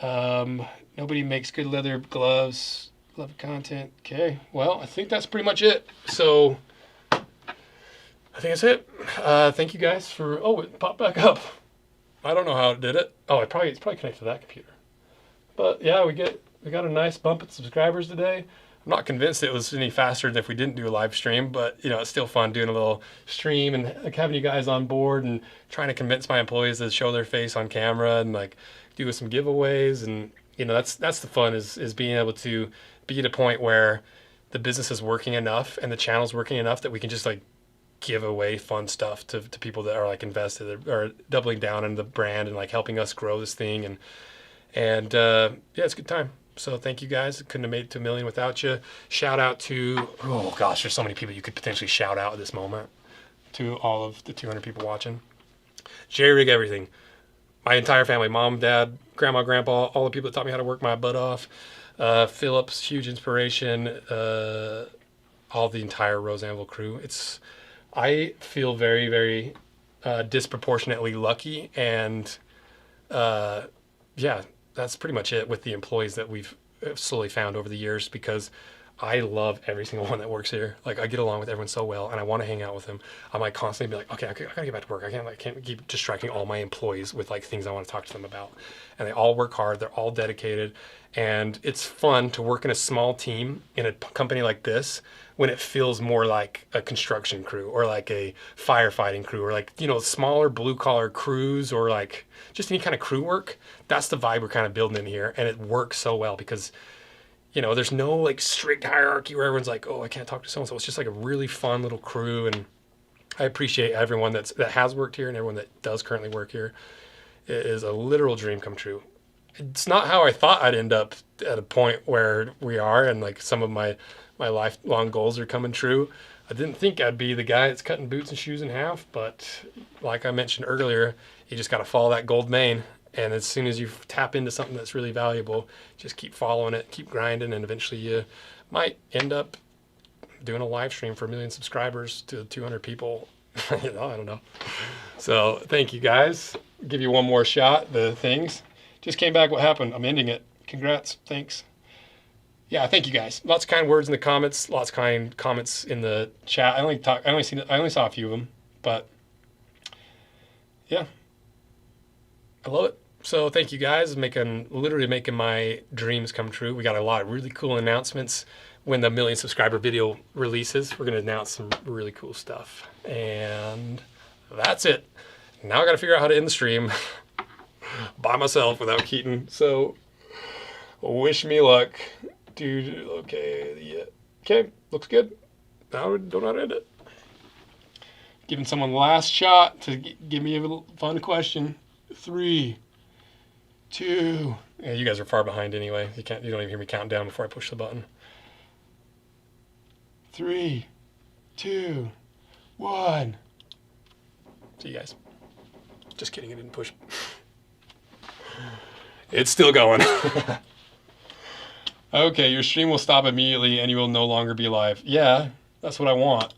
A: Nobody makes good leather gloves. Love content. Okay. Well, I think that's pretty much it. So I think that's it. Thank you guys for. Oh, it popped back up. I don't know how it did it. Oh, it's probably connected to that computer. But yeah, we got a nice bump in subscribers today. I'm not convinced it was any faster than if we didn't do a live stream, but you know, it's still fun doing a little stream and like having you guys on board and trying to convince my employees to show their face on camera and like do some giveaways. And you know, that's the fun is being able to be at a point where the business is working enough and the channel's working enough that we can just like give away fun stuff to people that are like invested or doubling down on the brand and like helping us grow this thing. And yeah, it's a good time. So thank you guys. Couldn't have made it to 1 million without you. Shout out to, oh gosh, there's so many people you could potentially shout out at this moment. To all of the 200 people watching. J-Rig everything. My entire family, mom, dad, grandma, grandpa, all the people that taught me how to work my butt off. Phillips, huge inspiration. All the entire Rose Anvil crew. I feel very, very disproportionately lucky, and yeah, that's pretty much it with the employees that we've slowly found over the years, because I love every single one that works here. Like I get along with everyone so well, and I want to hang out with them. I'm like constantly be like, okay, I gotta get back to work. I can't keep distracting all my employees with like things I want to talk to them about. And they all work hard. They're all dedicated, and it's fun to work in a small team in a company like this when it feels more like a construction crew or like a firefighting crew or like, you know, smaller blue collar crews or like just any kind of crew work. That's the vibe we're kind of building in here, and it works so well because, you know, there's no like strict hierarchy where everyone's like, oh, I can't talk to so and so. It's just like a really fun little crew, and I appreciate everyone that has worked here and everyone that does currently work here. It is a literal dream come true. It's not how I thought I'd end up at a point where we are, and like some of my lifelong goals are coming true. I didn't think I'd be the guy that's cutting boots and shoes in half, but like I mentioned earlier, you just got to follow that gold main. And as soon as you tap into something that's really valuable, just keep following it, keep grinding, and eventually you might end up doing a live stream for 1 million subscribers to 200 people. You know, I don't know. So thank you guys. Give you one more shot. The things just came back. What happened? I'm ending it. Congrats. Thanks. Yeah, thank you guys. Lots of kind words in the comments. Lots of kind comments in the chat. I only saw a few of them, but yeah. I love it. So thank you guys, literally making my dreams come true. We got a lot of really cool announcements when the 1 million subscriber video releases. We're going to announce some really cool stuff. And that's it. Now I got to figure out how to end the stream by myself without Keaton. So wish me luck. Dude, okay. Yeah. Okay, looks good. Now I don't know how to end it. Giving someone the last shot to give me a little fun question. 3, 2. Yeah, you guys are far behind anyway. You don't even hear me count down before I push the button. 3, 2, 1. See you guys. Just kidding, I didn't push. It's still going. Okay, your stream will stop immediately and you will no longer be live. Yeah, that's what I want.